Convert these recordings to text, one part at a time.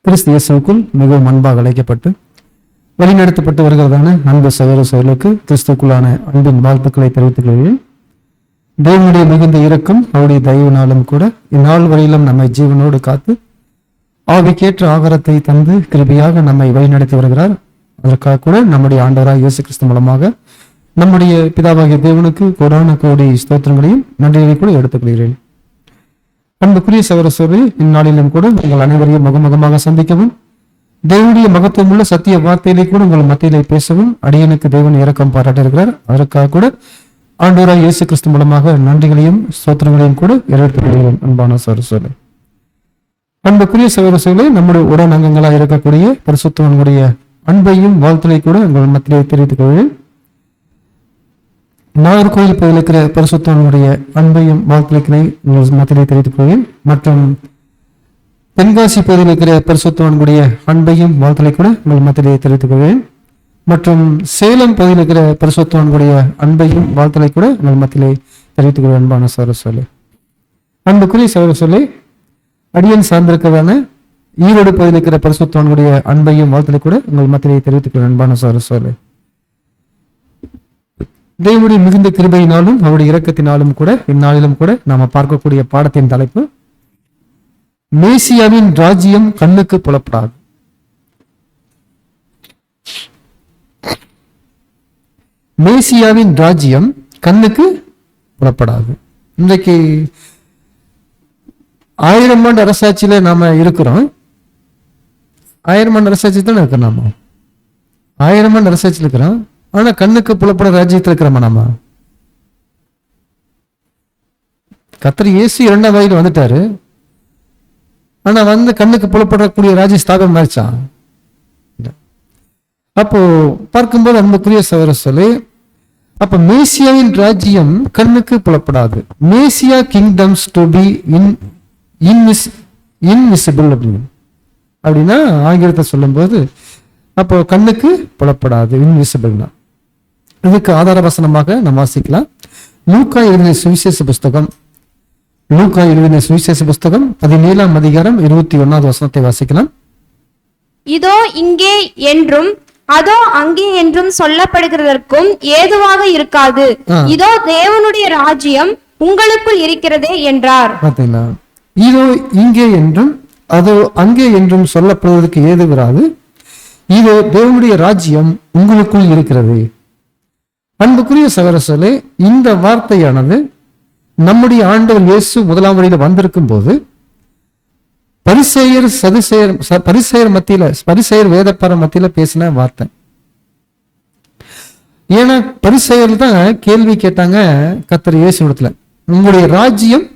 கிறிஸ்து இயேசுவுக்குள் மிகவும் அன்பாக அழைக்கப்பட்டு வழிநடத்தப்பட்டு வருகிறதான அன்பு சகோதர சகோதரர்களுக்கு கிறிஸ்துக்குள்ளான அன்பின் வாழ்த்துக்களை தெரிவித்துக் கொள்கிறேன். தேவனுடைய மிகுந்த இரக்கம் அவருடைய தயவினாலும் கூட இந்நாள் வரையிலும் நம்மை ஜீவனோடு காத்து ஆவிக்கேற்ற ஆகாரத்தை தந்து கிருபையாக நம்மை வழிநடத்தி வருகிறார். அதற்காக கூட நம்முடைய ஆண்டவராக இயேசு கிறிஸ்து மூலமாக நம்முடைய பிதாவாகிய தேவனுக்கு கோடான கோடி ஸ்தோத்திரங்களையும் நன்றியை கூட எடுத்துக்கொள்கிறேன். அன்புக்குரிய சகோதர சகோதரி, இந்நாளிலும் கூட உங்கள் அனைவரையும் முகமுகமாக சந்திக்கவும் தேவனுடைய மகத்துவமுள்ள சத்திய வார்த்தையிலே கூட உங்கள் மத்தியிலே பேசவும் அடியனுக்கு தேவன் இரக்கம் பாராட்ட இருக்கிறார். அதற்காக கூட ஆண்டவராக இயேசு கிறிஸ்து மூலமாக நன்றிகளையும் ஸ்தோத்திரங்களையும் கூட எடுத்துக்கொள்கிறேன். அன்பான சகோதர சகோதரி, அன்புக்குரிய சகோதர சகோதரி, நம்முடைய உடன் அங்கங்களாக இருக்கக்கூடிய பரிசுத்தவனுடைய அன்பையும் வாழ்த்துக்களை கூட உங்கள் மத்தியிலே தெரிவித்துக் கொள்கிறேன். நாகர்கோயில் பகுதியில் இருக்கிற பரிசுத்தவனுடைய அன்பையும் வாழ்த்துக்களை உங்கள் மத்தியிலே தெரிவித்துக் கொள்கிறேன். மற்றும் தென்காசி பகுதியில் இருக்கிற பரிசுத்தவனுடைய அன்பையும் வாழ்த்துக்களை கூட உங்கள் மத்தியிலே தெரிவித்துக் கொள்கிறேன். மற்றும் சேலம் பகுதியில் இருக்கிற பரிசுத்தவனுடைய அன்பையும் வாழ்த்துக்களை கூட உங்கள் மத்தியிலே தெரிவித்துக் கொள்கிறேன். அன்பான சகோதர சகோதரி, அன்புக்குரிய சகோதர சகோதரி, அடியன் சார்ந்திருக்கிறதான ஈரோடு பகுதியில் இருக்கிற பரிசுத்தவனுடைய அன்பையும் வாழ்த்துக்களை கூட உங்கள் மத்தியிலே தெரிவித்துக் கொள்கிறேன். அன்பான சகோதர சகோதரி, தேவனுடைய மிகுந்த கிருபையினாலும் அவருடைய இரக்கத்தினாலும் கூட இந்நாளிலும் கூட நாம பார்க்கக்கூடிய பாடத்தின் தலைப்பு மேசியாவின் ராஜ்யம் கண்ணுக்கு புலப்படாது. மேசியாவின் ராஜ்யம் கண்ணுக்கு புலப்படாது. இன்றைக்கு 1000 ஆண்டு அரசாட்சியில நாம இருக்கிறோம். 1000 ஆண்டு அரசாட்சி தானே இருக்கிறோம். நாம 1000 ஆண்டு அரசாட்சியில் இருக்கிறோம். ஆனா கண்ணுக்கு புலப்பட ராஜ்யத்தில் இருக்கிறோமா? நாம கர்த்தர் இயேசு 2ஆம் வயதில் வந்துட்டாரு. ஆனா வந்து கண்ணுக்கு புலப்படக்கூடிய ராஜ்ய ஸ்தாபனம் ஆயிடுச்சா? அப்போ பார்க்கும்போது அன்புக்குரிய சகோதர சகோதரி, அப்ப மேசியாவின் ராஜ்யம் கண்ணுக்கு புலப்படாது. மேசியா கிங்டம்ஸ் டு பி இன்விசிபிள் அப்படின்னா ஆங்கிலத்தை சொல்லும் போது அப்போ கண்ணுக்கு புலப்படாது, இன்விசிபிள்னா. இதுக்கு ஆதார வசனமாக நாம் வாசிக்கலாம். லூக்கா எழுதின சுவிசேஷ புஸ்தகம் 17ஆம் அதிகாரம் 21வது வசனத்தை வாசிக்கலாம். இதோ இங்கே என்றும் அதோ அங்கே என்றும் சொல்லப்படுகிறதற்கும் ஏதுவாக இருக்காது. இதோ தேவனுடைய ராஜ்யம் உங்களுக்குள் இருக்கிறதே என்றார். பார்த்தீங்களா? இதோ இங்கே என்றும் அதோ அங்கே என்றும் சொல்லப்படுவதற்கு ஏதுவராது. இதோ தேவனுடைய ராஜ்யம் உங்களுக்குள் இருக்கிறது. அன்புக்குரிய சகோதர சகோதரர்களே, இந்த வார்த்தையானது நம்முடைய ஆண்டவர் இயேசு 1ஆம் வருகையில் வந்திருக்கும் போது பரிசேயர் வேதப்பார மத்தியில பேசின வார்த்தை. ஏன்னா பரிசேயர் தான் கேள்வி கேட்டாங்க கர்த்தர் இயேசு இடத்துல, உங்களுடைய ராஜ்யம்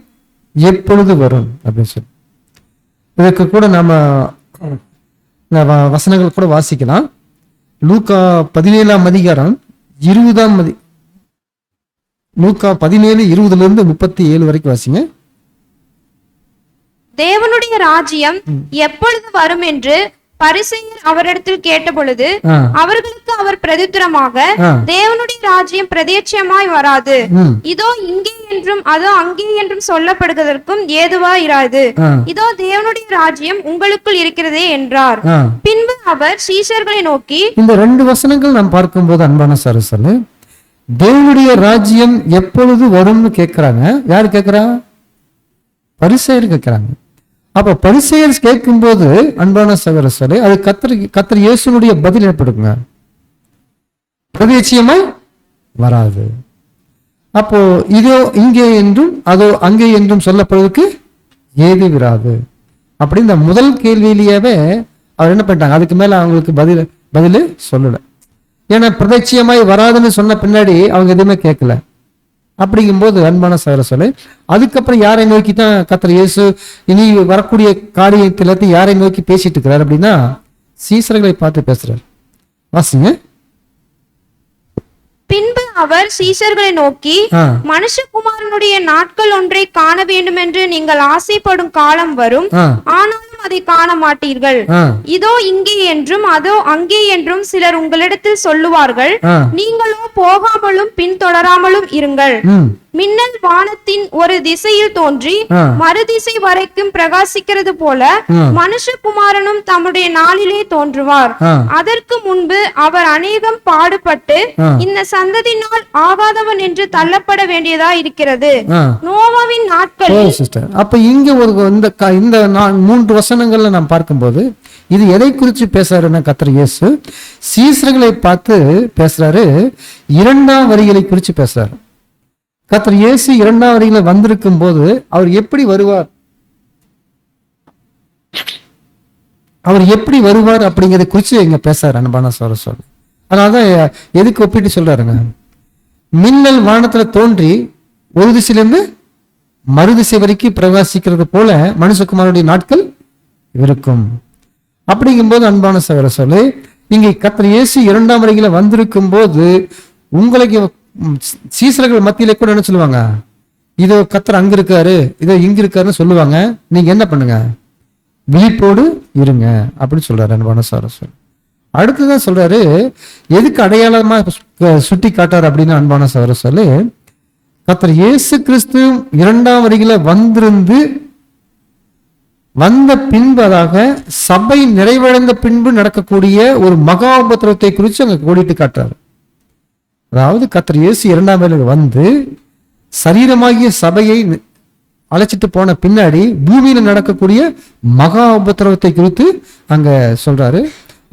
எப்பொழுது வரும் அப்படின்னு சொல்லி. இதுக்கு கூட நாம வசனங்கள் கூட வாசிக்கலாம். லூக்கா 17ஆம் அதிகாரம் 20 லூக்கா 17:20 37 வரைக்கும் வாசிங்க. தேவனுடைய ராஜ்யம் எப்பொழுது வரும் என்று பரிசேயர் அவரிடத்தில் கேட்ட பொழுது அவர்களுக்கு அவர் பிரதித்திரமாக, தேவனுடைய ராஜ்யம் பிரதேட்சமாய் வராது. இதோ இங்கே என்றும் அதோ அங்கே என்றும் சொல்லப்படுவதற்கும் ஏதுவா இராது. இதோ தேவனுடைய ராஜ்யம் உங்களுக்குள் இருக்கிறதே என்றார். பின்பு அவர் சீஷர்களை நோக்கி, இந்த 2 வசனங்கள் நாம் பார்க்கும்போது அன்பான சகோதரர்களே, தேவனுடைய ராஜ்யம் எப்பொழுது வரும்னு கேட்கிறாங்க. யாரு கேட்கிறா? பரிசேயர் கேட்கிறாங்க. அப்ப பரிசேயர் கேட்கும் போது அன்பான சகோதரர்களே, அது கர்த்தர் இயேசுனுடைய பதில் ஏற்படுங்க, பிரதேட்சியமாய் வராது. அப்போ இதோ இங்கே என்றும் அதோ அங்கே என்றும் சொல்லப்படுவதற்கு ஏது விராது. அப்படி இந்த முதல் கேள்வியிலேயே அவர் என்ன பண்ணிட்டாங்க, அதுக்கு மேல அவங்களுக்கு பதில் சொல்லல. ஏன்னா பிரதேட்சியமாய் வராதுன்னு சொன்ன பின்னாடி அவங்க எதுவுமே கேட்கல. அப்படிங்கும்போது அன்பான சகோதரர்களே, அதுக்கப்புறம் யாரை நோக்கி தான் கர்த்தர் இயேசு இனி வரக்கூடிய காரியத்தை யாரை நோக்கி பேசிட்டு இருக்கிறார் அப்படின்னா சீசர்களை பார்த்து பேசுறார். வாசிங்க. பின்பு அவர் சீஷர்களை நோக்கி, மனுஷகுமாரனுடைய நாட்கள் ஒன்றை காண வேண்டும் என்று நீங்கள் ஆசைப்படும் காலம் வரும், ஆனாலும் அதை காண மாட்டீர்கள். இதோ இங்கே என்றும் அதோ அங்கே என்றும் சிலர் உங்களிடத்தில் சொல்லுவார்கள், நீங்களோ போகாமலும் பின்தொடராமலும் இருங்கள். மின்னல் வானத்தின் ஒரு திசையில் தோன்றி மறுதிசை வரைக்கும் பிரகாசிக்கிறது போல மனுஷகுமாரனும் தம்முடைய நாளிலே தோன்றுவார். அதற்கு முன்பு அவர் அநேகம் பாடுபட்டு இந்த சந்ததியினால் ஆகாதவன் என்று தள்ளப்பட வேண்டியதா இருக்கிறது. நோவாவின் நாட்களில் அப்ப இங்க ஒரு இந்த 3 வசனங்கள்ல நாம் பார்க்கும்போது இது எதை குறித்து பேசுறாருன்னா, கர்த்தர் இயேசு சீசர்களை பார்த்து பேசுறாரு, 2ஆம் வரிகளை குறித்து பேசுறாரு. கர்த்தர் இயேசு 2ஆம் வரியில வந்திருக்கும் போது அவர் எப்படி வருவார், அவர் எப்படி வருவார் அப்படிங்கறத குறித்து இங்க பேசுறாரு அன்பான சகோதரர்களே. அதனாலதான் எதுக்கு ஒப்பிட்டு சொல்றாருங்க, மின்னல் வானத்துல தோன்றி ஒரு திசையிலிருந்து மறுதிசை வரைக்கும் பிரகாசிக்கிறது போல மனுஷகுமாரனுடைய நாட்கள் இருக்கும். அப்படிங்கும்போது அன்பான சகோதரர்களே, இங்கே கர்த்தர் இயேசு 2ஆம் வரியில வந்திருக்கும் போது உங்களுக்கு சீசர்கள் மத்தியிலே கூட என்ன சொல்லுவாங்க, இதோ கர்த்தர் அங்க இருக்காரு, இதோ இங்க இருக்காருன்னு சொல்லுவாங்க. நீங்க என்ன பண்ணுங்க, விழிப்போடு இருங்க அப்படின்னு சொல்றாரு அன்பான சகோதரர்களே. அடுத்துதான் சொல்றாரு, எதுக்கு அடையாளமா சுட்டி காட்டாரு அப்படின்னு அன்பான சகோதரர்களே, கர்த்தர் இயேசு கிறிஸ்து 2ஆம் வரியில வந்த பின்பதாக சபை நிறைவடைந்த பின்பு நடக்கக்கூடிய ஒரு மகா உபத்திரவத்தை குறித்து அங்க கோடிட்டு காட்டுறாரு. அதாவது கர்த்தர் இயேசு 2ஆம் வரியில வந்து சரீரமாகிய சபையை அழைச்சிட்டு போன பின்னாடி பூமியில நடக்கக்கூடிய மகா உபத்திரவத்தை குறித்து அங்க சொல்றாரு.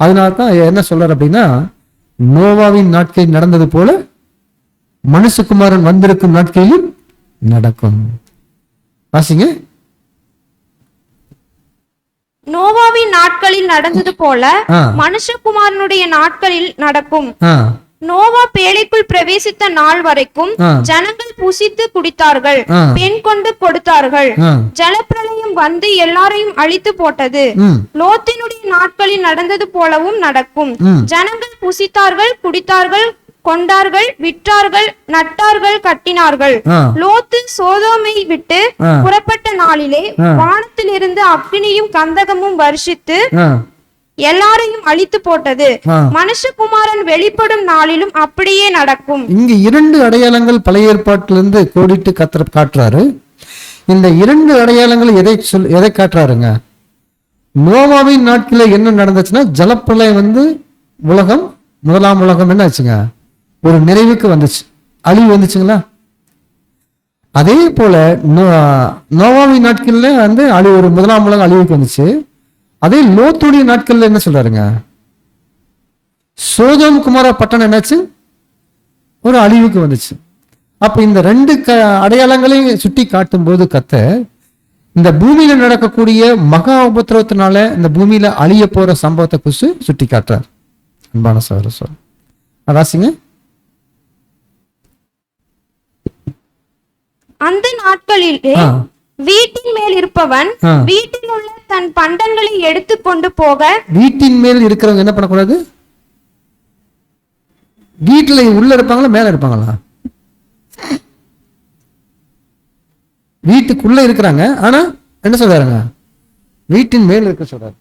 அதனால்தான் என்ன சொல்றாரு அப்படின்னா, நோவாவின் நாட்களில் நடந்தது போல மனுஷகுமாரன் வந்திருக்கும் நாட்களிலும் நடக்கும். வாசிங்க. நோவாவின் நாட்களில் நடந்தது போல மனுஷகுமாரனுடைய நாட்களில் நடக்கும். நோவா பேழைக்குள் பிரவேசித்த நாள் வரைக்கும் ஜனங்கள் புசித்து குடித்தார்கள், பெண் கொண்டு கொடுத்தார்கள். ஜலப்பிரளயம் வந்து எல்லாரையும் அழித்து போட்டது. லோத்தினுடைய நாட்களில் நடந்தது போலவும் நடக்கும். ஜனங்கள் புசித்தார்கள், குடித்தார்கள், கொண்டார்கள், விற்றார்கள், நட்டார்கள், கட்டினார்கள். லோத்து சோதோமை விட்டு புறப்பட்ட நாளிலே வானத்திலிருந்து அக்னியும் கந்தகமும் வருஷித்து எல்லாரையும் அழித்து போட்டது. மனுஷகுமாரன் வெளிப்படும் நாளிலும் அப்படியே நடக்கும். இங்க 2 அடையாளங்கள் பழைய ஏற்பாட்டிலிருந்து கோடிட்டு கர்த்தர் காட்டுறாரு. இந்த 2 அடையாளங்கள் எதை காட்டுறாருங்க, நோவாவின் நாட்களில் என்ன நடந்துச்சுன்னா, ஜலப்பிரளயம் வந்து உலகம், முதலாம் உலகம் என்ன ஆச்சுங்க, ஒரு நிறைவுக்கு வந்துச்சு, அழிவு வந்துச்சுங்களா. அதே போல நோவாவின் நாட்கள்ல வந்து ஒரு முதலாம் உலகம் அழிவுக்கு வந்துச்சு. அதே லோத்துடைய நாட்கள்ல என்ன சொல்றாருங்க, சோதோம் குமார பட்டணம் என்னாச்சு, ஒரு அழிவுக்கு வந்துச்சு. அப்ப இந்த 2 அடையாளங்களையும் சுட்டி காட்டும் போது கர்த்தர் இந்த பூமியில நடக்கக்கூடிய மகா உபத்திரவத்தினால இந்த பூமியில அழிய போற சம்பவத்தை குறித்து சுட்டி காட்டுறார். அன்பான சகோதரர் வாசிங்க. அந்த நாட்களிலே வீட்டின் மேல் இருப்பவன் வீட்டில் உள்ள தன் பண்டங்களை எடுத்து கொண்டு போக. வீட்டின் மேல் இருக்கிறவங்க என்ன பண்ணக்கூடாது, வீட்டுல உள்ள இருப்பாங்களா மேல இருப்பாங்களா, வீட்டுக்குள்ள இருக்கிறாங்க, ஆனா என்ன சொல்றாருங்க, வீட்டின் மேல் இருக்க சொல்றாரு.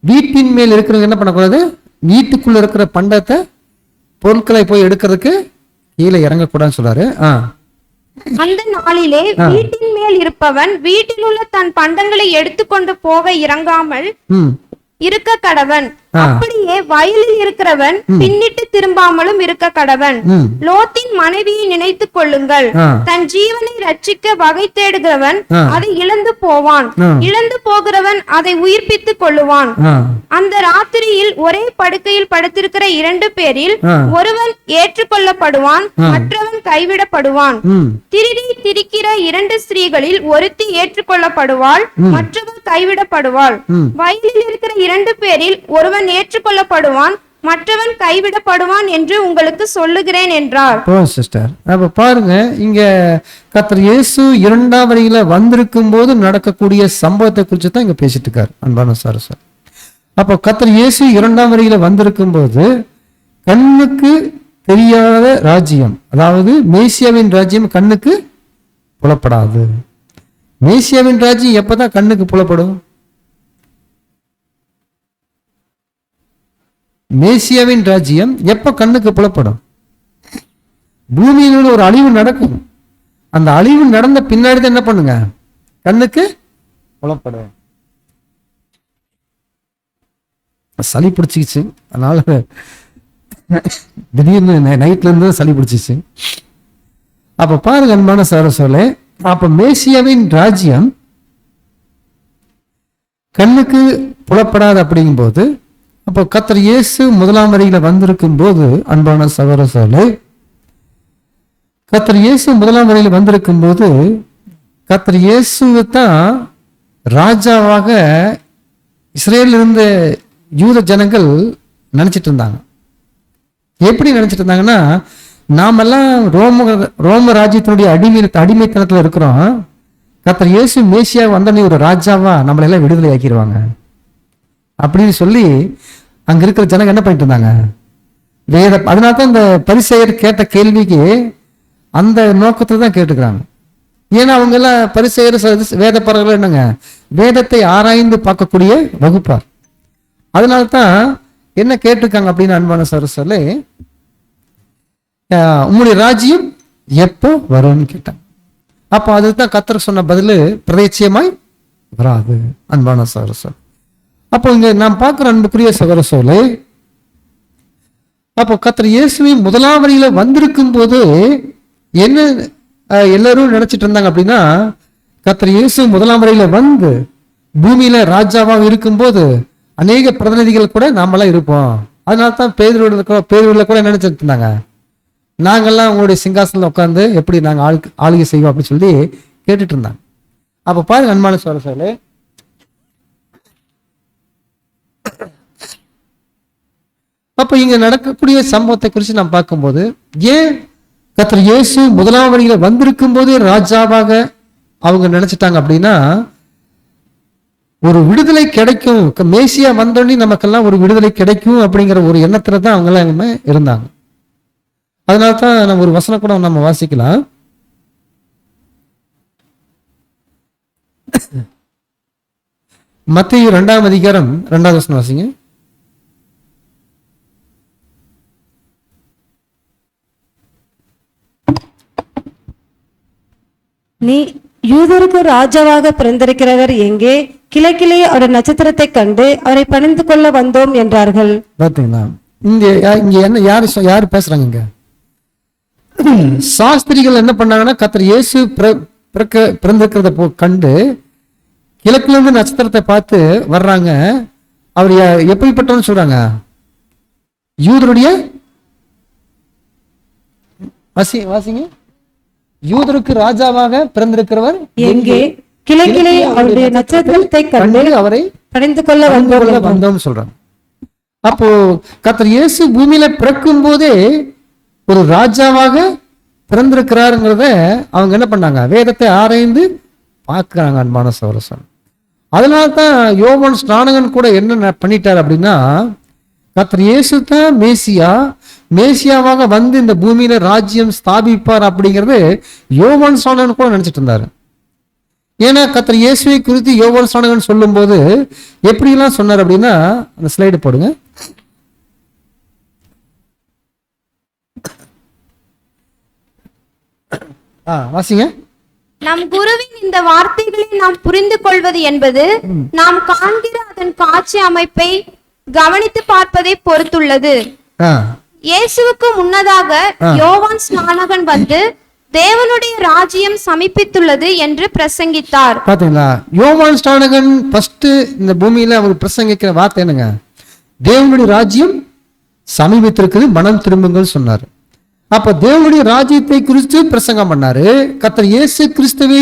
வீட்டின் மேல் இருக்கிறவங்க என்ன பண்ணக்கூடாது, வீட்டுக்குள்ள இருக்கிற பண்டத்தை பொருட்களை போய் எடுக்கிறதுக்கு கீழே இறங்கக்கூடாதுன்னு சொல்றாரு. அந்த நாளிலே வீட்டின் மேல் இருப்பவன் வீட்டில் உள்ள தன் பண்டங்களை எடுத்துக்கொண்டு போக இறங்காமல் இருக்க கடவன். அப்படியே வயலில் இருக்கிறவன் பின்னிட்டு திரும்பாமலும் இருக்க கடவன். லோத்தின் மனைவியை நினைத்துக் கொள்ளுங்கள். தன் ஜீவனை ரட்சிக்க வகை தேடுகிறவன் அதை இழந்து போவான், இழந்து போகிறவன் அதை உயிர்ப்பித்துக் கொள்ளுவான். அந்த ராத்திரியில் ஒரே படுக்கையில் படுத்திருக்கிற 2 பேரில் ஒருவன் ஏற்றுக்கொள்ளப்படுவான், மற்றவன் கைவிடப்படுவான். திருடி திரிக்கிற 2 ஸ்திரீகளில் ஒருத்தி ஏற்றுக்கொள்ளப்படுவாள், மற்றவன் கைவிடப்படுவாள். வயலில் இருக்கிற 2 பேரில் ஒருவன் ஏற்றுக்கொள்ளப்படுவான், மற்றவன் கைவிடப்படுவான் என்று உங்களுக்கு சொல்லுகிறேன் என்றார். அப்ப பாருங்க, இங்க கர்த்தர் இயேசு 2ஆம் வரியில வந்திருக்கும் போது நடக்கக்கூடிய சம்பவத்தை குறித்து தான் இங்க பேசிட்டு இருக்காரு அன்பான சார். அப்ப கர்த்தர் இயேசு 2ஆம் வரியில வந்திருக்கும் போது கண்ணுக்கு தெரியாத ராஜ்யம், அதாவது மேசியாவின் ராஜ்யம் கண்ணுக்கு புலப்படாது. மேசியாவின் ராஜ்யம் எப்பதான் கண்ணுக்கு புலப்படும், மேசியாவின் ராஜ்யம் எப்ப கண்ணுக்கு புலப்படும், பூமியில ஒரு அழிவு நடக்கும். அந்த அழிவு நடந்த பின்னாடி தான் என்ன பண்ணுங்க, கண்ணுக்கு புலப்படும். சளி பிடிச்சிக்கிச்சு, அதனால திடீர்னு நைட்ல இருந்து சளி பிடிச்சிச்சு. அப்ப பாருங்க அன்பான சகோதரர்களே, அப்ப மேசியாவின் ராஜ்யம் கண்ணுக்கு புலப்படாது அப்படிங்கும் போது, அப்போ கர்த்தர் இயேசு முதலாம் வரியில வந்திருக்கும் போது அன்பான சகோதரர்களே, கர்த்தர் இயேசு முதலாம் வரியில வந்திருக்கும் போது கர்த்தர் இயேசுவை தான் ராஜாவாக இஸ்ரேலில் இருந்த யூத ஜனங்கள் நினைச்சிட்டு இருந்தாங்க. எப்படி நினைச்சிட்டு இருந்தாங்கன்னா, நாமெல்லாம் ரோம ராஜ்யத்தினுடைய அடிமைத்தனத்துல இருக்கிறோம், கர்த்தர் இயேசு மேசியா வந்தனே ஒரு ராஜாவா நம்மளெல்லாம் விடுதலை ஆக்கிடுவாங்க அப்படின்னு சொல்லி அங்க இருக்கிற ஜனங்க என்ன பண்ணிட்டு இருந்தாங்க, அதனால்தான் இந்த பரிசேயர் கேட்ட கேள்விக்கு அந்த நோக்கத்தை தான் கேட்டுக்கிறாங்க. ஏன்னா அவங்க எல்லாம் பரிசேயர் வேத பரவர்கள் என்னங்க, வேதத்தை ஆராய்ந்து பார்க்கக்கூடிய வகுப்பார். அதனால்தான் என்ன கேட்டிருக்காங்க அப்படின்னு அன்பான சகோதரர்களே, உங்களுடைய ராஜ்யம் எப்போ வரும்னு கேட்டாங்க. அப்போ அதுதான் கர்த்தர் சொன்ன பதில், பிரதேச்சியமாய் வராது அன்பான சகோதரர்களே. அப்போ இங்க நாம் பார்க்கிற அன்புக்குரிய சகோதரர்களே, அப்போ கர்த்தர் இயேசுவை முதலாம் வரியில வந்திருக்கும் போது என்ன எல்லாரும் நினைச்சிட்டு இருந்தாங்க அப்படின்னா, கர்த்தர் இயேசு முதலாம் வரியில வந்து பூமியில ராஜாவாக இருக்கும்போது அநேக பிரதிநிதிகள் கூட நாமெல்லாம் இருப்போம். அதனால தான் பேரூர்ல கூட நினைச்சிட்டு இருந்தாங்க, நாங்கெல்லாம் உங்களுடைய சிங்காசனத்தில் உட்காந்து எப்படி நாங்க ஆளுகை செய்வோம் அப்படின்னு சொல்லி கேட்டுட்டு இருந்தாங்க. அப்ப பாருங்க அன்பான சகோதரர்களே, அப்ப இங்க நடக்கக்கூடிய சம்பவத்தை குறித்து நாம் பார்க்கும்போது, ஏன் கர்த்தர் இயேசு முதலாம் வரியில வந்திருக்கும் போதே ராஜாவாக அவங்க நினைச்சிட்டாங்க அப்படின்னா, ஒரு விடுதலை கிடைக்கும், மேசியா வந்தோடனே நமக்கெல்லாம் ஒரு விடுதலை கிடைக்கும் அப்படிங்கிற ஒரு எண்ணத்துல தான் அவங்க எல்லாம் இருந்தாங்க. அதனால்தான் நம்ம ஒரு வசனம் கூட நம்ம வாசிக்கலாம். மத்தேயு 2ஆம் அதிகாரம் 2வது வசனம் வாசிங்க. நீ யூதருக்கு ராஜாவாக பிறந்திருக்கிறவர் எங்கே? கிழக்கிலே அவருடைய நட்சத்திரத்தை கண்டு அவரை பணிந்து கொள்ள வந்தோம் என்றார்கள். பாத்தீங்களா, இங்க என்ன யாரு பேசுறாங்க? இங்க சாஸ்திரிகள் என்ன பண்ணாங்கன்னா, கர்த்தர் இயேசு பிறந்திருக்கிறத கண்டு கிழக்குல இருந்து நட்சத்திரத்தை பார்த்து வர்றாங்க. அவர் எப்படிப்பட்டவன்னு சொல்றாங்க, யூதருடைய வாசிங்க, யூதருக்கு ராஜாவாக பிறந்திருக்கிறவர் எங்கே? கிழக்கிலே அவருடைய நட்சத்திரத்தை கண்டு அவரை பணிந்து கொள்ள வந்தோம் சொல்றாங்க. அப்போ கர்த்தர் இயேசு பூமியில பிறக்கும் போதே ஒரு ராஜாவாக பிறந்திருக்கிறாருங்கிறத அவங்க என்ன பண்ணாங்க, வேதத்தை ஆராய்ந்து பார்க்கிறாங்க அன்பான சகோதரர்களே. அதனால்தான் யோவான் ஸ்நானகன் கூட என்ன பண்ணிட்டார் அப்படின்னா, கர்த்தர் இயேசு தான் மேசியாவாக வந்து இந்த பூமியில ராஜ்யம் ஸ்தாபிப்பார் அப்படிங்கிறது யோவான் ஸ்நானகன் கூட நினைச்சிட்டு இருந்தாரு. ஏன்னா கர்த்தர் இயேசுவை குறித்து யோவான் ஸ்நானகன் சொல்லும் போது எப்படிலாம் சொன்னார் அப்படின்னா, அந்த ஸ்லைடு போடுங்க. வாசிங்க. நம் குருவின் இந்த வார்த்தைகளை நாம் புரிந்து கொள்வது என்பது நாம் காண்கிற அதன் காட்சி அமைப்பை கவனித்து பார்ப்பதை பொறுத்துள்ளது. இயேசுவுக்கு முன்னதாக யோவான் ஸ்நானகன் வந்து தேவனுடைய ராஜ்யம் சமீபித்துள்ளது என்று பிரசங்கித்தார். பாத்தீங்களா, யோவான் ஸ்நானகன் ஃபர்ஸ்ட் இந்த பூமியில அவர் பிரசங்கிக்கிற வார்த்தை என்னங்க, தேவனுடைய ராஜ்யம் சமீபித்திருக்குது, மனம் திரும்புங்கள் சொன்னார். அப்ப தேவனுடைய ராஜ்யத்தை குறித்து பிரசங்கம் பண்ணாரு. கர்த்தர் இயேசு கிறிஸ்துவை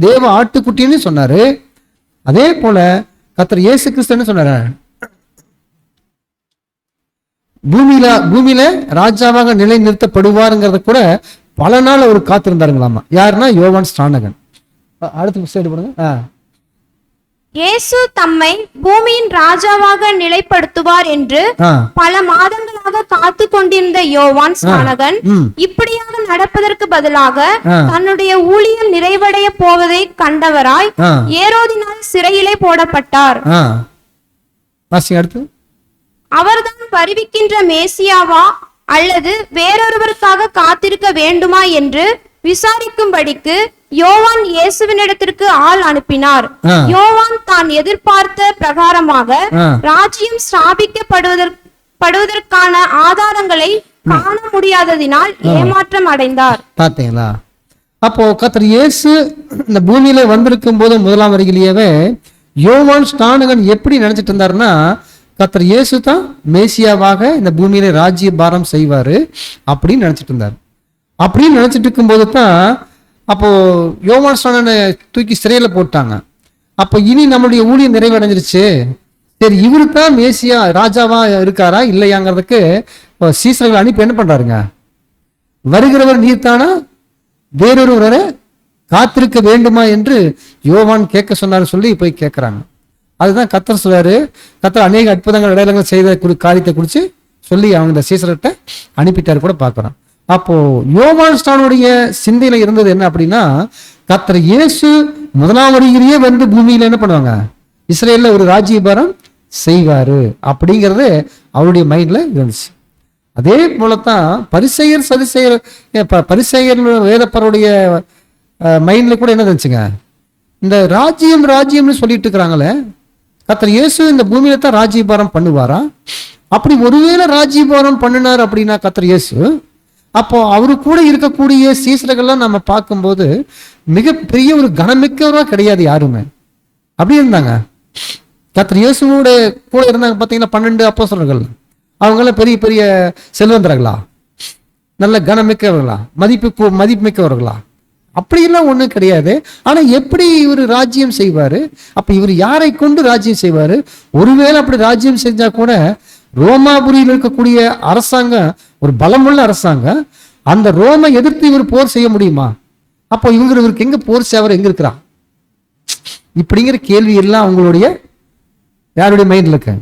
தேவ ஆட்டுக்குட்டின்னு சொன்னாரு. அதே போல கர்த்தர் இயேசு கிறிஸ்து சொன்னாரு, பூமியில ராஜாவாக நிலை நிறுத்தப்படுவாருங்கிறத கூட பல நாள் அவர் காத்திருந்தாருங்களாமா. யாருன்னா யோவான் ஸ்நானகன். அடுத்து சைடு போடுங்க. இயேசு தம்மை பூமியின் ராஜாவாக நிலைப்படுத்துவார் என்று பல மாதங்களாக காத்து கொண்டிருந்த யோவான் ஸ்நானகன் இப்படியாக நடப்பதற்கு பதிலாக தன்னுடைய ஊழியம் நிறைவடைய போவதை கண்டவராய் ஏரோதினால் சிறையிலே போடப்பட்டார். அடுத்து, அவர்தான் வருவிக்கின்ற மேசியாவா அல்லது வேறொருவருக்காக காத்திருக்க வேண்டுமா என்று விசாரிக்கும்படிக்கு யோவான் இயேசுவினிடத்திற்கு ஆள் அனுப்பினார். யோவான் தான் எதிர்பார்த்த பிரகாரமாக ராஜ்யம் ஸ்தாபிக்கப்படுவதற்கான ஆதாரங்களை காண முடியாததினால் ஏமாற்றம் அடைந்தார். பாத்தீங்களா? அப்போ கர்த்தர் இயேசு இந்த பூமியில வந்திருக்கும் போது முதலாம் வருகையிலேயே யோவான் ஸ்நானகன் எப்படி நினைச்சிட்டு இருந்தாருன்னா, கர்த்தர் இயேசு தான் மேசியாவாக இந்த பூமியில ராஜ்ய பாரம் செய்வாரு அப்படின்னு நினைச்சிட்டு இருந்தார். அப்படின்னு நினைச்சிட்டு இருக்கும் போது தான் அப்போ யோவான் ஸ்நானனை தூக்கி சிறையில போட்டாங்க. அப்போ இனி நம்மளுடைய ஊழியம் நிறைவடைஞ்சிருச்சு, சரி இவரு தான் மேசியா ராஜாவா இருக்காரா இல்லையாங்கிறதுக்கு சீசர்கள் அனுப்பி என்ன பண்றாருங்க, வருகிறவர் நீர்தானா வேறொருவரை காத்திருக்க வேண்டுமா என்று யோவான் கேட்க சொன்னாரு சொல்லி போய் கேட்கிறாங்க. அதுதான் கர்த்தர் சொல்றாரு. கர்த்தர் அநேக அற்புதங்கள் அடையாளங்கள் செய்த காரியத்தை குறித்து சொல்லி அவங்க இந்த சீசர்கிட்ட அனுப்பிட்டாரு கூட பார்க்கிறோம். அப்போ யோவான் ஸ்நானனுடைய சிந்தையில இருந்தது என்ன அப்படின்னா, கர்த்தர் இயேசு முதலாம் வருகையிலேயே வந்து பூமியில என்ன பண்ணுவாங்க, இஸ்ரேல்ல ஒரு ராஜ்யபாரம் செய்வாரு அப்படிங்கிறது அவருடைய மைண்ட்ல இருந்துச்சு. அதே போலத்தான் பரிசேயர் சதுசேயர் பரிசேயர் வேதப்பருடைய மைண்ட்ல கூட என்ன இருந்துச்சுங்க, இந்த ராஜ்யம்னு சொல்லிட்டு இருக்கிறாங்களே, கர்த்தர் இயேசு இந்த பூமியில தான் ராஜ்யபாரம் பண்ணுவாரா? அப்படி ஒருவேளை ராஜ்யபாரம் பண்ணினார் அப்படின்னா கர்த்தர் இயேசு, அப்போ அவரு கூட இருக்கக்கூடிய சீசர்கள்லாம் நம்ம பார்க்கும்போது மிகப்பெரிய ஒரு கனமிக்கவரா கிடையாது யாருமே. அப்படி இருந்தாங்க. கர்த்தர் இயேசுவோட கூட இருந்தாங்க பார்த்தீங்கன்னா 12 அப்போஸ்தலர்கள். அவங்களாம் பெரிய பெரிய செல்வந்தர்களா, நல்ல கனமிக்கவர்களா, மதிப்பு மிக்கவர்களா? அப்படியெல்லாம் ஒண்ணும் கிடையாது. ஆனா எப்படி இவர் ராஜ்யம் செய்வாரு? அப்ப இவர் யாரை கொண்டு ராஜ்யம் செய்வாரு? ஒருவேளை அப்படி ராஜ்யம் செஞ்சா கூட ரோமாபுரியில் இருக்கக்கூடிய அரசாங்கம் ஒரு பலமுள்ள அரசாங்கம், அந்த ரோமை எதிர்த்து இவர் போர் செய்ய முடியுமா? அப்போ இவருக்கு எங்க போர் சேவர் எங்க இருக்கிறா? இப்படிங்கிற கேள்வி எல்லாம் அவங்களுடைய யாருடைய மைண்ட்ல இருக்கு?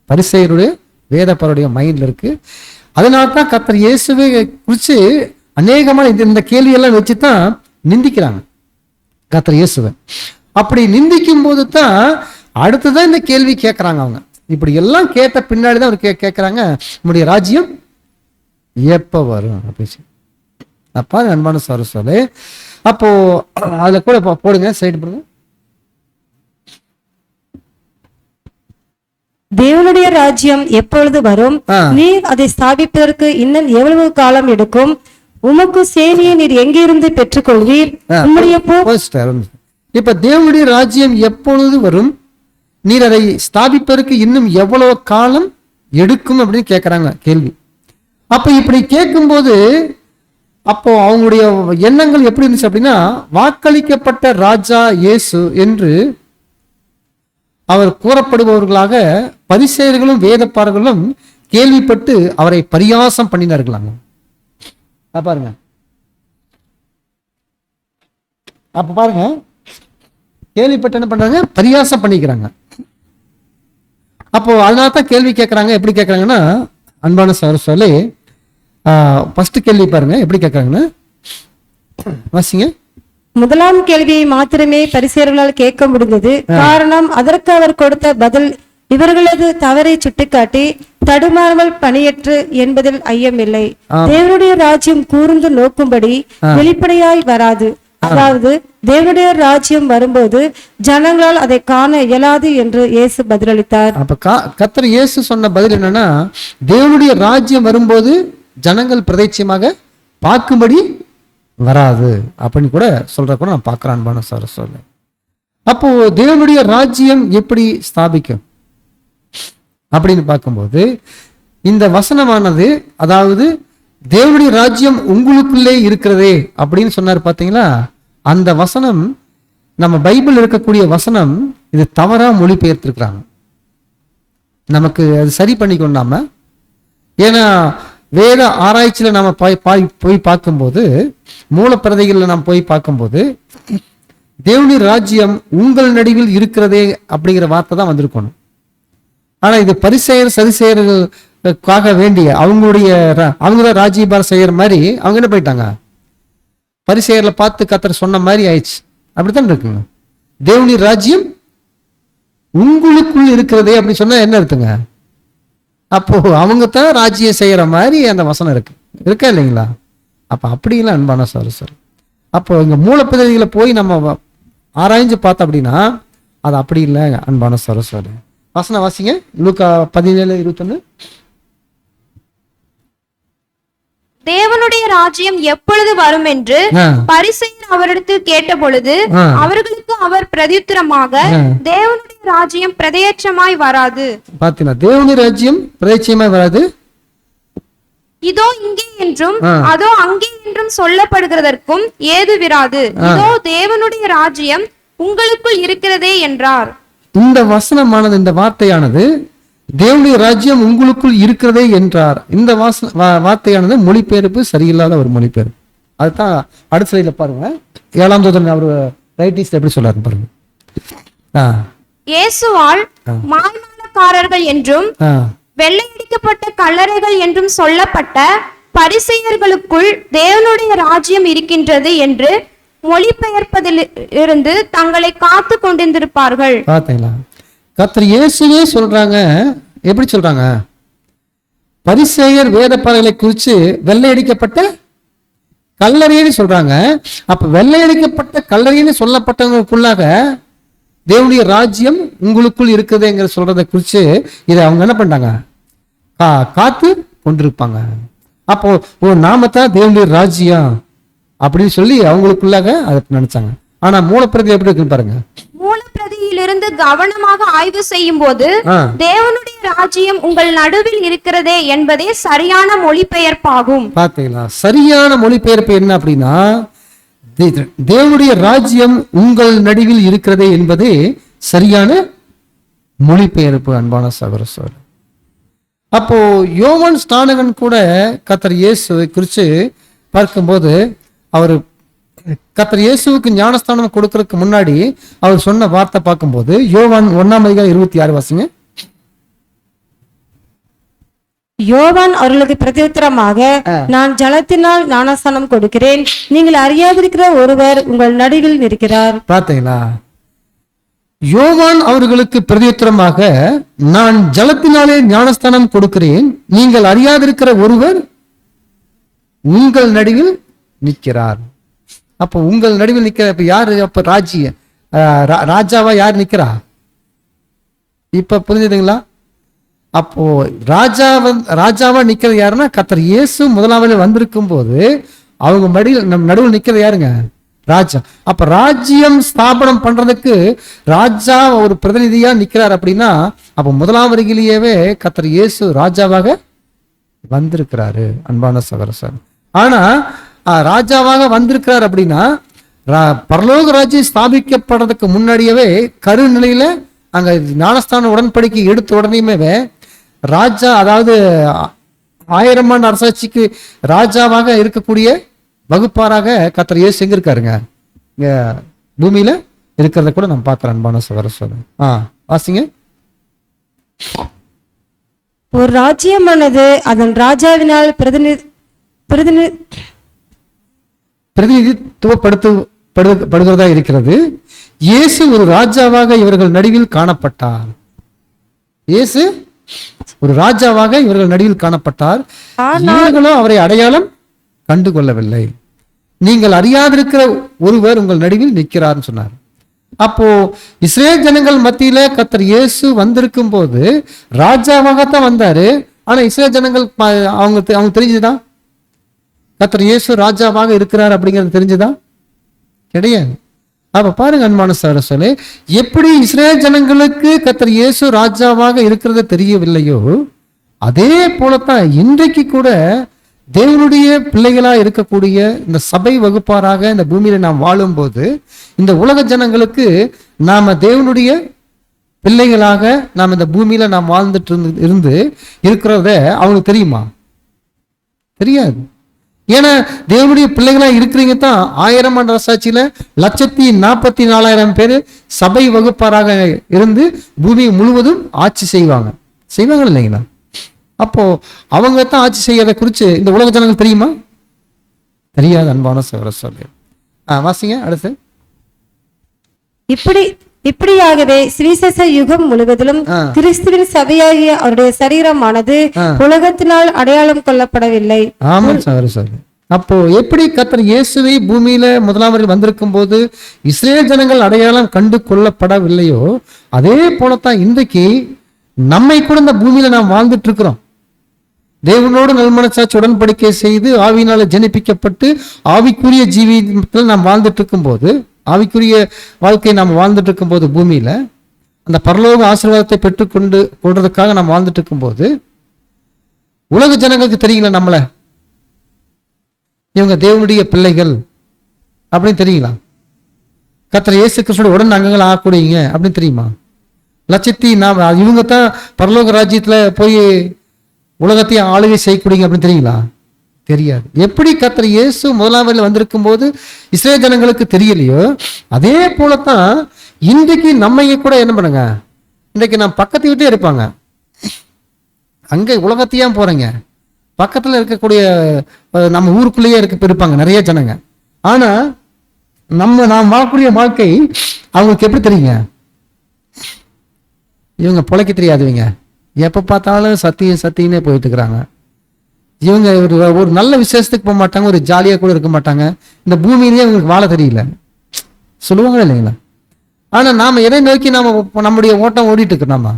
பரிசேயருடைய வேதப்பருடைய மைண்ட்ல இருக்கு. அதனால தான் கர்த்தர் இயேசுவை குறித்து அநேகமான இந்த கேள்வியெல்லாம் வச்சுதான் நிந்திக்கிறாங்க கர்த்தர் இயேசுவை. அப்படி நிந்திக்கும் போது தான் அடுத்துதான் இந்த கேள்வி கேட்கறாங்க அவங்க. இப்படி எல்லாம் கேட்ட பின்னாடிதான் அவர் கேட்கறாங்க, நம்முடைய ராஜ்யம் எப்ப வரும் அப்படின்னு. அப்பா அன்பான சொல்லு. அப்போ அதுல கூட போடுங்க, சைடு போடுங்க. தேவனுடைய ராஜ்யம் எப்பொழுது வரும்? நீர் அதை ஸ்தாபிப்பதற்கு இன்னும் எவ்வளவு காலம் எடுக்கும்? உமக்கு சேவையை நீர் எங்கிருந்து பெற்றுக்கொள்வீர்? இப்ப தேவனுடைய ராஜ்யம் எப்பொழுது வரும், நீர் அதை ஸ்தாபிப்பதற்கு இன்னும் எவ்வளவு காலம் எடுக்கும் அப்படின்னு கேட்கறாங்க கேள்வி. அப்ப இப்படி கேட்கும்போது அப்போ அவங்களுடைய எண்ணங்கள் எப்படி இருந்துச்சு அப்படின்னா, வாக்களிக்கப்பட்ட ராஜா இயேசு என்று அவர் கூறப்படுபவர்களாக பரிசேயர்களும் வேதப்பாரர்களும் கேள்விப்பட்டு அவரை பரியாசம் பண்ணினார்களாங்க. பாருங்க, அப்ப பாருங்க, கேள்விப்பட்டு என்ன பண்றாங்க, பரியாசம் பண்ணிக்கிறாங்க. அப்போ அதனால தான் கேள்வி கேட்கறாங்க. எப்படி கேட்கறாங்கன்னா, அன்பான சகோதரர்களே, ஃபர்ஸ்ட் கேள்வி பாருங்க எப்படி கேட்கறாங்கன்னா, வாசிங்க. முதலாம் கேள்வியை மாத்திரமே பரிசேயர்களால் கேட்க முடிந்தது. காரணம், அதற்கு அவர் கொடுத்த பதில் இவர்களது தவறை சுட்டிக்காட்டி தடுமாறாமல் பணியற்று என்பதில் ஐயமில்லை. தேவனுடைய ராஜ்யம் கூர்ந்து நோக்கும்படி வெளிப்படையாய் வராது. அதாவது தேவனுடைய ராஜ்யம் வரும்போது ஜனங்களால் அதை காண இயலாது என்று இயேசு பதிலளித்தார். அப்ப கர்த்தர் இயேசு சொன்ன பதில் என்னன்னா, தேவனுடைய ராஜ்யம் வரும்போது ஜனங்கள் பிரதேட்சியமாக பார்க்கும்படி வராது அப்படின்னு கூட சொல்ற கூட நான் பார்க்கறான் சொல்ல. அப்போ தேவனுடைய ராஜ்யம் எப்படி ஸ்தாபிக்கும் அப்படின்னு பார்க்கும்போது இந்த வசனமானது, அதாவது தேவனுடைய ராஜ்யம் உங்களுக்குள்ளே இருக்கிறதே அப்படின்னு சொன்னார் பாத்தீங்களா, அந்த வசனம் நம்ம பைபிள் இருக்கக்கூடிய வசனம் இது தவறா மொழிபெயர்த்திருக்கிறாங்க. நமக்கு அது சரி பண்ணிக்கொண்டாம, ஏன்னா வேத ஆராய்ச்சியில நாம போய் பார்க்கும்போது, மூலப்பிரதைகள்ல நாம் போய் பார்க்கும்போது தேவனுடைய ராஜ்யம் உங்கள் நடுவில் இருக்கிறதே அப்படிங்கிற வார்த்தை தான் வந்திருக்கணும். ஆனா இது பரிசேயர் சதிசேயர்களுக்காக வேண்டிய அவங்கள ராஜ்யபாரம் செய்யற மாதிரி அவங்க என்ன போயிட்டாங்க, பரிசேயர்ல பார்த்து கர்த்தர் சொன்ன மாதிரி ஆயிடுச்சு. அப்படித்தான் இருக்குங்க. தேவனுடைய ராஜ்யம் உங்களுக்குள் இருக்கிறதே அப்படி சொன்னா என்ன அர்த்தங்க, அப்போ அவங்க தான் ராஜ்யம் செய்யற மாதிரி அந்த வசனம் இருக்கா இல்லைங்களா? அப்ப அப்படி இல்லை அன்பான சகோதரர். அப்போ இங்க மூலப்பிரதிகளை போய் நம்ம ஆராய்ஞ்சு பார்த்தோம் அப்படின்னா அது அப்படி இல்லை அன்பான சகோதரர். வசனம் வாசிங்க, லூக்கா 17:21. தேவனுடைய ராஜ்யம் எப்பொழுது வரும் என்று பரிசேயர் அவரிடத்தில் கேட்ட பொழுது அவர்களுக்கு அவர் பிரதியுத்தரமாக, தேவனுடைய ராஜ்யம் பிரதேச்சமாய் வராது. பாத்தீங்களா? தேவனுடைய ராஜ்யம் பிரதேச்சமாய் வராது. இதோ இங்கே என்றும் அதோ அங்கே என்றும் சொல்லப்படுகிறதற்கும் ஏதுவிராது. இதோ தேவனுடைய ராஜ்யம் உங்களுக்குள் இருக்கிறதே என்றார். இந்த வசனமானது, இந்த வார்த்தையானது தேவனுடைய ராஜ்யம் உங்களுக்குள் இருக்கிறதே என்றார். இந்த வார்த்தையானது மொழிபெயர்ப்பு சரியில்லாத ஒரு மொழிபெயர்ப்பு. அதுதான் அடுத்த ஸ்லைட்ல பாருங்க. 7ஆம் தூதன் அவர் ரைட்டிங்ஸ் எப்படி சொல்றாரு பாருங்க. இயேசுவால் மாய்மாலக்காரர்கள் என்றும் வெள்ளையடிக்கப்பட்ட கல்லறைகள் என்றும் சொல்லப்பட்ட பரிசேயர்களுக்குள் தேவனுடைய ராஜ்யம் இருக்கின்றது என்று மொழிபெயர்ப்பதில் இருந்து தங்களை காத்து கொண்டிருந்திருப்பார்கள். பாத்தீங்களா? கர்த்தர் இயேசுவே சொல்றாங்க. எப்படி சொல்றாங்க? பரிசேயர் வேதப்பாறைகளை குறித்து வெள்ளையடிக்கப்பட்ட கல்லறைன்னு சொல்றாங்க. அப்ப வெள்ளையடிக்கப்பட்ட கல்லறைன்னு சொல்லப்பட்டவங்களுக்குள்ளாக தேவனுடைய ராஜ்யம் உங்களுக்குள் இருக்குதுங்கிற சொல்றதை குறித்து இதை அவங்க என்ன பண்றாங்க? காத்து கொண்டிருப்பாங்க. அப்போ நாமத்தான் தேவனுடைய ராஜ்யம் அப்படின்னு சொல்லி அவங்களுக்குள்ளாக அதை நினைச்சாங்க. ஆனா மூலப்பிரதி எப்படி இருக்கு பாருங்க. மூலப்பிரதியிலிருந்து கவனமாக ஆய்வு செய்யும் போது தேவனுடைய ராஜ்யம் உங்கள் நடுவில் இருக்கிறதே என்பதே சரியான மொழிபெயர்ப்பாகும். பாத்தீங்களா? சரியான மொழிபெயர்ப்பு என்ன அப்படின்னா, தேவனுடைய ராஜ்யம் உங்கள் நடுவில் இருக்கிறதே என்பதே சரியான மொழிபெயர்ப்பு அன்பான சகோதரர். அப்போ யோவான் ஸ்நானகன் கூட கர்த்தர் இயேசுவை குறித்து பார்க்கும்போது அவர் கர்த்தர் இயேசுவுக்கு ஞானஸ்தானம் கொடுக்கறதுக்கு முன்னாடி அவர் சொன்ன வார்த்தை பார்க்கும்போது யோவான் 1:26 வாசிங்க. யோவான் அவர்களுக்கு பிரதியுத்தரமாக, நான் ஜலத்தினால் ஞானஸ்தானம் கொடுக்கிறேன், நீங்கள் அறியாதிருக்கிற ஒருவர் உங்கள் நடுவில் இருக்கிறார். பார்த்தீங்களா? யோவான் அவர்களுக்கு பிரதியுத்தரமாக, நான் ஜலத்தினாலே ஞானஸ்தானம் கொடுக்கிறேன், நீங்கள் அறியாதிருக்கிற ஒருவர் உங்கள் நடுவில் நிற்கிறார். அப்போ உங்கள் நடுவில் நிக்கிற இப்ப யாரு? அப்ப ராஜாவா யார் நிக்கிறா? இப்ப புரிஞ்சுதுங்களா? அப்போ ராஜாவா நிக்கிறது யாருன்னா கர்த்தர் இயேசு முதலாவது வந்திருக்கும் போது அவங்க மடியில் நம் நடுவில் நிக்கிறது யாருங்க? ராஜா. அப்ப ராஜ்யம் ஸ்தாபனம் பண்றதுக்கு ராஜா ஒரு பிரதிநிதியா நிக்கிறார் அப்படின்னா அப்ப முதலாம் வருகிலேயே கர்த்தர் இயேசு ராஜாவாக வந்திருக்கிறாரு அன்பான சகோதரர். ஆனா ராஜாவாக வந்திருக்கிறார் அப்படின்னா பரலோக ராஜ்யம் ஸ்தாபிக்கப்படுறதுக்கு முன்னாடியவே கருநிலையில அங்க ஞானஸ்தான உடன்படிக்கை எடுத்த உடனேயுமே ராஜா, அதாவது 1000 ஆண்டு அரசாட்சிக்கு ராஜாவாக இருக்கக்கூடிய வகுப்பாராக கர்த்தர் இயேசு எங்க இருக்காருங்க? இங்க பூமியில இருக்கிறத கூட நம்ம பார்க்கிறோம் அன்பான சகோதரர். வாசிங்க. ஒரு ராஜ்யமானது அதன் ராஜாவினால் பிரதிநிதித்துவப்படுகிறதா இருக்கிறது. இயேசு ஒரு ராஜாவாக இவர்கள் நடுவில் காணப்பட்டார். இயேசு ஒரு ராஜாவாக இவர்கள் நடுவில் காணப்பட்டார். இவர்களோ அவரை அடையாளம் கண்டுகொள்ளவில்லை. நீங்கள் அறியாதிருக்கிற ஒருவர் உங்கள் நடுவில் நிற்கிறார்னு சொன்னார். அப்போ இஸ்ரேல் ஜனங்கள் மத்தியில கர்த்தர் இயேசு வந்திருக்கும் போது ராஜாவாகத்தான் வந்தாரு. ஆனா இஸ்ரேல் ஜனங்கள் அவங்க தெரிஞ்சுதான் கர்த்தர் இயேசு ராஜாவாக இருக்கிறார் அப்படிங்கிறது தெரிஞ்சுதா? கிடையாது. அப்ப பாருங்க அன்பான சகோதரர்களே, எப்படி இஸ்ரேல் ஜனங்களுக்கு கர்த்தர் இயேசு ராஜாவாக இருக்கிறது தெரியவில்லையோ அதே போலத்தான் இன்றைக்கு கூட தேவனுடைய பிள்ளைகளா இருக்கக்கூடிய இந்த சபை வகுப்பாராக இந்த பூமியில நாம் வாழும்போது இந்த உலக ஜனங்களுக்கு நாம தேவனுடைய பிள்ளைகளாக நாம் இந்த பூமியில நாம் வாழ்ந்துட்டு இருந்து இருக்கிறத அவங்களுக்கு தெரியுமா? தெரியாது. ஏன்னா தேவனுடைய பிள்ளைகளா இருக்கிறீங்க தான் 1000 ஆண்டு அரசாட்சியில 1,44,000 பேர் சபை வகுப்பாராக இருந்து பூமி முழுவதும் ஆட்சி செய்வாங்க இல்லைங்களா? அப்போ அவங்க தான் ஆட்சி செய்யறத குறித்து இந்த உலக ஜனங்கள் தெரியுமா? தெரியாது அன்பான சகோதரர். வாசிங்க அடுத்து. இப்படியாகவே சுவிசேஷ யுகம் முழுவதிலும் கிறிஸ்துவின் சபையாகிய அவருடைய சரீரமானது உலகத்தினால் அடையாளம் கொள்ளப்படவில்லை. ஆமா சார். அப்போ எப்படி கர்த்தர் இயேசுவை பூமியில முதலாவது வந்திருக்கும் போது இஸ்ரேல் ஜனங்கள் அடையாளம் கண்டு கொள்ளப்படவில்லையோ, அதே போலத்தான் இன்றைக்கு நம்மை கூட இந்த பூமியில நாம் வாழ்ந்துட்டு இருக்கிறோம். தேவனோடு நல்மனசாட்சி உடன்படிக்கை செய்து ஆவியினால ஜனிப்பிக்கப்பட்டு ஆவிக்குரிய ஜீவியத்தில் நாம் வாழ்ந்துட்டு இருக்கும் போது, ஆவிக்குரிய வாழ்க்கையை நாம் வாழ்ந்துட்டு இருக்கும் போது, பூமியில அந்த பரலோக ஆசீர்வாதத்தை பெற்றுக்கொண்டு கொள்றதுக்காக நாம் வாழ்ந்துட்டு இருக்கும் போது, உலக ஜனங்களுக்கு தெரியுங்களா நம்மள இவங்க தேவனுடைய பிள்ளைகள் அப்படின்னு தெரியுங்களா? கர்த்தர் இயேசு கிறிஸ்துவோட உடன் அங்கங்கள் ஆகக்கூடியங்க அப்படின்னு தெரியுமா? லட்சத்தி நாம் இவங்க தான் பரலோக ராஜ்யத்துல போய் உலகத்தையும் ஆளுகை செய்யக்கூடியங்க அப்படின்னு தெரியுங்களா? தெரியாது. எப்படி கர்த்தர் இயேசு முதலாவது வந்திருக்கும் போது இஸ்ரேல் ஜனங்களுக்கு தெரியலையோ, அதே போலத்தான் இன்றைக்கு நம்மைய கூட என்ன பண்ணுங்க, இன்றைக்கு நான் பக்கத்து வீட்டே இருப்பாங்க, அங்க உலகத்தையா போறேங்க, பக்கத்துல இருக்கக்கூடிய நம்ம ஊருக்குள்ளேயே இருப்பாங்க நிறைய ஜனங்க. ஆனா நாம் வாழக்கூடிய வாழ்க்கை அவங்களுக்கு எப்படி தெரியுங்க? இவங்க பொழைக்க தெரியாதுவங்க, எப்ப பார்த்தாலும் சத்தியனே போயிட்டு இருக்கிறாங்க. இவங்க ஒரு நல்ல விசேஷத்துக்கு போக மாட்டாங்க, ஒரு ஜாலியா கூட இருக்க மாட்டாங்க, இந்த பூமியிலேயே அவங்களுக்கு வாழ தெரியல சொல்லுவாங்க இல்லைங்களா? ஆனா நாம எதை நோக்கி நம்முடைய ஓட்டம் ஓடிட்டு இருக்கிறோம், நம்ம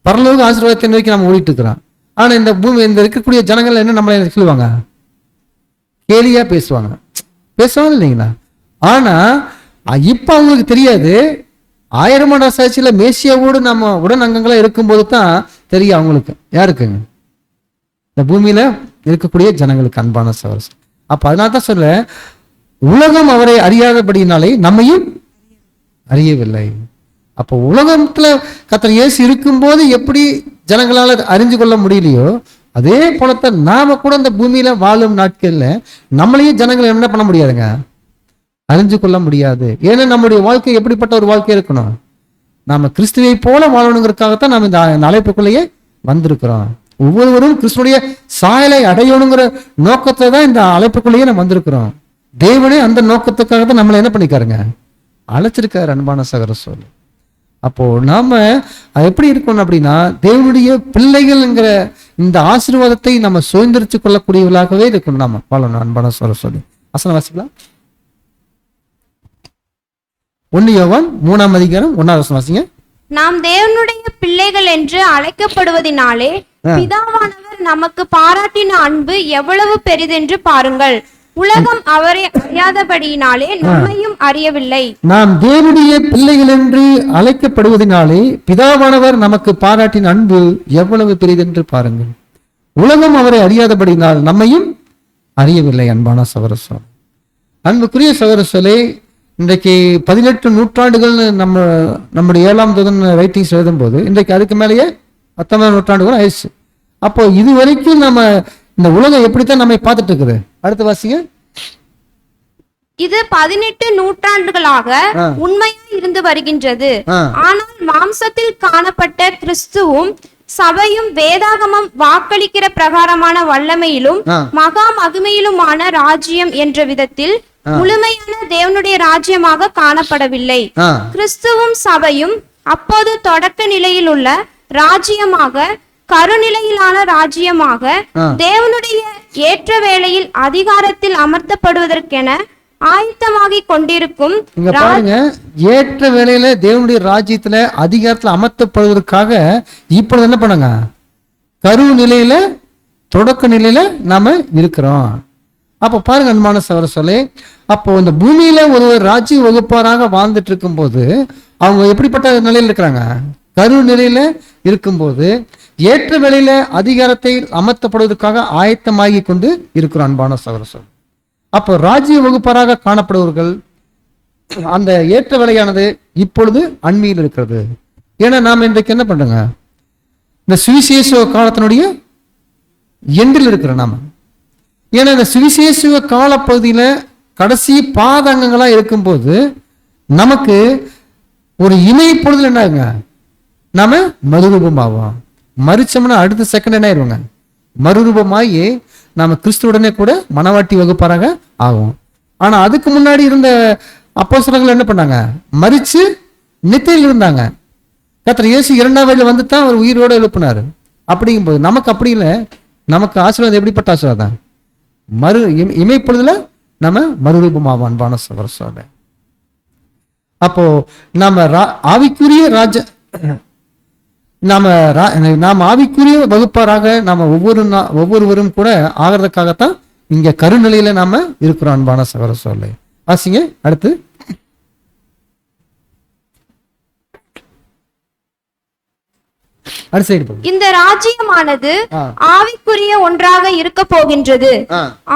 பரலோக ஆசீர்வாதத்தை நோக்கி நம்ம ஓடிட்டு இருக்கிறோம். ஆனா இந்த பூமி இந்த இருக்கக்கூடிய ஜனங்கள் என்ன நம்மளை சொல்லுவாங்க, கேலியா பேசுவாங்க இல்லைங்களா? ஆனா இப்ப அவங்களுக்கு தெரியாது, 1000 ஆண்டு சாட்சியில மேசியாவோடு நம்ம உடன் அங்கங்களா இருக்கும்போது தான் தெரியும் அவங்களுக்கு. யாருக்குங்க? இந்த பூமியில இருக்கக்கூடிய ஜனங்களுக்கு, அன்பான சகோதரர். அப்ப அதனால தான் சொல்ல, உலகம் அவரை அறியாதபடினாலே நம்மையும் அறியவில்லை. அப்போ உலகத்துல கர்த்தர் இயேசு இருக்கும்போது எப்படி ஜனங்களால அறிஞ்சு கொள்ள முடியலையோ, அதே போலத்தான் நாம கூட இந்த பூமியில வாழும் நாட்கள்ல நம்மளையும் ஜனங்களை என்ன பண்ண முடியாதுங்க, அறிஞ்சு கொள்ள முடியாது. ஏன்னா நம்முடைய வாழ்க்கை எப்படிப்பட்ட ஒரு வாழ்க்கை இருக்கணும், நாம கிறிஸ்துவை போல வாழணுங்கிறதுக்காகத்தான் நம்ம இந்த அழைப்புக்குள்ளேயே வந்திருக்கிறோம். ஒவ்வொருவரும் கிறிஸ்துடைய சாயலை அடையணுங்கிற நோக்கத்தை தான் இந்த அழைப்புக்குள்ளேயே நம்ம வந்திருக்கிறோம். தேவனே அந்த நோக்கத்துக்காக தான் நம்மளை என்ன பண்ணிக்காருங்க, அழைச்சிருக்காரு. அன்பான சகோதர சொல்லு. அப்போ நாம எப்படி இருக்கணும் அப்படின்னா, தேவனுடைய பிள்ளைகள்ங்கிற இந்த ஆசீர்வாதத்தை நம்ம சுதந்திரிச்சு கொள்ளக்கூடியவர்களாகவே இருக்கணும், நாம வாழணும். அன்பான சகோதர சொல்லு. வசனம் வாசிக்கலாம். 1 யோவான் 3ஆம் அதிகாரம் 1ஆவது வசனம் வாசிங்க. நாம் தேவனுடைய பிள்ளைகள் என்று அழைக்கப்படுவதினாலே பிதாவானவர் நமக்கு பாராட்டின அன்பு எவ்வளவு பெரிதென்று பாருங்கள். உலகம் அவரை அறியாதபடியினாலே நம்மையும் அறியவில்லை. நாம் தேவனுடைய பிள்ளைகள் என்று அழைக்கப்படுவதனாலே பிதாவானவர் நமக்கு பாராட்டின அன்பு எவ்வளவு பெரிதென்று பாருங்கள். உலகம் அவரை அறியாதபடினால் நம்மையும் அறியவில்லை. அன்பான சகோதர அன்புக்குரிய சகோதரர்களே, இன்றைக்கு 18 நூற்றாண்டுகள் நம்முடைய 7ஆம் தூதன் ரைட்டிங்ஸ் எழுதும் போது இன்றைக்கு அதுக்கு மேலேயே 19ஆம் நூற்றாண்டுகள் ஆயிடுச்சு. அப்போ இது வரைக்கும் நம்ம இந்த உலகம் எப்படித்தான் நம்மை பார்த்துட்டு இருக்குது. அடுத்த வாசிங்க. இது 18 நூற்றாண்டுகளாக உண்மையா இருந்து வருகின்றது. ஆனால் மாம்சத்தில் காணப்பட்ட கிறிஸ்துவும் சபையும் வேதாகமம் வாக்களிக்கிற பிரகாரமான வல்லமையிலும் மகா மகிமையிலுமான ராஜ்யம் என்ற விதத்தில் முழுமையான தேவனுடைய ராஜ்யமாக காணப்படவில்லை. கிறிஸ்துவும் சபையும் அப்போது தொடக்க நிலையில் உள்ள ராஜ்யமாக, கருநிலையிலான ராஜ்யமாக, தேவனுடைய ஏற்ற வேளையில் அதிகாரத்தில் அமர்த்தப்படுவதற்கென ஆயத்தமாகி கொண்டிருக்கும். பாருங்க, ஏற்ற வேளையில தேவனுடைய ராஜ்யத்துல அதிகாரத்துல அமர்த்தப்படுவதற்காக இப்பொழுது என்ன பண்ணுங்க, கரு நிலையில தொடக்க நிலையில நாம இருக்கிறோம். அப்ப பாருங்க அன்பான சகோதரர்களே, அப்போ இந்த பூமியில ஒரு ராஜ்ய வகுப்பாராக வாழ்ந்துட்டு இருக்கும் போது அவங்க எப்படிப்பட்ட நிலையில இருக்கிறாங்க, கரு நிலையில இருக்கும்போது ஏற்ற வேளையில அதிகாரத்தை அமர்த்தப்படுவதற்காக ஆயத்தமாகி கொண்டு இருக்கிறோம். அன்பான சகோதரர்களே, அப்போ ராஜ்ய வகுப்பாராக காணப்படுவர்கள் அந்த ஏற்ற வேலையானது இப்பொழுது அண்மையில் இருக்கிறது. ஏன்னா நாம இன்றைக்கு என்ன பண்றோங்க, இந்த சுவிசேஷ காலத்தினுடைய எண்டில் இருக்கிறோம் நாம. ஏன்னா இந்த சுவிசேஷ காலப்பகுதியில கடைசி பாதங்கங்களா இருக்கும்போது நமக்கு ஒரு இணை பொழுதுல என்ன ஆகுங்க, நாம மறுரூபமாவோம். மறிச்சோம்னா அடுத்த செகண்ட் என்ன ஆயிடுவாங்க, மறுரூபமாகி நாம கிறிஸ்துவுடனே கூட மனவாட்டி வகுப்பாராக ஆகும். ஆனா அதுக்கு முன்னாடி இருந்த அப்போஸ்தலர்கள் என்ன பண்ணாங்க? மரிச்சு நித்திரையில் இருந்தாங்க. கர்த்தர் இயேசு 2ஆம் வேளையில வந்து தான் அவர் உயிரோடு எழுப்பினாரு. அப்படிங்கும்போது நமக்கு அப்படி இல்லை. நமக்கு ஆசீர்வாதம் எப்படிப்பட்ட ஆசீர்வாதம்? இமைப்பொழுதுல நம்ம மறுரூபமாவோம் அன்பான சகோதர. அப்போ நாம ஆவிக்குரிய நாம ஆவிக்குரிய வகுப்பாராக நாம ஒவ்வொருவரும் கூட ஆகிறதுக்காகத்தான் இங்க கருநிலையில நாம இருக்கிறோம் அன்பான சகோதர. வாசிங்க அடுத்து. இந்த ராஜ்யமானது ஆவிக்குரிய ஒன்றாக இருக்க போகின்றது.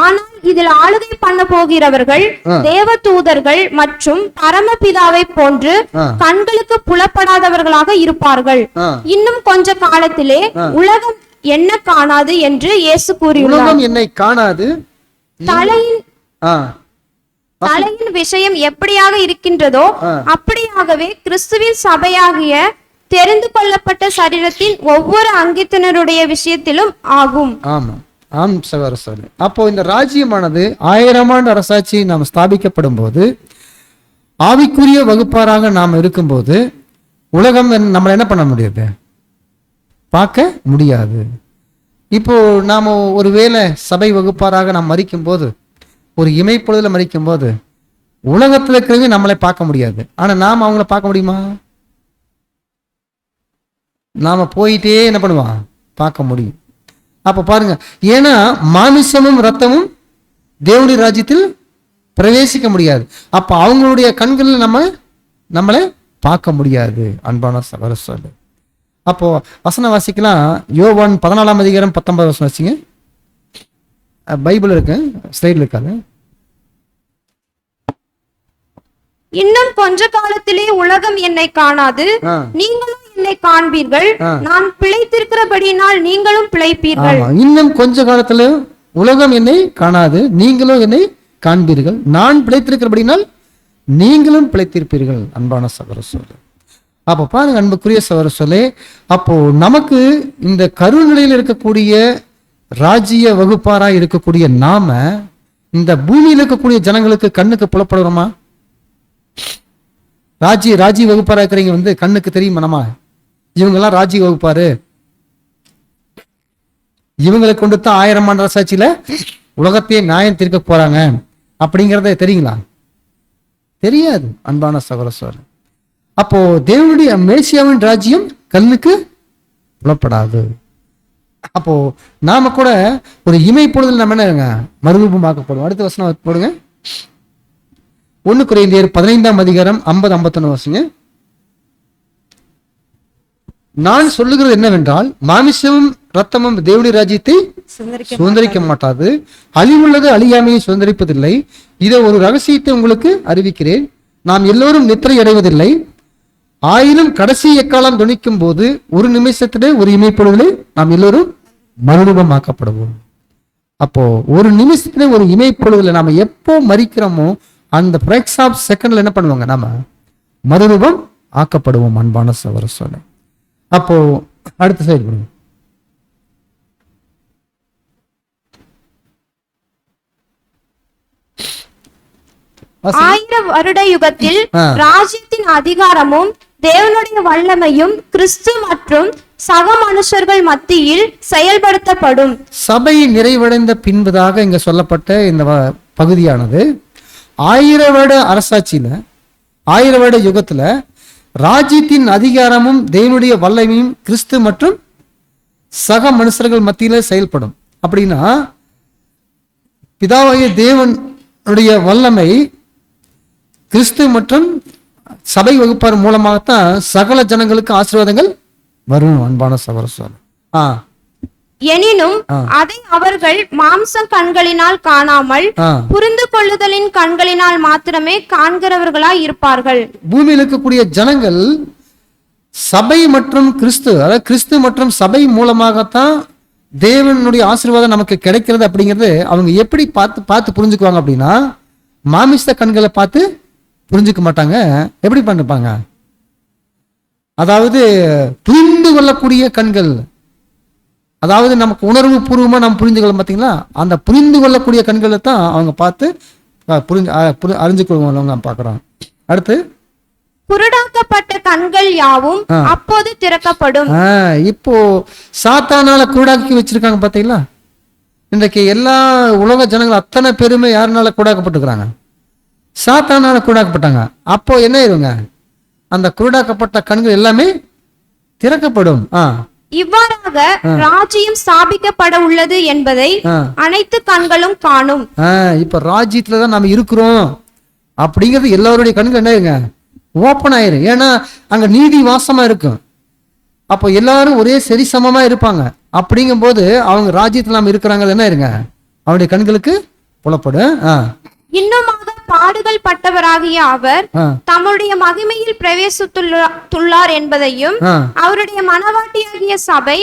ஆனால் இதில் ஆளுகை பண்ண போகிறவர்கள் தேவதூதர்கள் மற்றும் பரமபிதாவை போன்று கண்களுக்கு புலப்படாதவர்களாக இருப்பார்கள். இன்னும் கொஞ்ச காலத்திலே உலகம் என்ன காணாது என்று இயேசு கூறியுள்ளார். உலகம் என்னை காணாது. தலையின் விஷயம் எப்படியாக இருக்கின்றதோ அப்படியாகவே கிறிஸ்துவின் சபையாகிய தெரிந்து கொள்ளப்பட்ட சரீரத்தின் ஒவ்வொரு அங்கத்தினருடைய விஷயத்திலும் ஆகும். ஆமா, ஆம் சகோதர. அப்போ இந்த ராஜ்யமானது 1000 ஆண்டு அரசாட்சி நாம் ஸ்தாபிக்கப்படும் போது, ஆவிக்குரிய வகுப்பாராக நாம் இருக்கும்போது உலகம் நம்மளை என்ன பண்ண முடியாது? பார்க்க முடியாது. இப்போ நாம ஒருவேளை சபை வகுப்பாராக நாம் மரிக்கும் போது, ஒரு இமைப்பொழுதுல மரிக்கும் போது உலகத்துல இருக்கிறவங்க நம்மளை பார்க்க முடியாது. ஆனா நாம் அவங்கள பார்க்க முடியுமா? நாம போயிட்டே என்ன பண்ணுவான்? பார்க்க முடியும். அப்ப பாருங்க, ஏன்னா மாமிசமும் ரத்தமும் தேவனுடைய ராஜ்யத்தில் பிரவேசிக்க முடியாது. அப்ப அவங்களுடைய கண்களில் நம்மளை பார்க்க முடியாது அன்பான சகோதர. அப்போ வசனம் வாசிக்கலாம். யோவான் 14ஆம் அதிகாரம் 19 வசனம் வாசிங்க. பைபிள் இருக்கு, ஸ்லைட்ல இருக்காது. இன்னும் கொஞ்ச காலத்திலே உலகம் என்னை காணாது, நீங்களும் என்னை காண்பீர்கள். நான் பிழைத்திருக்கிறபடியினால் நீங்களும் பிழைப்பீர்கள். இன்னும் கொஞ்ச காலத்துல உலகம் என்னை காணாது, நீங்களும் என்னை காண்பீர்கள். நான் பிழைத்திருக்கிறபடினால் நீங்களும் பிழைத்திருப்பீர்கள் அன்பான சகோதர. அப்ப பாருங்க அன்புக்குரிய சகோதரர்களே, அப்போ நமக்கு இந்த கருநிலையில் இருக்கக்கூடிய ராஜ்ய வகுப்பாராய் இருக்கக்கூடிய நாம இந்த பூமியில் இருக்கக்கூடிய ஜனங்களுக்கு கண்ணுக்கு புலப்படுறோமா? ராஜ்ய வகுப்பாரா இருக்கிறீங்க வந்து கண்ணுக்கு தெரியுமா? நம்ம இவங்கெல்லாம் ராஜ்ய வகுப்பாரு, இவங்களை கொண்டு தான் 1000 ஆண்டு அரசாட்சியில உலகத்தையே நியாயம் தீர்க்க போறாங்க அப்படிங்கிறத தெரியுங்களா? தெரியாது அன்பான சகோதர. அப்போ தேவனுடைய மேசியாவின் ராஜ்யம் கண்ணுக்கு புலப்படாது. அப்போ நாம கூட ஒரு இமைப்பொழுதில் நம்ம என்ன மறுரூபமாக்கப்படும். அடுத்த வசனம் போடுங்க. 1 கொரிந்தியர் 15ஆம் அதிகாரம் 50-51 வாசிங்க. நான் சொல்லுகிறது என்னவென்றால், மாமிசமும் ரத்தமும் தேவனுடைய ராஜ்யத்தை சுதந்திரிக்க மாட்டாது, அழிவுள்ளது அழியாமையை சுதந்திரிப்பதில்லை. இதை ஒரு ரகசியத்தை உங்களுக்கு அறிவிக்கிறேன். நாம் எல்லோரும் நித்திரை அடைவதில்லை. ஆயினும் கடைசி எக்காலம் துணிக்கும் போது ஒரு நிமிஷத்திலே ஒரு இமைப்பொழுதிலே நாம் எல்லோரும் மறுரூபமாக்கப்படுவோம். அப்போ ஒரு நிமிஷத்துல ஒரு இமைப்பொழுதுல நாம எப்போ மரிக்கிறோமோ அந்த ஃபிராக்ஸ் ஆஃப் செகண்ட்ல என்ன பண்ணுவாங்க? நாம மறுரூபம் ஆக்கப்படுவோம் அன்பான சகோதர. அப்போ அடுத்த சைடு பண்ணுங்க. 1000 வருட யுகத்தில் ராஜ்யத்தின் அதிகாரமும் தேவனுடைய வல்லமையும் கிறிஸ்து மற்றும் சக மனுஷர்கள் மத்தியில் செயல்படுத்தப்படும். சபை நிறைவடைந்த பின்பதாக இங்க சொல்லப்பட்ட இந்த பகுதியானது 1000 வருட அரசாட்சியில 1000 வருட யுகத்துல ராஜ்யத்தின் அதிகாரமும் தேவனுடைய வல்லமையும் கிறிஸ்து மற்றும் சக மனுஷர்கள் மத்தியில செயல்படும். அப்படின்னா பிதாவாகிய தேவனுடைய வல்லமை கிறிஸ்து மற்றும் சபை வகுப்பார் மூலமாகத்தான் சகல ஜனங்களுக்கு ஆசீர்வாதங்கள் வரும் அன்பான சகோதரர். எனினும் அதை அவர்கள் மாம்சம் கண்களினால் காணாமல் புரிந்து கொள்ளுதலின் கண்களினால் மாத்திரமே காண்கிறவர்களாய் இருப்பார்கள். பூமியில் இருக்கக்கூடிய ஜனங்கள் சபை மற்றும் கிறிஸ்து, அதாவது கிறிஸ்து மற்றும் சபை மூலமாகத்தான் தேவனுடைய ஆசீர்வாதம் நமக்கு கிடைக்கிறது. அப்படிங்கிறது அவங்க எப்படி பார்த்து புரிஞ்சுக்குவாங்க அப்படின்னா, மாமிச கண்களை பார்த்து புரிஞ்சுக்க மாட்டாங்க. எப்படி பண்ணிருப்பாங்க? அதாவது புரிந்து கொள்ளக்கூடிய கண்கள், அதாவது நமக்கு உணர்வு பூர்வமா நம்ம புரிந்து கொள்ள பார்த்தீங்களா, அந்த புரிந்து கொள்ளக்கூடிய கண்களை தான் அவங்க பார்த்து அறிஞ்சு கொள்வாங்க பார்க்குறோம். அடுத்து குருடாக்கப்பட்ட கண்கள் யாவும் அப்போது திறக்கப்படும். இப்போ சாத்தானால குருடாக்கி வச்சிருக்காங்க பாத்தீங்களா? இன்றைக்கு எல்லா உலக ஜனங்கள் அத்தனை பேருமே யாருனால குருடாக்கப்பட்டிருக்கிறாங்க? சாத்தானால குருடாக்கப்பட்டாங்க. அப்போ என்ன ஆயிருங்க? அந்த குருடாக்கப்பட்ட கண்கள் எல்லாமே திறக்கப்படும். இவ்வாறாக ராஜ்யம் ஸ்தாபிக்கப்பட உள்ளது என்பதை அனைத்து கண்களும் காணும். இப்ப ராஜ்யத்துலதான் நாம இருக்கிறோம் அப்படிங்கிறது எல்லாருடைய கண்கள் என்ன ஆயிருங்க? ஓப்பன் ஆயிரும். ஏன்னா அங்க நீதி வாசமா இருக்கும். அப்போ எல்லாரும் ஒரே சரி சமமா இருப்பாங்க. அப்படிங்கும் போது அவங்க ராஜ்யத்துல நாம இருக்கிறாங்க என்ன ஆயிருங்க? அவருடைய கண்களுக்கு புலப்படும். இன்னுமாக பாடுகள் பட்டவராகிய அவர் தம்முடைய மகிமையில் பிரவேசித்துள்ளார் என்பதையும் அவருடைய மனவாட்டியாகிய சபை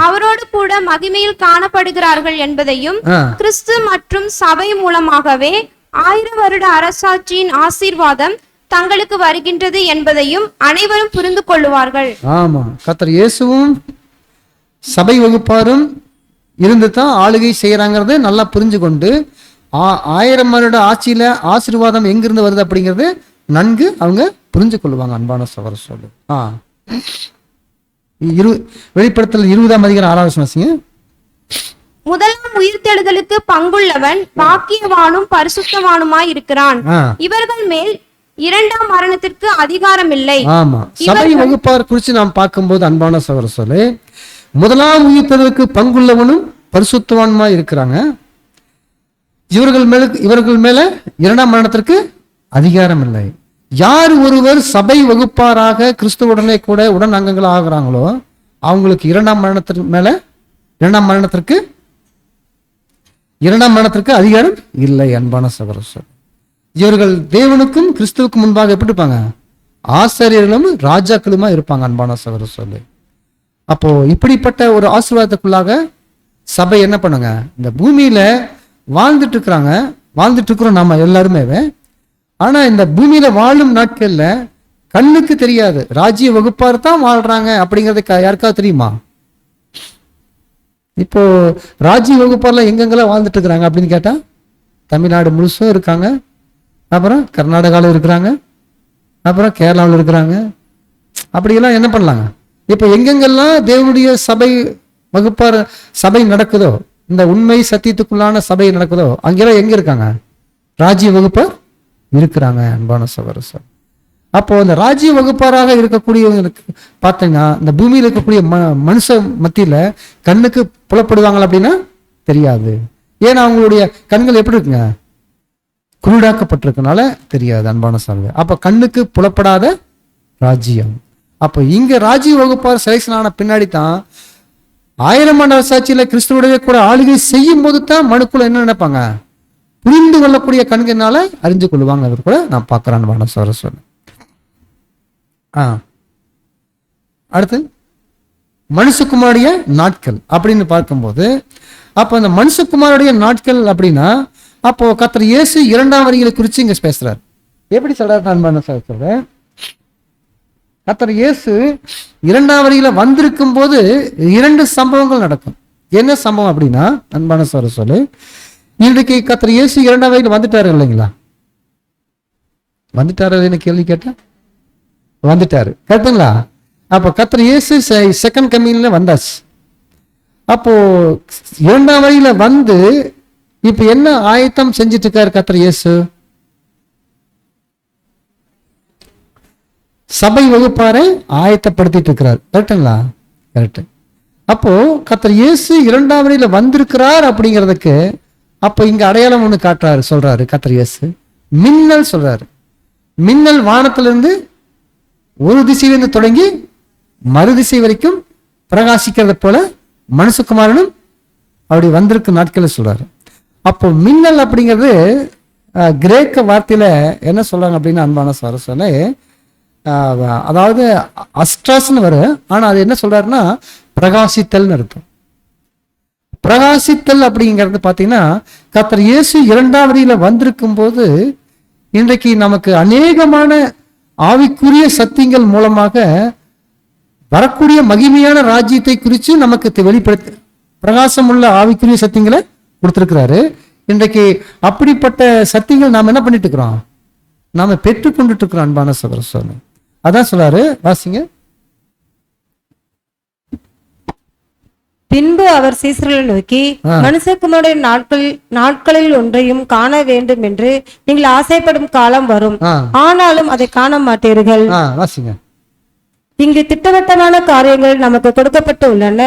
அவரோடு கூட மகிமையில் காணப்படுகிறார்கள் என்பதையும் கிறிஸ்து மற்றும் சபை மூலமாகவே 1000 வருட அரசாட்சியின் ஆசீர்வாதம் தங்களுக்கு வருகின்றது என்பதையும் அனைவரும் புரிந்து கொள்ளுவார்கள். ஆமா, கர்த்தர் இயேசுவும் சபை வகுப்பாரும் இருந்து தான் ஆளுகை செய்யறாங்கிறது நல்லா புரிஞ்சு கொண்டு 1000 வருட ஆட்சியில ஆசீர்வாதம் எங்கிருந்து வருது அப்படிங்கிறது நன்கு அவங்க புரிஞ்சு கொள்ளுவாங்க. அன்பான சகோதர சொல்லு. வெளிப்படுத்தல் 20ஆம் அதிகாரம் 6வது வசனம். முதலாம் உயிர்த்தெழுதலுக்கு பங்குள்ளவன் பாக்கியவானும் பரிசுத்தவானுமாய் இருக்கிறான். இவர்கள் மேல் 2ஆம் மரணத்திற்கு அதிகாரம் இல்லை. ஆமா, சபை வகுப்பார் குறித்து நாம் பார்க்கும்போது அன்பான சகோதர சொல்லு, முதலாம் உயிர்த்தெழுதலுக்கு பங்குள்ளவனும் பரிசுத்தவானுமாய் இருக்கிறாங்க. இவர்கள் மேல 2ஆம் மரணத்திற்கு அதிகாரம் இல்லை. யார் ஒருவர் சபை வகுப்பாராக கிறிஸ்துவுடனே கூட உடன் அங்கங்கள் ஆகிறாங்களோ அவங்களுக்கு 2ஆம் மரணத்திற்கு அதிகாரம் இல்லை. அன்பான சகோதர, இவர்கள் தேவனுக்கும் கிறிஸ்துவுக்கும் முன்பாக எப்படி இருப்பாங்க? ஆசாரியர்களும் ராஜாக்களுமா இருப்பாங்க. அன்பான சகோதர சொல்லு. அப்போ இப்படிப்பட்ட ஒரு ஆசீர்வாதத்துக்குள்ளாக சபை என்ன பண்ணுங்க? இந்த பூமியில வாழ்ந்துட்டு இருக்கிறோம் நாம எல்லாருமே. ஆனா இந்த பூமியில வாழும் நாட்கள்ல கண்ணுக்கு தெரியாது, ராஜ்ய வகுப்பார் தான் வாழ்றாங்க அப்படிங்கறது யாருக்காவது தெரியுமா? இப்போ ராஜ்ய வகுப்பார்ல எங்கெங்கெல்லாம் வாழ்ந்துட்டு இருக்கிறாங்க அப்படின்னு கேட்டா தமிழ்நாடு முழுசும் இருக்காங்க, அப்புறம் கர்நாடகாவில் இருக்கிறாங்க, அப்புறம் கேரளாவில் இருக்கிறாங்க. அப்படியெல்லாம் என்ன பண்ணலாங்க? இப்போ எங்கெங்கெல்லாம் தேவனுடைய சபை வகுப்பார் சபை நடக்குதோ, இந்த உண்மை சத்தியத்துக்குள்ளான சபை நடக்குதோ அங்கெல்லாம் எங்க இருக்காங்க? ராஜ்ய வகுப்பார் இருக்கிறாங்க. அன்பான சகோதரர், அப்போ அந்த ராஜ்ய வகுப்பாராக இருக்கக்கூடியவங்களுக்கு பார்த்தீங்கன்னா இந்த பூமியில் இருக்கக்கூடிய மனுஷ மத்தியில கண்ணுக்கு புலப்படுவாங்க அப்படின்னா தெரியாது. ஏன்னா அவங்களுடைய கண்கள் எப்படி இருக்குங்க? குருடாக்கப்பட்டிருக்கனால தெரியாது. அன்பான சகோதரர், அப்ப கண்ணுக்கு புலப்படாத ராஜ்யம். அப்போ இங்க ராஜ்ய வகுப்பார் செலக்ஷன் ஆன பின்னாடி தான் 1000 ஆண்டு அரசாட்சியில கிறிஸ்துவோடைய கூட ஆளுகை செய்யும் போது தான் மனுக்குள்ள என்ன நினைப்பாங்க? புரிந்து கொள்ளக்கூடிய கண்களால அறிந்து கொள்வாங்க. அவர் கூட நான் பார்க்கிறேன். அன்பான சகோதரர், அடுத்து மனுஷகுமாருடைய நாட்கள் அப்படின்னு பார்க்கும்போது, அப்போ அந்த மனுஷகுமாருடைய நாட்கள் அப்படின்னா அப்போ கர்த்தர் இயேசு 2ஆம் வருகையை குறித்து இங்க பேசுறாரு. எப்படி சொல்றாரு? நான் சொல்றேன், கர்த்தர் இயேசு 2ஆம் வருகையில வந்திருக்கும் போது 2 சம்பவங்கள் நடக்கும். என்ன சம்பவம் அப்படின்னா அன்பான சகோதரர் சொல்லு, இன்றைக்கு கர்த்தர் இயேசு 2ஆம் வருகையில வந்துட்டாரு இல்லைங்களா? வந்துட்டாரு கேள்வி கேட்டா வந்துட்டாரு, கரெக்டுங்களா? அப்போ கர்த்தர் இயேசு செகண்ட் கமிங்ல வந்தாச்சு. அப்போ 2ஆம் வருகையில வந்து இப்ப என்ன ஆயத்தம் செஞ்சிட்டு இருக்காரு கர்த்தர் இயேசு? சபை வகுப்பாரை ஆயத்தப்படுத்திட்டு இருக்கிறார், கரெக்டுங்களா? கரெக்ட். அப்போ கர்த்தர் இயேசு 2ஆம் வருகையில வந்திருக்கிறார் அப்படிங்கிறதுக்கு அப்போ இங்க அடையாளம் ஒண்ணு காட்டுறாரு, சொல்றாரு கர்த்தர் இயேசு. மின்னல் சொல்றாரு. மின்னல் வானத்திலிருந்து ஒரு திசையிலிருந்து தொடங்கி மறு திசை வரைக்கும் பிரகாசிக்கிறது போல மனுஷகுமாரனும் அப்படி வந்திருக்கும் நாட்களை சொல்றாரு. அப்போ மின்னல் அப்படிங்கிறது கிரேக்க வார்த்தையில என்ன சொல்றாங்க அப்படின்னா அன்பான சகோதரர்களே, அதாவது அஸ்ட்ராஸ்ன்னு வரும். ஆனா அது என்ன சொல்றாருன்னா பிரகாசித்தல் அர்த்தம். பிரகாசித்தல் அப்படிங்கிறது பாத்தீங்கன்னா கர்த்தர் இயேசு 2ஆம் வருகையில வந்திருக்கும் போது இன்றைக்கு நமக்கு அநேகமான ஆவிக்குரிய சத்தியங்கள் மூலமாக வரக்கூடிய மகிமையான ராஜ்யத்தை குறித்து நமக்கு வெளிப்படுத்த பிரகாசம் உள்ள ஆவிக்குரிய சத்தியங்களை கொடுத்திருக்கிறாரு. இன்றைக்கு அப்படிப்பட்ட சத்தியங்கள் நாம் என்ன பண்ணிட்டு இருக்கிறோம்? நாம பெற்றுக்கொண்டுட்டு இருக்கிறோம் அன்பான சகோதர சகோதரி. அதான் சொல்றாரு, வாசிங்க. பின்பு அவர் சீசர்களை நோக்கி, மனுஷகுமாரனுடைய நாட்களில் ஒன்றையும் காண வேண்டும் என்று நீங்கள் ஆசைப்படும் காலம் வரும், ஆனாலும் அதை காண மாட்டீர்கள். வாசிங்க. இங்கு திட்டவட்டமான காரியங்கள் நமக்கு கொடுக்கப்பட்டு உள்ளன.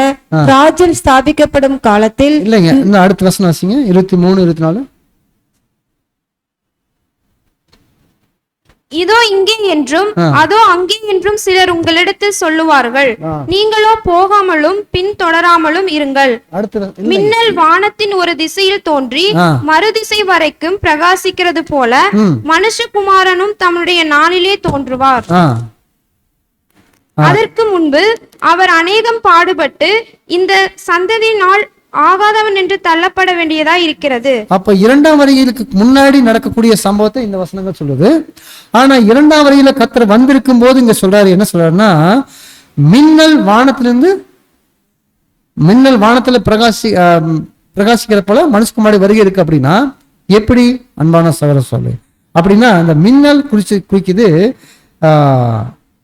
ராஜ்யம் ஸ்தாபிக்கப்படும் காலத்தில் இல்லைங்க, இன்னும் அடுத்த வசனம் வாசிங்க. 23, 24. இதோ இங்கே என்றும் அதோ அங்கே என்றும் சிலர் உங்களிடத்தில் சொல்லுவார்கள், நீங்களோ போகாமலும் பின்தொடராமலும் இருங்கள். மின்னல் வானத்தின் ஒரு திசையில் தோன்றி மறுதிசை வரைக்கும் பிரகாசிக்கிறது போல மனுஷகுமாரனும் தம்முடைய நாளிலே தோன்றுவார். அதற்கு முன்பு அவர் அநேகம் பாடுபட்டு இந்த சந்ததியினால் ஆகாதவன் என்று தள்ளப்பட வேண்டியதா இருக்கிறது. அப்ப இரண்டாம் வருகைக்கு முன்னாடி நடக்கக்கூடிய சம்பவத்தை இந்த வசனங்கள் சொல்லுது. ஆனா இரண்டாம் வருகையில கர்த்தர் வந்திருக்கும் போது இங்க சொல்றாரு, என்ன சொல்றாருன்னா, மின்னல் வானத்துல பிரகாசிக்கிற போல மனுஷகுமாரி வருகை இருக்கு. அப்படின்னா எப்படி அன்பான சகோதர சொல்லு? அப்படின்னா அந்த மின்னல் குறிக்குது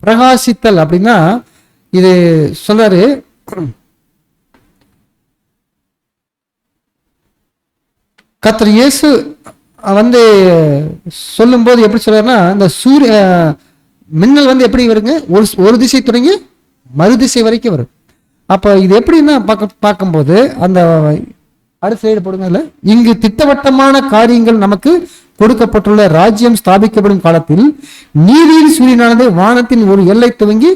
பிரகாசித்தல். அப்படின்னா இது சொல்றாரு, கர்த்தர் இயேசு வந்து சொல்லும் போது எப்படி சொல்றாருன்னா, இந்த மின்னல் எப்படி வருங்க, ஒரு திசை தொடங்கி மறுதிசை வரைக்கும் வரும். அப்ப இது எப்படின்னா பார்க்கும்போது அந்த அடுத்த சைடு போடுங்க. இல்ல, இங்கு திட்டவட்டமான காரியங்கள் நமக்கு கொடுக்கப்பட்டுள்ள ராஜ்யம் ஸ்தாபிக்கப்படும் காலத்தில் நீதியின் சூரியனானது வானத்தின் ஒரு எல்லை துவங்கி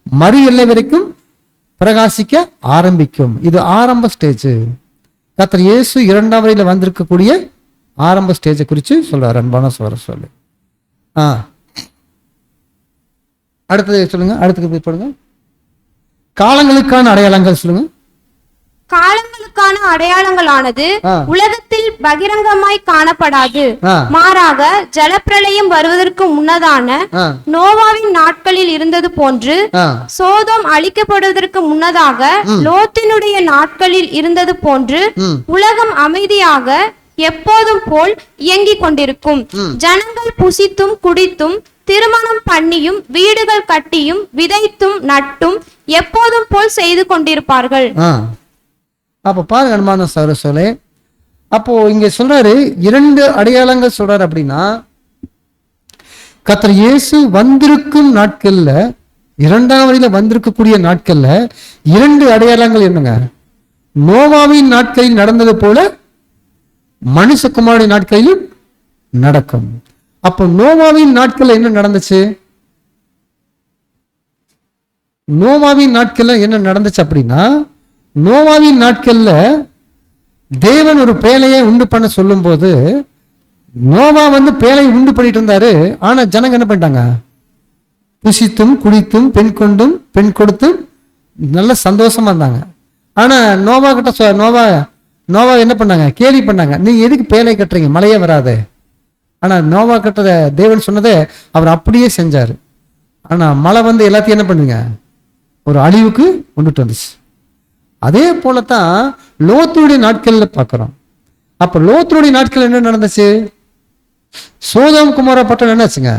மறு எல்லை வரைக்கும் பிரகாசிக்க ஆரம்பிக்கும். இது ஆரம்ப ஸ்டேஜ். கர்த்தர் இயேசு இரண்டாம் வரையில வந்திருக்கக்கூடிய ஆரம்ப ஸ்டேஜை குறித்து சொல்றாரு அன்பான சகோதர சொல்லு. அடுத்தது சொல்லுங்க, அடுத்தது போடுங்க. காலங்களுக்கான அடையாளங்கள் சொல்லுங்க. காலங்களுக்கான அடையாளங்களானது உலகத்தில் பகிரங்கமாய் காணப்படாது, மாறாக ஜலப்பிரளயம் வருவதற்கு முன்னதான நோவாவின் நாட்களில் இருந்தது போன்று, சோதோம் அழிக்கப்படுவதற்கு முன்னதாக லோத்தினுடைய நாட்களில் இருந்தது போன்று உலகம் அமைதியாக எப்போதும் போல் இயங்கிக் கொண்டிருக்கும். ஜனங்கள் புசித்தும் குடித்தும் திருமணம் பண்ணியும் வீடுகள் கட்டியும் விதைத்தும் நட்டும் எப்போதும் போல் செய்து கொண்டிருப்பார்கள். அப்ப பாருங்க அன்பான சகோதர சகோதரிகளே, அப்போ இங்க சொல்றாரு இரண்டு அடையாளங்கள் சொல்றாரு. அப்படின்னா கர்த்தர் இயேசு வந்திருக்கும் நாட்கள்ல, இரண்டாம் வரையில வந்திருக்கக்கூடிய நாட்கள்ல இரண்டு அடையாளங்கள் என்னங்க? நோவாவின் நாட்களில் நடந்தது போல மனுஷகுமாரனுடைய நாட்களிலும் நடக்கும். அப்போ நோவாவின் நாட்கள்ல என்ன நடந்துச்சு? நோவாவின் நாட்கள்ல என்ன நடந்துச்சு அப்படின்னா, நோவாவின் நாட்கள்ல தேவன் ஒரு பேழையை உண்டு பண்ண சொல்லும் போது நோவா பேழையை உண்டு பண்ணிட்டு இருந்தாரு. ஆனா ஜனங்க என்ன பண்ணிட்டாங்க? புசித்தும் குடித்தும் பெண் கொண்டும் பெண் கொடுத்தும் நல்ல சந்தோஷமா இருந்தாங்க. ஆனா நோவா கிட்ட நோவா என்ன பண்ணாங்க? கேலி பண்ணாங்க, நீங்க எதுக்கு பேழை கட்டுறீங்க, மழையே வராது. ஆனா நோவா கட்டுறத தேவன் சொன்னதை அவர் அப்படியே செஞ்சாரு. ஆனா மழை எல்லாத்தையும் என்ன பண்ணுங்க, ஒரு அழிவுக்கு கொண்டுட்டு வந்துச்சு. அதே போலத்தான் லோத்துடைய நாட்கள்ல பார்க்கிறோம். அப்ப லோத்துடைய நாட்கள் என்ன நடந்துச்சு? சோதோம் குமார பட்டணம் என்னாச்சுங்க,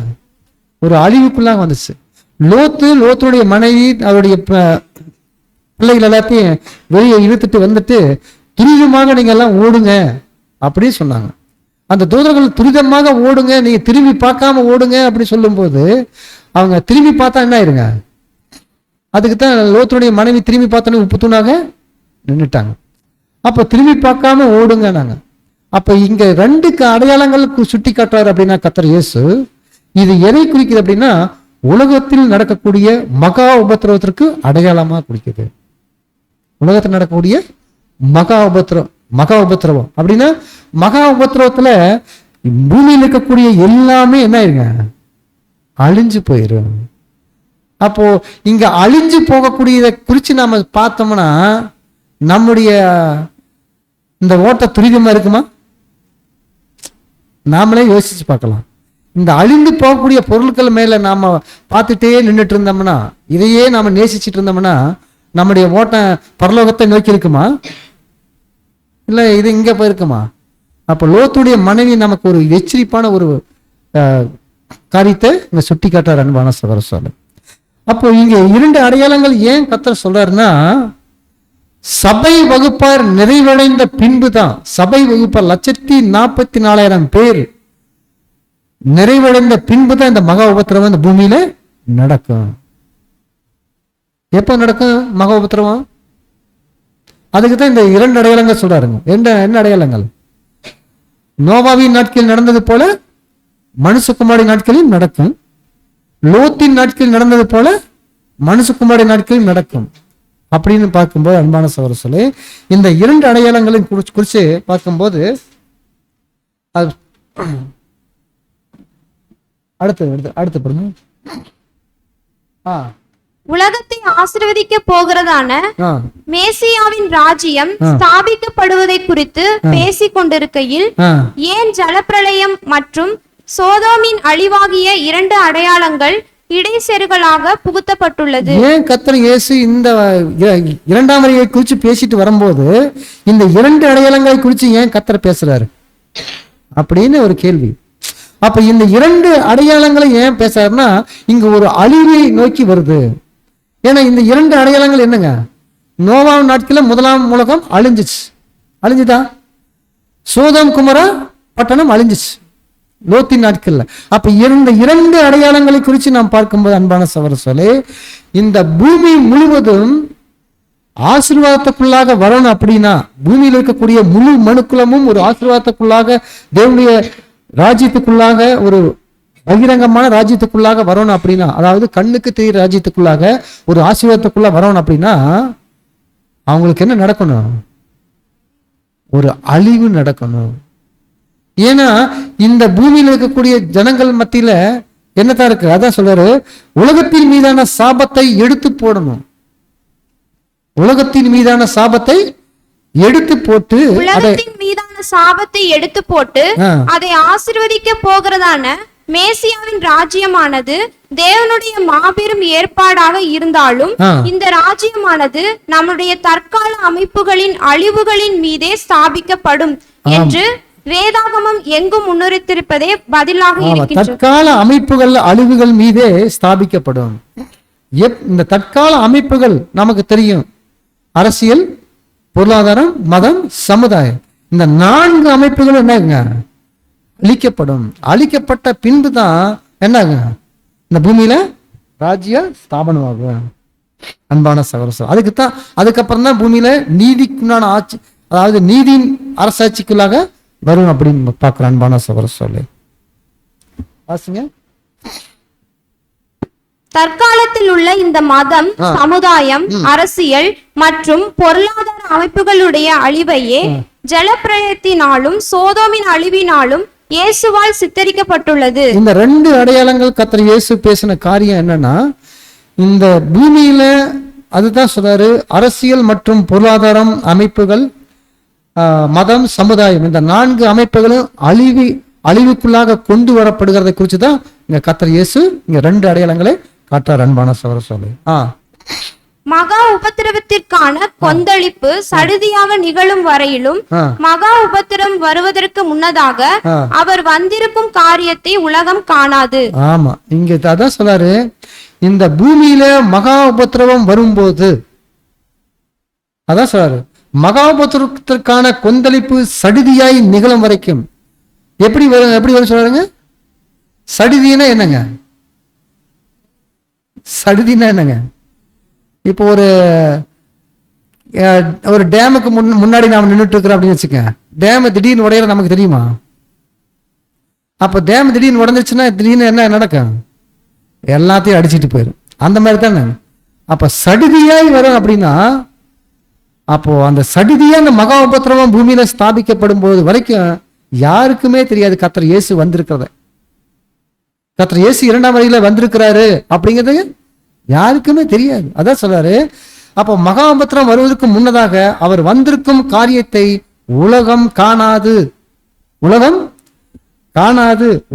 ஒரு அழிவுக்குள்ளாக வந்துச்சு. லோத்துடைய மனைவி அவருடைய பிள்ளைகள் எல்லாத்தையும் வெளியே இழுத்துட்டு வந்துட்டு துரிதமாக நீங்க எல்லாம் ஓடுங்க அப்படின்னு சொன்னாங்க. அந்த தூதர்கள் துரிதமாக ஓடுங்க, நீங்க திரும்பி பார்க்காம ஓடுங்க அப்படி சொல்லும் போது அவங்க திரும்பி பார்த்தா என்ன ஆயிருங்க? அதுக்குத்தான் லோத்துடைய மனைவி திரும்பி பார்த்தோன்னே உப்பு தூணாக நின்றுட்டாங்க. அப்ப திரும்பி பார்க்காம ஓடுங்க நாங்க. அப்ப இங்க ரெண்டுக்கு அடையாளங்களுக்கு சுட்டி காட்டுறாரு. அப்படின்னா கர்த்தர் இயேசு இது எதை குறிக்குது அப்படின்னா, உலகத்தில் நடக்கக்கூடிய மகா உபத்திரவத்திற்கு அடையாளமா குறிக்குது. உலகத்தில் நடக்கக்கூடிய மகா உபத்திரவம் அப்படின்னா, மகா உபத்திரவத்துல பூமியில் இருக்கக்கூடிய எல்லாமே என்ன ஆயிருங்க, அழிஞ்சு போயிரும். அப்போ இங்க அழிஞ்சு போகக்கூடியதை குறிச்சு நாம பார்த்தோம்னா நம்முடைய இந்த ஓட்ட துரிதமா இருக்குமா? நாமளே யோசிச்சு பார்க்கலாம். இந்த அழிந்து போகக்கூடிய பொருட்கள் மேல நாம பார்த்துட்டே நின்றுட்டு இருந்தோம்னா, இதையே நாம நேசிச்சுட்டு இருந்தோம்னா நம்முடைய ஓட்டம் பரலோகத்தை நோக்கி இருக்குமா, இல்ல இது இங்க போயிருக்குமா? அப்ப லோத்துடைய மனைவி நமக்கு ஒரு எச்சரிப்பான ஒரு காரியத்தை இங்க சுட்டி காட்டுறார் அன்பான சகோதர சகோதரி. அப்போ இங்க 2 அடையாளங்கள் ஏன் கர்த்தர் சொல்றாருன்னா, சபை வகுப்பார் நிறைவடைந்த பின்பு தான், சபை வகுப்பார் 1,44,000 பேர் நிறைவடைந்த பின்பு தான் இந்த மகா உபத்திரவம் இந்த பூமியில நடக்கும். எப்ப நடக்கும் மகா உபத்திரவம்? அதுக்கு தான் இந்த 2 அடையாளங்கள் சொல்றாருங்க. என்ன அடையாளங்கள்? நோவாவின் நாட்களில் நடந்தது போல மனுஷகுமாரி நாட்களில் நடக்கும், லோத்தின் நாட்களில் நடந்தது போல மனுஷகுமாரி நாட்களில் நடக்கும் அப்படின்னு பார்க்கும்போது அன்பான சகோதரர்களே, இந்த 2 அடையாளங்களையும் குறித்து பார்க்கும்போது அடுத்து பாருங்க. உலகத்தை ஆசீர்வதிக்க போகிறதான மேசியாவின் ராஜ்யம் ஸ்தாபிக்கப்படுவதை குறித்து பேசிக் கொண்டிருக்கையில் ஏன் ஜலப்பிரளயம் மற்றும் சோதோமின் அழிவாகிய 2 அடையாளங்கள் இடைசெருகளாக புகுத்தப்பட்டுள்ளது? ஏன் கர்த்தர் இயேசு இந்த 2ஆம் வருகையை குறித்து பேசிட்டு வரும்போது இந்த 2 அடையாளங்களை குறித்து ஏன் கர்த்தர் பேசுறாரு அப்படின்னு ஒரு கேள்வி. அப்ப இந்த 2 அடையாளங்களை ஏன் பேசுறாருன்னா, இங்க ஒரு அழிவை நோக்கி வருது. ஏன்னா இந்த 2 அடையாளங்கள் என்னங்க? நோவாவின் நாட்களில் முதலாம் உலகம் அழிஞ்சுதா? சோதோம் குமரா பட்டணம் அழிஞ்சிச்சு லோத்தின் நாட்கள்ல. அப்ப இந்த 2 அடையாளங்களை குறித்து நாம் பார்க்கும்போது அன்பான சகோதரர்களே, இந்த பூமி முழுவதும் ஆசீர்வாதத்துக்குள்ளாக வரணும் அப்படின்னா, பூமியில் இருக்கக்கூடிய முழு மனுக்குலமும் ஒரு ஆசீர்வாதத்துக்குள்ளாக, தேவனுடைய ராஜ்யத்துக்குள்ளாக, ஒரு பகிரங்கமான ராஜ்யத்துக்குள்ளாக வரணும் அப்படின்னா, அதாவது கண்ணுக்கு தெரிகிற ராஜ்யத்துக்குள்ளாக ஒரு ஆசீர்வாதத்துக்குள்ள வரணும் அப்படின்னா அவங்களுக்கு என்ன நடக்கணும்? ஒரு அழிவு நடக்கணும். ஏன்னா இந்த பூமியில் இருக்கக்கூடிய ஜனங்கள் மத்தியில என்னதான் இருக்கு? அதான் சொல்றாரு, உலகத்தின் மீதான சாபத்தை எடுத்து போடணும். உலகத்தின் மீதான சாபத்தை எடுத்து போட்டு, உலகத்தின் மீதான சாபத்தை எடுத்து போட்டு அதை ஆசீர்வதிக்க போகிறதான மேசியாவின் ராஜ்யமானது தேவனுடைய மாபெரும் ஏற்பாடாக இருந்தாலும் இந்த ராஜ்யமானது நம்முடைய தற்கால அமைப்புகளின் அழிவுகளின் மீதே ஸ்தாபிக்கப்படும் என்று வேதாகமம் எங்கும் முன்னுரைத்திருப்பதே பதிலாக இருக்கின்றது. தற்கால அமைப்புகள் அழிவுகள் மீதே ஸ்தாபிக்கப்படும். இந்த தற்கால அமைப்புகள் நமக்கு தெரியும், அரசியல், பொருளாதாரம், மதம், சமுதாயம். இந்த 4 அமைப்புகள் என்னங்க? அழிக்கப்படும். அழிக்கப்பட்ட பின்பு தான் என்னங்க இந்த பூமியில ராஜ்ய ஸ்தாபனமாகும். அன்பான சகோதரர், அதுக்கப்புறம் தான் பூமியில நீதிக்குண்டான ஆட்சி, அதாவது நீதியின் அரசாட்சிக்குள்ளாக வரும் அப்படின்னு பார்க்கிறேன். அன்பான சகோதரர் சொல்லு வாசிங்க. தற்காலத்தில் உள்ள இந்த மதம், சமுதாயம், அரசியல் மற்றும் பொருளாதார அமைப்புகளுடைய அழிவையே ஜலப்பிரளயத்தினாலும் சோதோமின் அழிவினாலும் இயேசுவால் சித்தரிக்கப்பட்டுள்ளது. இந்த 2 அடையாளங்கள் கர்த்தர் இயேசு பேசின காரியம் என்னன்னா, இந்த பூமியில அதுதான் சொல்றாரு, அரசியல் மற்றும் பொருளாதாரம் அமைப்புகள், மதம், சமுதாயம், இந்த 4 அமைப்புகளும் அழிவுக்குள்ளாக கொண்டு வரப்படுகிறதை குறித்து தான் இங்க கர்த்தர் இயேசு இங்க 2 அடையாளங்களை காட்டுறார். அன்பான சகோதரர்களே, மகா உபத்திரவத்திற்கான கொந்தளிப்பு சடுதியாக நிகழும் வரையிலும் மகா உபத்திரம் வருவதற்கு முன்னதாக அவர் வந்திருக்கும் காரியத்தை உலகம் காணாது. ஆமா, இங்க அதான் சொல்றாரு, இந்த பூமியில மகா உபத்திரவம் வரும்போது, அதான் சொல்றாரு, மகா உபத்திரவத்திற்கான கொந்தளிப்பு சடுதியாய் நிகழும் வரைக்கும் எப்படி வரும் சொல்றாருங்க? சடுதினா என்னங்க? சடுதினா என்னங்க? இப்போ ஒரு டேமுக்கு முன்னாடி நாம நின்றுட்டு இருக்கிறோம் அப்படின்னு வச்சுக்க, டேம் திடீர்னு உடையிற நமக்கு தெரியுமா? அப்ப டேம் திடீர்னு உடஞ்சிச்சுன்னா திடீர்னு என்ன நடக்கும்? எல்லாத்தையும் அடிச்சுட்டு போயிடும். அந்த மாதிரி தானே. அப்ப சடுதியாய் வரும் அப்படின்னா, அப்போ அந்த சடுதியா அந்த மகா உபத்திரவம் பூமியில ஸ்தாபிக்கப்படும் போது வரைக்கும் யாருக்குமே தெரியாது கர்த்தர் இயேசு வந்திருக்கிறத. கர்த்தர் இயேசு 2ஆம் வருகையில வந்திருக்கிறாரு அப்படிங்கிறது யாருக்குமே தெரியாது. அதான் சொல்றாரு, அப்போ மகா உபத்திரம் வருவதற்கு முன்னதாக அவர் வந்திருக்கும் காரியத்தை உலகம் காணாது,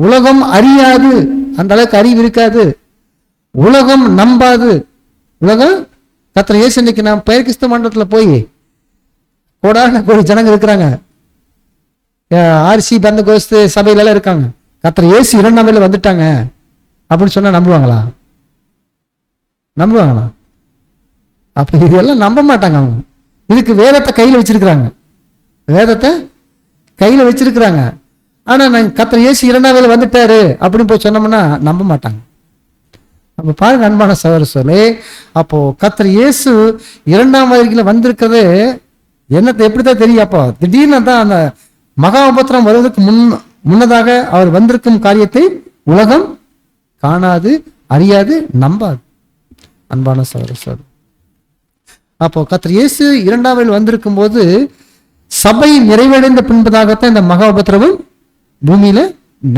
உலகம் அறியாது, அந்த அளவுக்கு அறிவு இருக்காது, உலகம் நம்பாது. உலகம் கர்த்தர் இயேசு இன்னைக்கு நான் பெயர் கிறிஸ்துவ மண்டலத்துல போய் கோடான கோடி ஜனங்க இருக்கிறாங்க, ஆர்சி பெந்தகோஸ்து சபையில எல்லாம் இருக்காங்க. கர்த்தர் இயேசு 2ஆம் வேளையில வந்துட்டாங்க அப்படின்னு சொன்னா நம்புவாங்களா? நம்புவாங்களா? அப்ப இதெல்லாம் நம்ப மாட்டாங்க. அவங்க இதுக்கு வேதத்தை கையில வச்சிருக்கிறாங்க, வேதத்தை கையில வச்சிருக்கிறாங்க. ஆனா நாங்க கர்த்தர் இயேசு 2ஆம் வேளையில வந்துட்டாரு அப்படின்னு போய் சொன்னோம்னா நம்ப மாட்டாங்க. அப்ப பாருங்க அன்பான சகோதரர்களே, அப்போ கர்த்தர் இயேசு 2ஆம் வருகையில வந்திருக்கிறது என்னத்தை எப்படித்தான் தெரியும்? அப்போ திடீர்னு தான் அந்த மகா உபத்திரம் வருவதற்கு முன்னதாக அவர் வந்திருக்கும் காரியத்தை உலகம் காணாது, அறியாது, நம்பாது. அன்பான சகோதரர்களே, அப்போ கர்த்தர் இயேசு 2ஆம் வருகையில் வந்திருக்கும் போது சபை நிறைவடைந்த பின்பதாகத்தான் இந்த மகா உபத்திரவம் பூமியில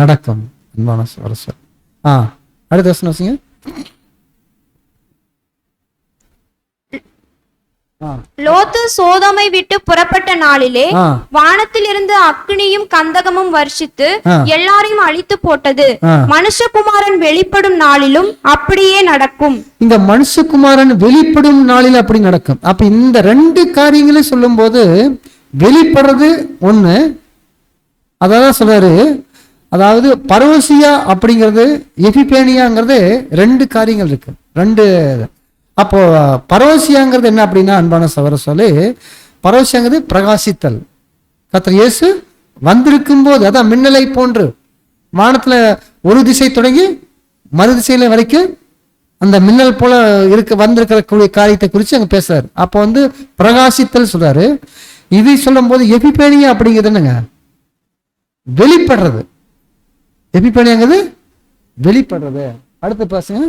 நடக்கும். அன்பான சகோதரர்களே, அடுத்த வசனம் வாசிங்க. லோத்து சோதோமை விட்டு புறப்பட்ட நாளிலே வானத்தில் இருந்து அக்னியும் கந்தகமும் வர்ஷித்து எல்லாரையும் அழித்து போட்டது. மனுஷகுமாரன் வெளிப்படும் நாளிலும் அப்படியே நடக்கும். இந்த மனுஷகுமாரன் வெளிப்படும் நாளில் அப்படி நடக்கும். அப்ப இந்த 2 காரியங்களையும் சொல்லும் போது வெளிப்படுறது ஒண்ணு, அதான் சொல்றாரு. அதாவது பரோசியா அப்படிங்கிறது, எபிபேனியாங்கிறது 2 காரியங்கள் இருக்கு. 2 அப்போ பரோசியாங்கிறது என்ன அப்படின்னா அன்பான சகோதரர்களே, பரோசியாங்கிறது பிரகாசித்தல். கர்த்தர் இயேசு வந்திருக்கும் போது அதான் மின்னலை போன்று வானத்துல ஒரு திசை தொடங்கி மறு திசையில வரைக்கும் அந்த மின்னல் போல வந்திருக்கக்கூடிய காரியத்தை குறித்து அங்க பேசுறாரு. அப்போ பிரகாசித்தல் சொல்றாரு. இது சொல்லும் போது எபிபேனியா அப்படிங்கிறது என்னங்க? வெளிப்படுறது. எபிபேனியாங்கிறது வெளிப்படுறது. அடுத்து பேசுங்க.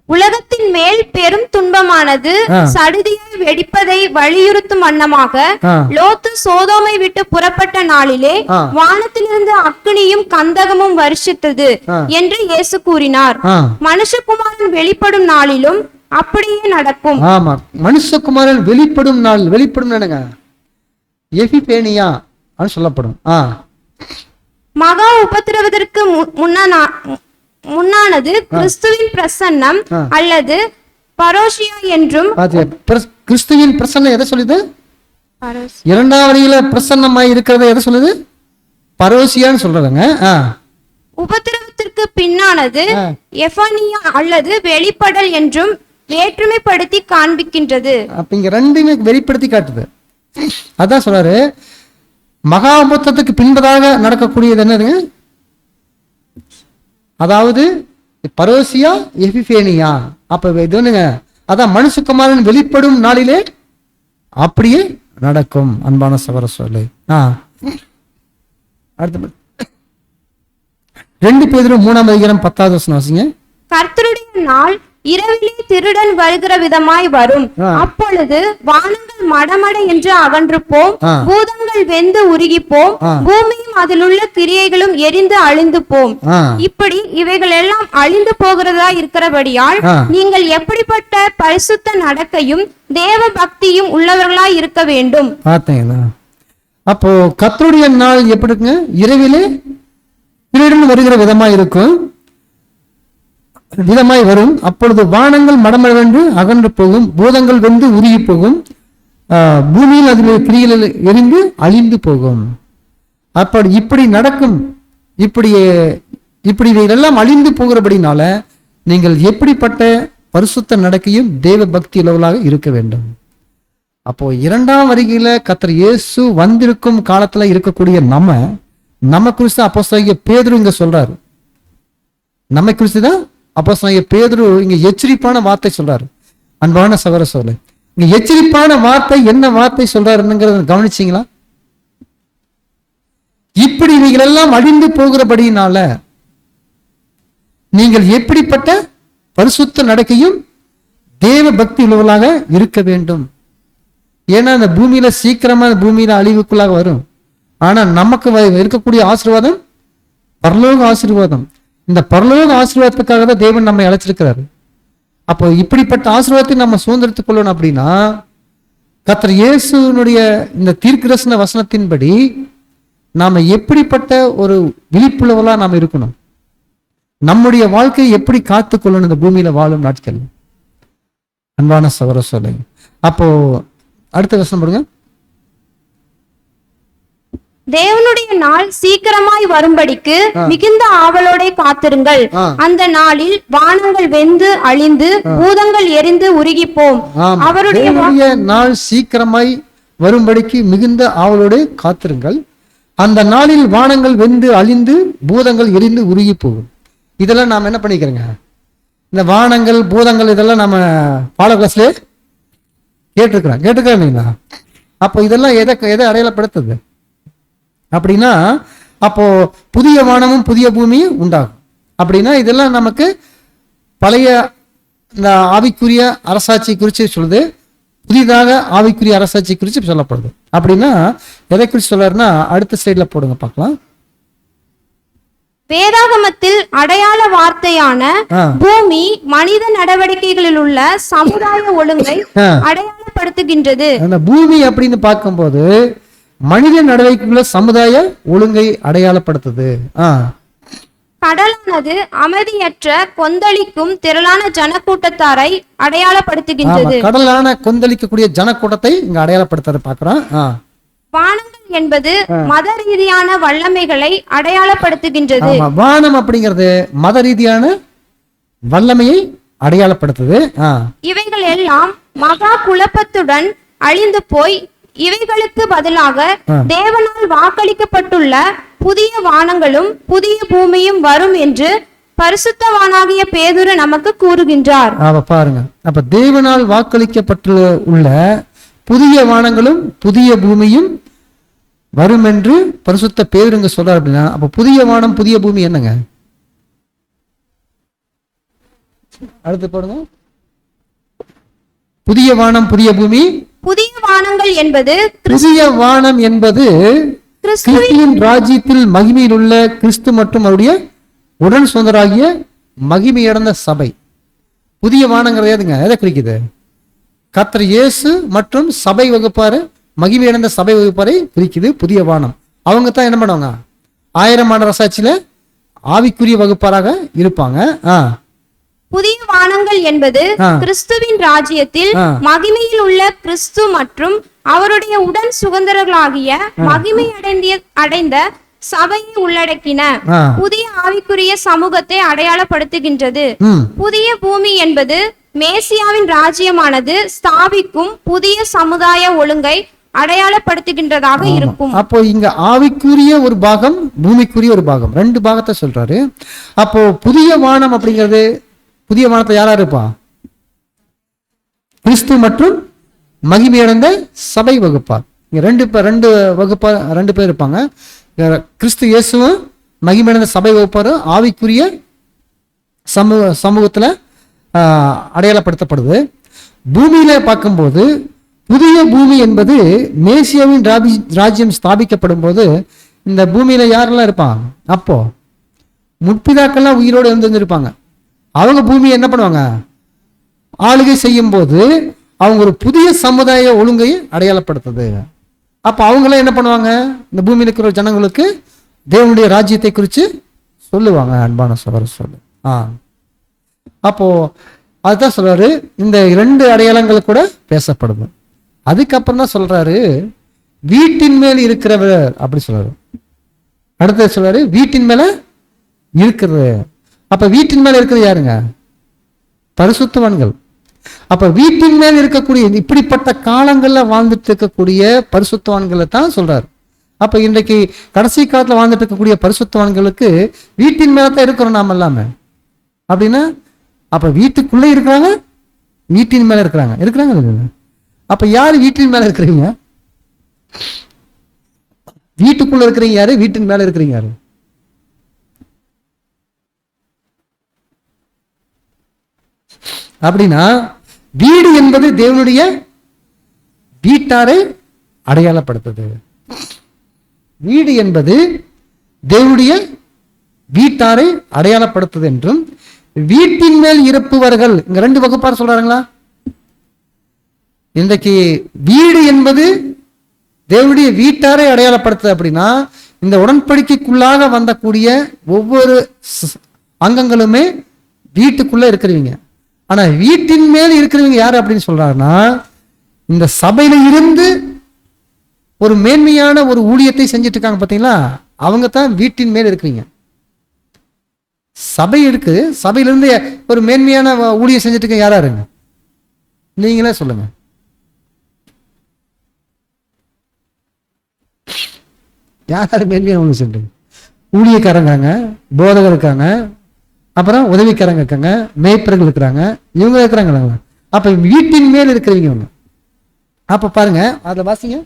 உலகத்தின் மேல் பெரும் துன்பமானது சடுதியாய் வெடிப்பதை வலியுறுத்தும் வண்ணமாக லோத்து சோதோமை விட்டு புறப்பட்ட நாளிலே வானத்திலிருந்து அக்னியும் கந்தகமும் வருஷித்தது என்று இயேசு கூறினார். மனுஷகுமாரன் வெளிப்படும் நாளிலும் அப்படியே நடக்கும். ஆமா, மனுஷகுமாரன் வெளிப்படும் நாள், வெளிப்படும் என்னங்க? எபிபேனியா சொல்லப்படும். மகா உபத்திரவதற்கு முன்னானது கிறிஸ்துவின் பிரசன்னம் அல்லது பரோசியா என்றும். கிறிஸ்துவின் பிரசன்னம் எதை சொல்லுது? 2ஆம் வருகையில பிரசன்னமாய் இருக்கிறத எதை சொல்லுது? பரோசியான்னு சொல்றாங்க. உபத்திரவத்திற்கு பின்னானது எஃபனியா அல்லது வெளிப்படல் என்றும் வேற்றுமைப்படுத்தி காண்பிக்கின்றது. அப்ப இங்க 2மே வெளிப்படுத்தி காட்டுது. அதான் சொல்றாரு, மகா உபத்திரத்துக்கு பின்பதாக நடக்கக்கூடியது என்னதுங்க? அதாவது பரோசியா, எபிபேனியா. அப்ப இது ஒண்ணுங்க, அதான் மனுஷகுமாரன் வெளிப்படும் நாளிலே அப்படியே நடக்கும். அன்பான சகோதரர்களே, அடுத்து 2 பேதுரு 3ஆம் அதிகாரம் 10வது வசனம் வாசிங்க. கர்த்தருடைய நாள் இரவிலே திருடன் வருகிற விதமாய் வரும். அப்பொழுது வானங்கள் மடமட என்று அகன்று போம், பூதங்கள் வெந்து உருகி போம், பூமியும் அதில் உள்ள கிரியைகளும் எரிந்து அழிந்து போம். இப்படி இவைகள் எல்லாம் அழிந்து போகிறதா இருக்கிறபடியால் நீங்கள் எப்படிப்பட்ட பரிசுத்த நடக்கையும் தேவ பக்தியும் உள்ளவர்களாய் இருக்க வேண்டும். பார்த்தீங்களா? அப்போ கர்த்தருடைய நாள் எப்படிங்க? இரவிலே திருடன் வருகிற விதமாய் இருக்கும், விதமாய் வரும். அப்பொழுது வானங்கள் மடமடவென்று அகன்று போகும், பூதங்கள் வெந்து உருகி போகும், பூமியில் அதில் கிரியில் எரிந்து அழிந்து போகும். அப்படி இப்படி நடக்கும். இப்படி இதெல்லாம் அழிந்து போகிறபடினால நீங்கள் எப்படிப்பட்ட பரிசுத்த நடக்கையும் தேவ பக்தி உள்ளவர்களாக இருக்க வேண்டும். அப்போ 2ஆம் வருகையில கர்த்தர் இயேசு வந்திருக்கும் காலத்துல இருக்கக்கூடிய நம்ம குறித்து அப்போஸ்தலனாகிய பேதுரு இங்க சொல்றாரு. நம்மை குறித்துதான் அப்போஸ்தலனாகிய பேதுரு இங்க எச்சரிப்பான வார்த்தை சொல்றாரு. அன்பான சகோதரர்களே, இங்க எச்சரிப்பான வார்த்தை என்ன வார்த்தை சொல்றாருங்கிறத கவனிச்சீங்களா? இப்படி இவைகள் எல்லாம் அழிந்து போகிறபடியினால நீங்கள் எப்படிப்பட்ட பரிசுத்த நடக்கையும் தேவ பக்தி உள்ளவர்களாக இருக்க வேண்டும். ஏன்னா அந்த பூமியில சீக்கிரமா பூமியில அழிவுக்குள்ளாக வரும். ஆனா நமக்கு இருக்கக்கூடிய ஆசீர்வாதம் பரலோக ஆசீர்வாதம். இந்த பரலோக ஆசீர்வாதத்துக்காக தான் தேவன் நம்மை அழைச்சிருக்கிறாரு. அப்போ இப்படிப்பட்ட ஆசீர்வாதத்தை நம்ம சுதந்திரத்துக் கொள்ளணும் அப்படின்னா கர்த்தர் இயேசுனுடைய இந்த தீர்க்கதரிசன வசனத்தின்படி நாம எப்படிப்பட்ட ஒரு விழிப்புணர்வா நாம இருக்கணும், நம்முடைய வாழ்க்கையை எப்படி காத்துக்கொள்ளணும் இந்த பூமியில வாழும் நாட்கள். அன்பான சகோதரர்களே, அப்போ அடுத்த வசனம் பாருங்க. தேவனுடைய நாள் சீக்கிரமாய் வரும்படிக்கு மிகுந்த ஆவலோட காத்திருங்கள். அந்த நாளில் வானங்கள் வெந்து அழிந்து பூதங்கள் எரிந்து உருகிப்போம். அவருடைய நாள் சீக்கிரமாய் வரும்படிக்கு மிகுந்த ஆவலோட காத்திருங்கள். அந்த நாளில் வானங்கள் வெந்து அழிந்து பூதங்கள் எரிந்து உருகி போகும். இதெல்லாம் நாம என்ன பண்ணிக்கிறோங்க, இந்த வானங்கள் பூதங்கள் இதெல்லாம் நம்ம பாட கிளாஸ்ல கேட்டிருக்கிறோம் இல்லைங்களா? அப்போ இதெல்லாம் எதை அடையாளப்படுத்துது அப்படின்னா, அப்போ புதிய வானமும் புதிய பூமியும் உண்டாகும். அப்படின்னா இதெல்லாம் நமக்கு பழைய இந்த ஆவிக்குரிய அரசாட்சி குறித்து சொல்லுது, புதிதாக ஆவிக்குரிய அரசாட்சி குறித்து சொல்லப்படுது. அப்படின்னா எதை குறித்து சொல்றாருன்னா, அடுத்த ஸ்லைட்ல போடுங்க பார்க்கலாம். வேதாகமத்தில் அடையாள வார்த்தையான பூமி மனித நடவடிக்கைகளில் உள்ள சமுதாய ஒழுங்கை அடையாளப்படுத்துகின்றது. அந்த பூமி அப்படின்னு பார்க்கும்போது மனித நடவடிக்கைக்குள்ள சமுதாய ஒழுங்கை அடையாளப்படுத்துது. கடலானது அமைதியற்ற கொந்தளிக்கும் திரளான ஜனக்கூட்டத்தாரை அடையாளப்படுத்துகின்றது. கடலான கொந்தளிக்கக்கூடிய ஜனக்கூட்டத்தை இங்க அடையாளப்படுத்த பார்க்கிறோம். வானங்கள் என்பது மத ரீதியான வல்லமைகளை அடையாளப்படுத்துகின்றது. வானம் அப்படிங்கிறது மத ரீதியான வல்லமையை அடையாளப்படுத்துது. இவைகள் எல்லாம் மகா குழப்பத்துடன் அழிந்து போய் இவைகளுக்கு பதிலாக தேவனால் வாக்களிக்கப்பட்டுள்ள புதிய வானங்களும் புதிய பூமியும் வரும் என்று பரிசுத்தவானாகிய பேதுரு நமக்கு கூறுகின்றார். பாருங்க, அப்ப தேவனால் வாக்களிக்கப்பட்டுள்ள புதிய வானங்களும் புதிய பூமியும் வரும் என்று பரிசுத்த பேதுருங்க சொல்றார். அப்படின்னா அப்ப புதிய வானம் புதிய பூமி என்னங்க? அடுத்து பாருங்க, புதிய வானம் புதிய பூமி. புதிய வானங்கள் என்பது புதிய வானம் என்பது கிறிஸ்துவின் ராஜ்யத்தில் மகிமையில் உள்ள கிறிஸ்து மற்றும் அவருடைய உடன் சொந்தராகிய மகிமையடைந்த சபை. புதிய வானங்கிறது எதுங்க, எதை குறிக்குது? கர்த்தர் இயேசு மற்றும் சபை வகுப்பாரு, மகிமையடைந்த சபை வகுப்பாரை குறிக்குது புதிய வானம். அவங்க தான் என்ன பண்ணுவாங்க, 1000 ஆண்டு அரசாட்சியில ஆவிக்குரிய வகுப்பாராக இருப்பாங்க. புதிய வானங்கள் என்பது கிறிஸ்துவின் ராஜ்யத்தில் மகிமையில் உள்ள கிறிஸ்து மற்றும் அவருடைய உடன் சுதந்திரர்களாகிய மகிமை அடைந்த சபையை உள்ளடக்கின புதிய ஆவிக்குரிய சமூகத்தை அடையாளப்படுத்துகின்றது. புதிய பூமி என்பது மேசியாவின் ராஜ்யமானது ஸ்தாபிக்கும் புதிய சமுதாய ஒழுங்கை அடையாளப்படுத்துகின்றதாக இருக்கும். அப்போ இங்க ஆவிக்குரிய ஒரு பாகம், பூமிக்குரிய ஒரு பாகம், 2 பாகத்தை சொல்றாரு. அப்போ புதிய வானம் அப்படிங்கிறது, புதிய வானத்தை யாரா இருப்பா? கிறிஸ்து மற்றும் மகிமையடைந்த சபை வகுப்பார். இங்க ரெண்டு பேர் இருப்பாங்க. கிறிஸ்து இயேசுவும் மகிமையடைந்த சபை வகுப்பாரும் ஆவிக்குரிய சமூகத்துல அடையாளப்படுத்தப்படுது. பூமியில பார்க்கும்போது புதிய பூமி என்பது மேசியாவின் ராஜ்யம் ஸ்தாபிக்கப்படும் போது இந்த பூமியில யாரெல்லாம் இருப்பாங்க? அப்போ முற்பிதாக்கள்லாம் உயிரோடு இருந்திருப்பாங்க. அவங்க பூமியை என்ன பண்ணுவாங்க, ஆளுகை செய்யும் போது அவங்க ஒரு புதிய சமுதாய ஒழுங்கை அடையாளப்படுத்துது. அப்ப அவங்களாம் என்ன பண்ணுவாங்க, இந்த பூமியில் இருக்கிற ஜனங்களுக்கு தேவனுடைய ராஜ்யத்தை குறித்து சொல்லுவாங்க. அன்பான சகோதரர் சொல்லு. அப்போ அதுதான் சொல்றாரு, இந்த 2 அடையாளங்கள் கூட பேசப்படுது. அதுக்கப்புறம் தான் சொல்றாரு வீட்டின் மேல் இருக்கிறவர் அப்படி சொல்றாரு. அடுத்தது சொல்றாரு வீட்டின் மேல இருக்கிறது. அப்ப வீட்டின் மேல இருக்கிறது யாருங்க? பரிசுத்தவான்கள். அப்ப வீட்டின் மேல் இருக்கக்கூடிய இப்படிப்பட்ட காலங்கள்ல வாழ்ந்துட்டு இருக்கக்கூடிய பரிசுத்தவான்களை தான் சொல்றாரு. அப்ப இன்றைக்கு கடைசி காலத்துல வாழ்ந்துட்டு இருக்கக்கூடிய பரிசுத்தவான்களுக்கு வீட்டின் மேலதான் இருக்கிறோம் நாம எல்லாமே. அப்படின்னா அப்ப வீட்டுக்குள்ளே இருக்கிறாங்க, வீட்டின் மேல இருக்கிறாங்க. அப்ப யாரு வீட்டின் மேல இருக்கிறீங்க? வீட்டுக்குள்ள இருக்கிறீங்க யாரு? வீட்டின் மேல இருக்கிறீங்க யாரு? அப்படின்னா வீடு என்பது தேவனுடைய வீட்டாரை அடையாளப்படுத்துது. வீடு என்பது தேவனுடைய வீட்டாரை அடையாளப்படுத்துது என்றும், வீட்டின் மேல் இருப்பவர்கள் இங்க 2 வகுப்பார் சொல்றாங்களா? இன்றைக்கு வீடு என்பது தேவனுடைய வீட்டாரை அடையாளப்படுத்துது. அப்படின்னா இந்த உடன்படிக்கைக்குள்ளாக வந்தக்கூடிய ஒவ்வொரு அங்கங்களுமே வீட்டுக்குள்ள இருக்கிறவங்க. ஆனா வீட்டின் மேல் இருக்கிறவங்க யாரு அப்படின்னு சொல்றாருன்னா, இந்த சபையில இருந்து ஒரு மேன்மையான ஒரு ஊழியத்தை செஞ்சுட்டு இருக்காங்க பாத்தீங்களா, அவங்க தான் வீட்டின் மேல் இருக்கிறீங்க. சபை இருக்கு, சபையிலிருந்து ஒரு மேன்மையான ஊழியம் செஞ்சுட்டு இருக்க யாரா இருங்க, நீங்களே சொல்லுங்க. யாரு மேன்மையான ஊழியம் செஞ்சு? ஊழியக்காரங்க, போதகர் இருக்காங்க, அப்புறம் உதவிக்காரங்க இருக்காங்க, மேய்ப்பர்கள் இருக்கிறாங்க, இவங்க இருக்கிறாங்க. அப்ப வீட்டின் மேல் இருக்கிறவங்க இவங்க. அப்ப பாருங்க, அதுல வாசிங்க.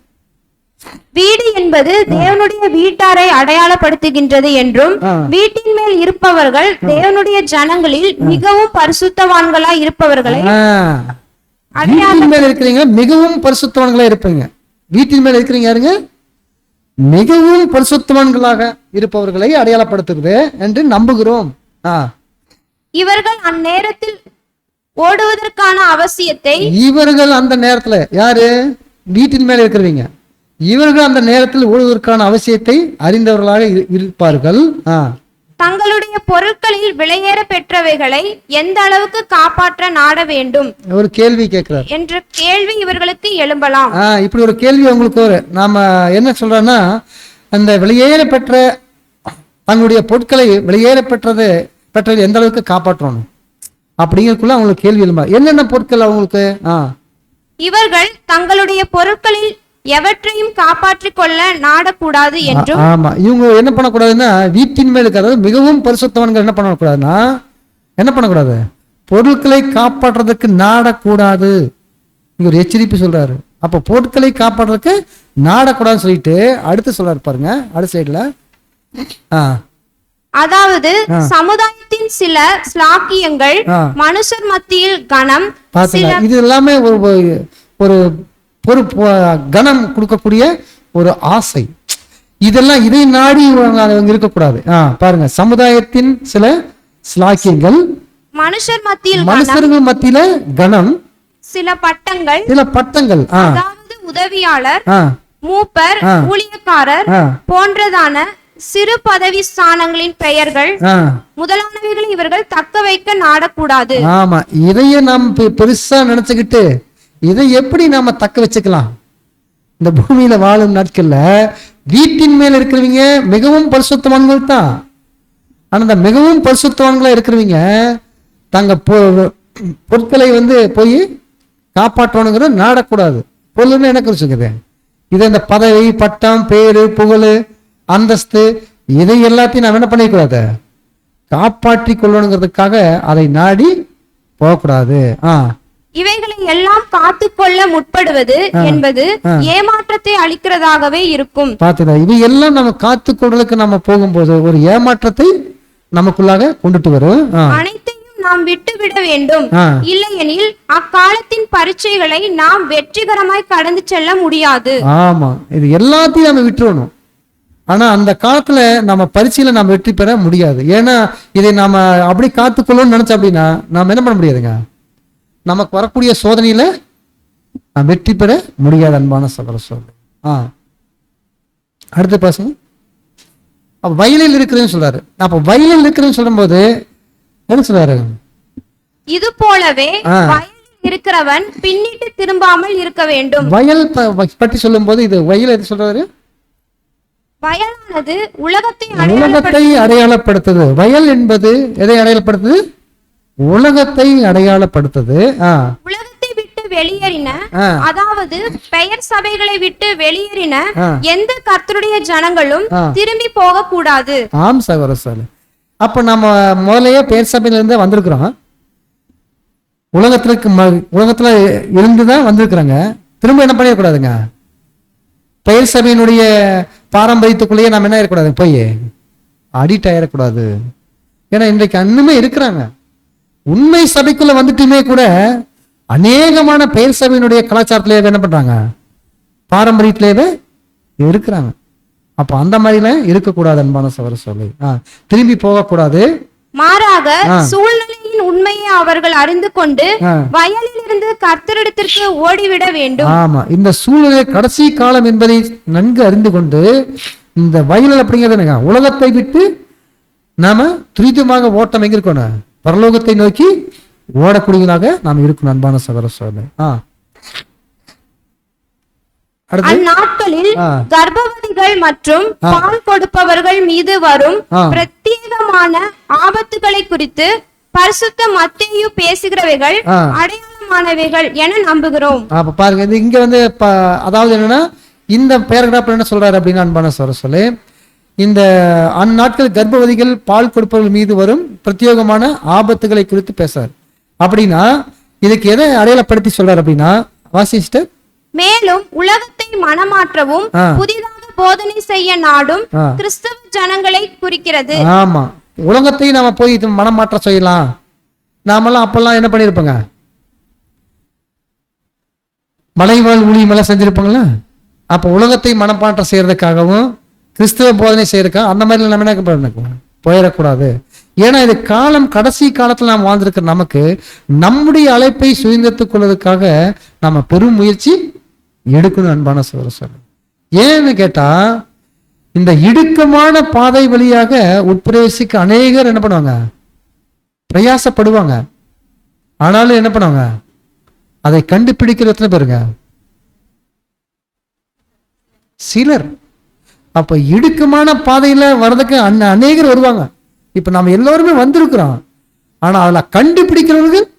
வீடு என்பது தேவனுடைய வீட்டாரை அடையாளப்படுத்துகின்றது என்றும், வீட்டின் மேல் இருப்பவர்கள் தேவனுடைய ஜனங்களில் மிகவும் பரிசுத்தவான்களாய் இருப்பவர்களை வீட்டின் மேல் இருக்கிறீங்க, மிகவும் பரிசுத்தவான்களா இருப்பீங்க. வீட்டின் மேல் இருக்கிறீங்க யாருங்க? மிகவும் பரிசுத்தவான்களாக இருப்பவர்களை அடையாளப்படுத்துகிறது என்று நம்புகிறோம். இவர்கள் அந்நேரத்தில் ஓடுவதற்கான அவசியத்தை, இவர்கள் அந்த நேரத்துல யாரு? வீட்டின் மேல இருக்கிறவங்க. இவர்கள் அந்த நேரத்தில் ஓடுவதற்கான அவசியத்தை அறிந்தவர்களாக இருப்பார்கள். தங்களுடைய பொருட்களில் விலையேற பெற்றவைகளை எந்த அளவுக்கு காப்பாற்ற நாட வேண்டும் ஒரு கேள்வி கேட்கிறார் என்ற கேள்வி இவர்களுக்கு எழும்பலாம். இப்படி ஒரு கேள்வி உங்களுக்கு நாம என்ன சொல்றோம்னா, அந்த விலையேற பெற்ற தங்களுடைய பொருட்களை விலையேற பெற்றது எந்த அளவுக்கு காப்பாற்றணும் அப்படிங்கறதுக்குள்ள அவங்களுக்கு கேள்வி எழும்பா. என்னென்ன பொருட்கள் அவங்களுக்கு? இவர்கள் தங்களுடைய பொருட்களில் எவற்றையும் காப்பாற்றிக் கொள்ள நாடக்கூடாது என்றும். ஆமா, இவங்க என்ன பண்ணக்கூடாதுன்னா, வீட்டின் மேல் இருக்கிறது மிகவும் பரிசுத்தவான்கள் என்ன பண்ணக்கூடாதுன்னா, என்ன பண்ணக்கூடாது? பொருட்களை காப்பாற்றுறதுக்கு நாடக்கூடாது. இங்க ஒரு எச்சரிப்பு சொல்றாரு. அப்ப பொருட்களை காப்பாற்றுறதுக்கு நாடக்கூடாதுன்னு சொல்லிட்டு அடுத்து சொல்றாரு பாருங்க, அடுத்த சைடுல. அதாவது சமுதாயத்தின் சில ஸ்லாக்கியங்கள், மனுஷர் மத்தியில் கனம், இது எல்லாமே ஒரு ஒரு கனம் கொடுக்கக்கூடிய ஒரு ஆசை. இதெல்லாம் இதை நாடி இருக்கக்கூடாது. பாருங்க, சமுதாயத்தின் சில ஸ்லாக்கியங்கள், மனுஷர்கள் மத்தியில கனம், சில பட்டங்கள், அதாவது உதவியாளர், மூப்பர், ஊழியக்காரர் போன்றதான சிறு பதவி ஸ்தானங்களின் பெயர்கள் முதலானவைகளை இவர்கள் தக்க வைக்க நாடக்கூடாது. ஆமா, இதைய நாம் பெருசா நினைச்சுக்கிட்டு இதை எப்படி நாம தக்க வச்சுக்கலாம்? இந்த பூமியில வாழும் நாட்கள்ல வீட்டின் மேல இருக்கிறவங்க மிகவும் பரிசுத்தவான்கள் தான். ஆனா இந்த மிகவும் பரிசுத்தவான்களா இருக்கிறவங்க தங்க பொருட்களை போய் காப்பாற்றணுங்கிற நாடக்கூடாது. பொருள்னு எனக்கு வச்சுக்குது, இது இந்த பதவி, பட்டம், பேரு, புகழ், அந்தஸ்து, இதை எல்லாத்தையும் நாம் என்ன பண்ணிக்கூடாது? காப்பாற்றி கொள்ளணுங்கிறதுக்காக அதை நாடி போகக்கூடாது. இவைகளை எல்லாம் காத்துக்கொள்ள முற்படுவது என்பது ஏமாற்றத்தை அளிக்கிறதாகவே இருக்கும். பாத்துதான், இவை எல்லாம் நம்ம காத்துக்கொள்றதுக்கு நம்ம போகும்போது ஒரு ஏமாற்றத்தை நமக்குள்ளாக கொண்டுட்டு வரும். அனைத்தையும் நாம் விட்டுவிட வேண்டும், இல்லையெனில் அக்காலத்தின் பரீட்சைகளை நாம் வெற்றிகரமாய் கடந்து செல்ல முடியாது. ஆமா, இது எல்லாத்தையும் நம்ம விட்டுறணும். ஆனா அந்த காலத்துல நம்ம பரீட்சையில நம்ம வெற்றி பெற முடியாது. ஏன்னா இதை நாம அப்படி காத்துக்கொள்ளணும்னு நினைச்சோம் அப்படின்னா நாம என்ன பண்ண முடியாதுங்க, நமக்கு வரக்கூடிய சோதனையில வெற்றி பெற முடியாது. அன்பான சகோதர சகோதரி, அடுத்து பேசுங்க. அப்ப வயலில் இருக்கிறேன்னு சொல்றாரு. அப்ப வயலில் இருக்கிறேன்னு சொல்லும் போது என்ன சொல்றாரு? இது போலவே வயலில் இருக்கிறவன் பின்னிட்டு திரும்பாமல் இருக்க வேண்டும். வயல் பற்றி சொல்லும் போது இது வயல் எது சொல்றாரு? வயலானது உலகத்தை அடையாளப்படுத்துது. வயல் என்பது எதை அடையாளப்படுத்துது? உலகத்தை அடையாளப்படுத்துது. உலகத்தை விட்டு வெளியேறின, அதாவது பெயர் சபைகளை விட்டு வெளியேறின எந்த கர்த்தருடைய ஜனங்களும் திரும்பி போக கூடாது. ஆம் சகோதர, அப்ப நம்ம முதலையே பெயர் சபையில இருந்து வந்திருக்கிறோம். உலகத்துல இருந்துதான் வந்திருக்கிறாங்க. திரும்ப என்ன பண்ணிடக்கூடாதுங்க, பெயர் சபையினுடைய பாரம்பரியத்துக்குள்ளேயே நம்ம என்ன இருக்கக்கூடாது, போய் அடிக்ட் ஆயிடக்கூடாது. ஏன்னா இன்றைக்கு இன்னுமே இருக்கிறாங்க. உண்மை சபைக்குள்ள வந்துட்டுமே கூட அநேகமான பெயர் சபையினுடைய கலாச்சாரத்திலே என்ன பண்றாங்க, பாரம்பரியத்திலேயே இருக்கிறாங்க. அப்ப அந்த மாதிரிலாம் இருக்கக்கூடாது. அன்பான சகோதர சொல்லி திரும்பி போகக்கூடாது. மாறாக சூழ்நிலையின் உண்மையை அவர்கள் அறிந்து கொண்டு வயலில் இருந்து கர்த்தரிடத்திற்கு ஓடிவிட வேண்டும். ஆமா, இந்த சூழ்நிலை கடைசி காலம் என்பதை நன்கு அறிந்து கொண்டு இந்த வயலில் அப்படிங்கிறது உலகத்தை விட்டு நாம துரிதமாக ஓட்டம் எங்க இருக்கணும், பரலோகத்தை நோக்கி ஓடக்கூடியவர்களாக நாம் இருக்கணும். அன்பான சகோதர சகோதரி, அந்நாட்களில் கர்ப்பவதிகள் மற்றும் பால் கொடுப்பவர்கள் மீது வரும் பிரத்யேகமான ஆபத்துகளை குறித்து பரிசுத்த மத்தேயு பேசுகிறவைகள் அடையாளமானவைகள் என நம்புகிறோம். அப்ப பாருங்க, இது இங்க வந்து அதாவது என்னன்னா, இந்த பேராகிராஃப்ல என்ன சொல்றாரு அப்படின்னா, அன்பான சொல்லு, இந்த அந்நாட்கள் கர்ப்பவதிகள் பால் கொடுப்பவர்கள் மீது வரும் பிரத்யேகமான ஆபத்துகளை குறித்து பேசுறாரு. அப்படின்னா இதுக்கு எதை அடையாளப்படுத்தி சொல்றாரு அப்படின்னா, வாசிச்சுட்டு, மேலும் உலகத்தை மனமாற்றவும் புதிதாக போதனை செய்ய நாடும் கிறிஸ்தவ ஜனங்களை குறிக்கிறது. ஆமா, உலகத்தை நாம போய் மனமாற்ற செய்யலாம். நாமெல்லாம் அப்பெல்லாம் என்ன பண்ணிருப்போங்க, மலைவாழ் ஊழியமெல்லாம் செஞ்சிருப்பாங்களா? அப்ப உலகத்தை மனமாற்றம் செய்யறதுக்காகவும் கிறிஸ்தவ போதனை செய்யறதுக்காக அந்த மாதிரி நம்ம என்ன பண்ணணும், போயிடக்கூடாது. ஏன்னா இது காலம், கடைசி காலத்துல நாம் வாழ்ந்திருக்கிற நமக்கு நம்முடைய அழைப்பை சுதந்திரத்துக் கொள்வதற்காக நம்ம பெரும் முயற்சி எடுக்கணும். அன்பான சகோதரர், ஏன்னு கேட்டா, இந்த இடுக்கமான பாதை வழியாக உட்பிரவேசிக்க அநேகர் என்ன பண்ணுவாங்க, பிரயாசப்படுவாங்க. ஆனாலும் என்ன பண்ணுவாங்க, அதை கண்டுபிடிக்கிற எத்தனை பேருங்க, சிலர். அப்ப இடுக்கமான பாதையில வர்றதுக்கு அநேகர் வருவாங்க. இப்ப நம்ம எல்லாருமே வந்திருக்கிறோம், ஆனா அதுல கண்டுபிடிக்கிறவர்கள்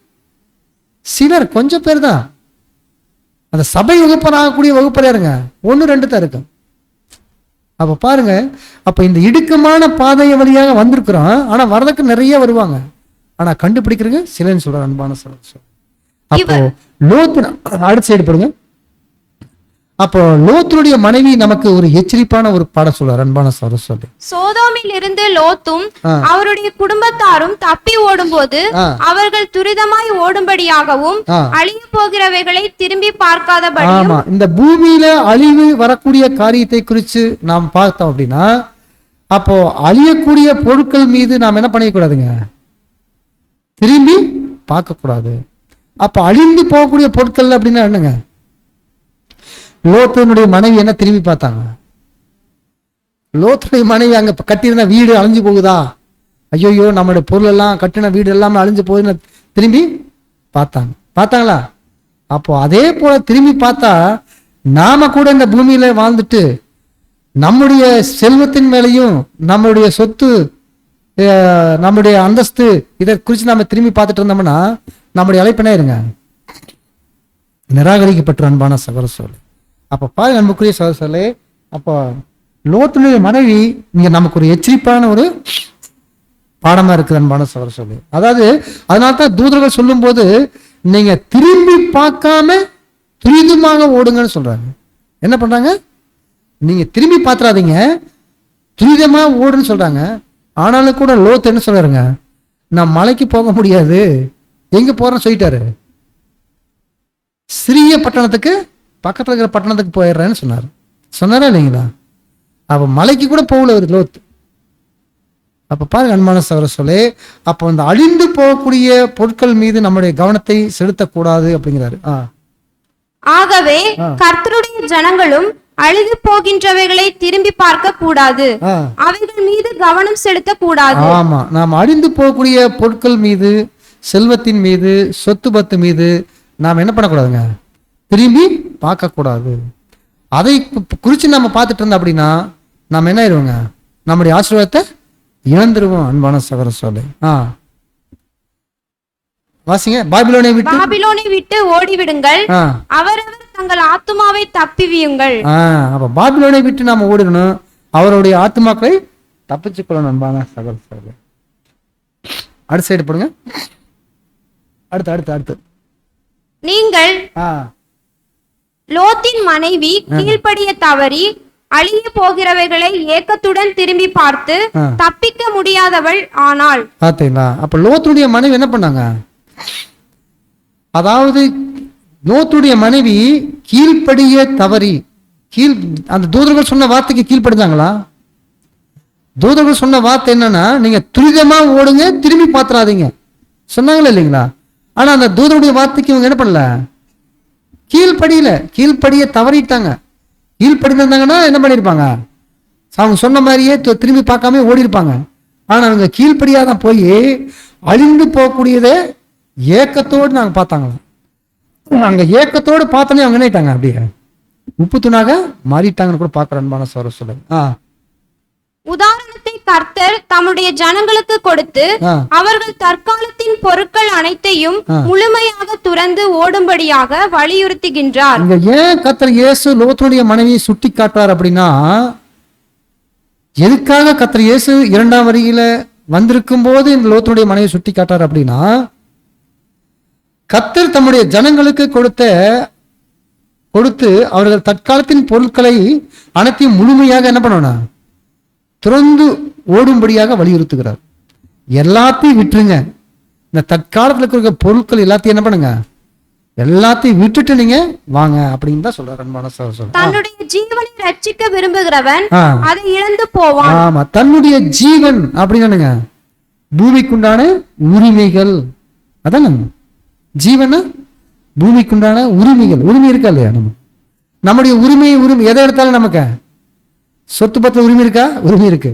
சிலர், கொஞ்சம் பேர் தான். அந்த சபை வகுப்பர் ஆகக்கூடிய வகுப்பர் யாருங்க, 1-2 தான் இருக்கும். அப்ப பாருங்க, அப்ப இந்த இடுக்கமான பாதை வழியாக வந்திருக்கிறோம், ஆனா வர்றதுக்கு நிறைய வருவாங்க, ஆனா கண்டுபிடிக்கிறதுக்கு சிலன்னு சொல்ற. அன்பான சொல்ற, அப்போ லோத்து அடுத்த சைடு போடுங்க. அப்போ லோத்துடைய மனைவி நமக்கு ஒரு எச்சரிப்பான ஒரு பாடம் சொல்றார். அன்பான சொல்லி, சோதோமில் இருந்து லோத்தும் அவருடைய குடும்பத்தாரும் தப்பி ஓடும்போது அவர்கள் துரிதமாய் ஓடும்படியாகவும் அழிய போகிறவைகளை திரும்பி பார்க்காதபடி. ஆமா, இந்த பூமியில அழிவு வரக்கூடிய காரியத்தை குறித்து நாம் பார்த்தோம் அப்படின்னா, அப்போ அழியக்கூடிய பொருட்கள் மீது நாம் என்ன பண்ணிக்கூடாதுங்க, திரும்பி பார்க்க கூடாது. அப்ப அழிந்து போகக்கூடிய பொருட்கள் அப்படின்னா என்னங்க, லோத்துனுடைய மனைவி என்ன திரும்பி பார்த்தாங்க, லோத்துடைய மனைவி அங்க கட்டியிருந்த வீடு அழிஞ்சு போகுதா, ஐயோ நம்மளுடைய பொருள் எல்லாம், கட்டின வீடு எல்லாமே அழிஞ்சு போகுதுன்னு திரும்பி பார்த்தாங்களா? அப்போ அதே போல திரும்பி பார்த்தா நாம கூட இந்த பூமியில வாழ்ந்துட்டு நம்முடைய செல்வத்தின் மேலையும் நம்மளுடைய சொத்து, நம்முடைய அந்தஸ்து, இதை குறித்து நாம திரும்பி பார்த்துட்டு இருந்தோம்னா நம்முடைய அழைப்பினா இருங்க, நிராகரிக்கப்பட்ட. அன்பான சகோதரர்களே, அப்ப பாருங்க அன்புக்குரிய சகோதரர்களே, அப்போ லோத்துடைய மனைவி இங்க நமக்கு ஒரு எச்சரிப்பான ஒரு பாடமா இருக்குது. அன்பான சகோதரர்களே, அதாவது அதனால்தான் தூதர்கள் சொல்லும் போது நீங்க திரும்பி பார்க்காம துரிதமாக ஓடுங்கன்னு சொல்றாங்க. என்ன பண்றாங்க, நீங்க திரும்பி பார்த்துறாதீங்க, துரிதமா ஓடுன்னு சொல்றாங்க. ஆனாலும் கூட லோத்து என்ன சொல்றாருங்க, நான் மலைக்கு போக முடியாது, எங்க போறேன்னு சொல்லிட்டாரு, சிறிய பட்டணத்துக்கு, பக்கத்துல இருக்கிற பட்டணத்துக்கு போயிடுறேன்னு சொன்னாரா இல்லைங்களா? அப்ப மலைக்கு கூட போகல ஒரு லோத்து. அப்ப பாருங்க அன்பான சகோதரர்களே, அப்போ அந்த அழிந்து போகக்கூடிய பொருட்கள் மீது நம்முடைய கவனத்தை செலுத்தக்கூடாது அப்படிங்கிறாரு. ஆகவே கர்த்தருடைய ஜனங்களும் அழிந்து போகின்றவைகளை திரும்பி பார்க்க கூடாது, அவைகள் மீது கவனம் செலுத்த கூடாது. ஆமா, நாம் அழிந்து போகக்கூடிய பொருட்கள் மீது, செல்வத்தின் மீது, சொத்து பத்து மீது நாம் என்ன பண்ணக்கூடாதுங்க, திரும்பி பார்க்க கூடாது. அதை குறித்து நம்ம பார்த்துட்டு இருந்தோம் அப்படின்னா நாம் என்ன ஆயிடுவோங்க, நம்முடைய ஆசீர்வாதத்தை இழந்துருவோம். அன்பான சகோதரர்களே, வாசிங்க. பாபிலோனை விட்டு ஓடிவிடுங்கள், அவரவர் தங்கள் ஆத்துமாவை தப்பிவியுங்கள். அப்ப பாபிலோனை விட்டு நாம ஓடிடணும், அவருடைய ஆத்துமாக்களை தப்பிச்சுக் கொள்ளணும். அன்பான சகோதரர்களே, அடுத்த சைடு போடுங்க. அடுத்து நீங்கள் லோத்தின் மனைவி கீழ்ப்படிய தவறி அழிய போகிறவைகளை ஏக்கத்துடன் திரும்பி பார்த்து தப்பிக்க முடியாதவள் ஆனாள். பாத்தீங்களா? அப்ப லோத்துடைய மனைவி என்ன பண்ணாங்க, அதாவது லோத்துடைய மனைவி கீழ்ப்படிய தவறி, அந்த தூதர்கள் சொன்ன வார்த்தைக்கு கீழ்ப்படுத்தாங்களா? தூதர்கள் சொன்ன வார்த்தை என்னன்னா, நீங்க துரிதமா ஓடுங்க, திரும்பி பாத்துறாதீங்க சொன்னாங்களா இல்லைங்களா? ஆனா அந்த தூதருடைய வார்த்தைக்கு இவங்க என்ன பண்ணல, கீழ்ப்படிய தவறிட்டாங்க. கீழ்ப்படிந்தாங்கன்னா என்ன பண்ணிருப்பாங்க, அவங்க சொன்ன மாதிரியே திரும்பி பார்க்காம ஓடி இருப்பாங்க. ஆனா அவங்க கீழ்ப்படியாதான் போய் அழிந்து போகக்கூடியதை ஏக்கத்தோடு நாங்க பார்த்தாங்களாம். அங்க ஏக்கத்தோடு பார்த்தோன்னே அவங்க நினைட்டாங்க, அப்படியே உப்பு தூணாக மாறிட்டாங்கன்னு கூட பார்க்குற அன்பான சகோதர சொல்லுங்க. உதாரணத்தை கர்த்தர் தம்முடைய ஜனங்களுக்கு கொடுத்து அவர்கள் தற்காலத்தின் பொருட்கள் அனைத்தையும் முழுமையாக துறந்து ஓடும்படியாக வலியுறுத்துகின்றார். இங்க ஏன் கர்த்தர் இயேசு லோத்துடைய மனைவியை சுட்டி காட்டுறார் அப்படின்னா, எதுக்காக கர்த்தர் இயேசு இரண்டாம் வரியில வந்திருக்கும் போது இந்த லோத்துடைய மனைவியை சுட்டி காட்டுறார் அப்படின்னா, கர்த்தர் தம்முடைய ஜனங்களுக்கு கொடுத்து அவர்கள் தற்காலத்தின் பொருட்களை அனைத்தையும் முழுமையாக என்ன பண்ணணும், துறந்து ஓடும்படியாக வலியுறுத்துகிறார். எல்லாத்தையும் விட்டுருங்க, இந்த தற்காலத்தில் இருக்கிற பொருட்கள் எல்லாத்தையும் என்ன பண்ணுங்க, எல்லாத்தையும் விட்டுட்டு நீங்க வாங்க அப்படின்னு தான் சொல்றாரு அன்பான சகோதரர். தன்னுடைய ஜீவனை ரட்சிக்க விரும்புகிறவன் அதை இழந்து போவான். ஆமா, தன்னுடைய ஜீவன் அப்படின்னா பூமிக்குண்டான உரிமைகள், அதான் ஜீவன பூமிக்குண்டான உரிமைகள். உரிமை இருக்கா இல்லையா? நம்முடைய உரிமை எதை எடுத்தாலும் நமக்கு சொத்து பத்திர உரிமை இருக்கா? உரிமை இருக்கு.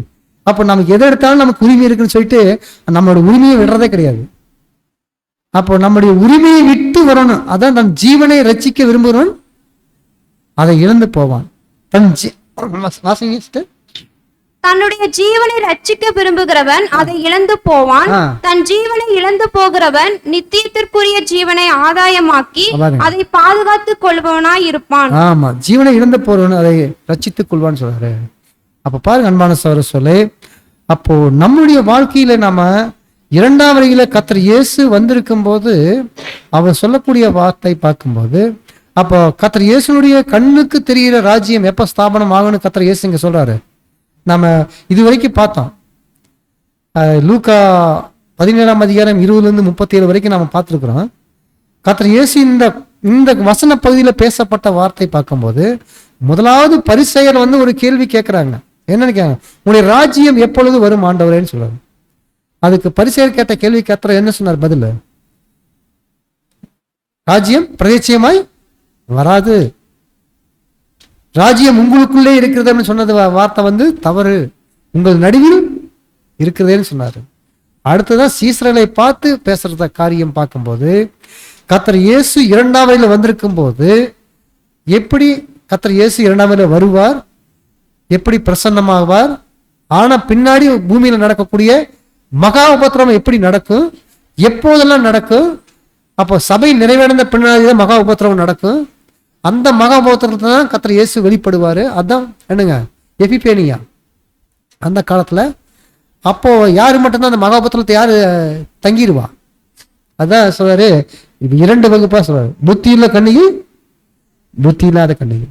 அப்ப நமக்கு எதை எடுத்தாலும் நமக்கு உரிமை இருக்குன்னு சொல்லிட்டு நம்மளோட உரிமையை விடுறதே கிடையாது. அப்போ நம்முடைய உரிமையை விட்டு வரணும். அதான் தன் ஜீவனை ரட்சிக்க விரும்புகிறவன் அதை இழந்து போவான். தன்னுடைய ஜீவனை ரட்சிக்க விரும்புகிறவன் அதை இழந்து போவான். தன் ஜீவனை இழந்து போகிறவன் நித்தியத்திற்குரிய ஜீவனை ஆதாயமாக்கி அதை பாதுகாத்துக் கொள்பவனாய் இருப்பான். ஆமா, ஜீவனை இழந்து போறவன் அதை ரட்சித்துக் கொள்வான்னு சொல்றாரு. அப்ப பாருங்க அன்பான சகோதரர் சொல்லு, அப்போ நம்முடைய வாழ்க்கையில நாம இரண்டாம் வரையில கர்த்தர் இயேசு வந்திருக்கும் போது அவர் சொல்லக்கூடிய வார்த்தை பார்க்கும்போது, அப்போ கர்த்தர் இயேசுனுடைய கண்ணுக்கு தெரிகிற ராஜ்யம் எப்ப ஸ்தாபனம் ஆகும்னு கர்த்தர் இயேசு இங்க சொல்றாரு. நம்ம இது வரைக்கும் பார்த்தோம். லூக்கா 17ஆம் அதிகாரம் 20-37 வரைக்கும் நாம பார்த்துருக்கிறோம். கர்த்தர் இயேசு இந்த வசன பகுதியில பேசப்பட்ட வார்த்தை பார்க்கும்போது, முதலாவது பரிசேயர் ஒரு கேள்வி கேட்கிறாங்க. என்னன்னு கேட்க, உங்களுடைய ராஜ்யம் எப்பொழுது வரும் ஆண்டவரேன்னு சொல்றாரு. அதுக்கு பரிசேயர் கேட்ட கேள்வி கர்த்தர் என்ன சொன்னார் பதில்? ராஜ்யம் பிரதேசியமாய் வராது, ராஜ்யம் உங்களுக்குள்ளே இருக்கிறது சொன்னது வார்த்தை தவறு, உங்கள் நடுவில் இருக்கிறதேன்னு சொன்னாரு. அடுத்ததான் சீசர்களை பார்த்து பேசுறத காரியம் பார்க்கும்போது, கர்த்தர் இயேசு இரண்டாம் வரையில வந்திருக்கும் போது எப்படி கர்த்தர் இயேசு இரண்டாம் வரையில வருவார், எப்படி பிரசன்னமாவார், ஆனா பின்னாடி பூமியில நடக்கக்கூடிய மகா உபத்திரவம் எப்படி நடக்கும், எப்போதெல்லாம் நடக்கும், அப்போ சபை நிறைவடைந்த பின்னாடிதான் மகா உபத்திரவம் நடக்கும். அந்த மகா உபத்திரத்தை தான் கர்த்தர் இயேசு வெளிப்படுவாரு. அதான் என்னங்க எபிபேனியா அந்த காலத்துல. அப்போ யாரு மட்டும்தான் அந்த மகா உபத்திரத்தை யாரு தங்கிடுவா? அதான் சொல்றாரு, இது 2 வகுப்பா சொல்றாரு. புத்தியுள்ள கண்ணிகை, புத்தி இல்லாத கண்ணிகை.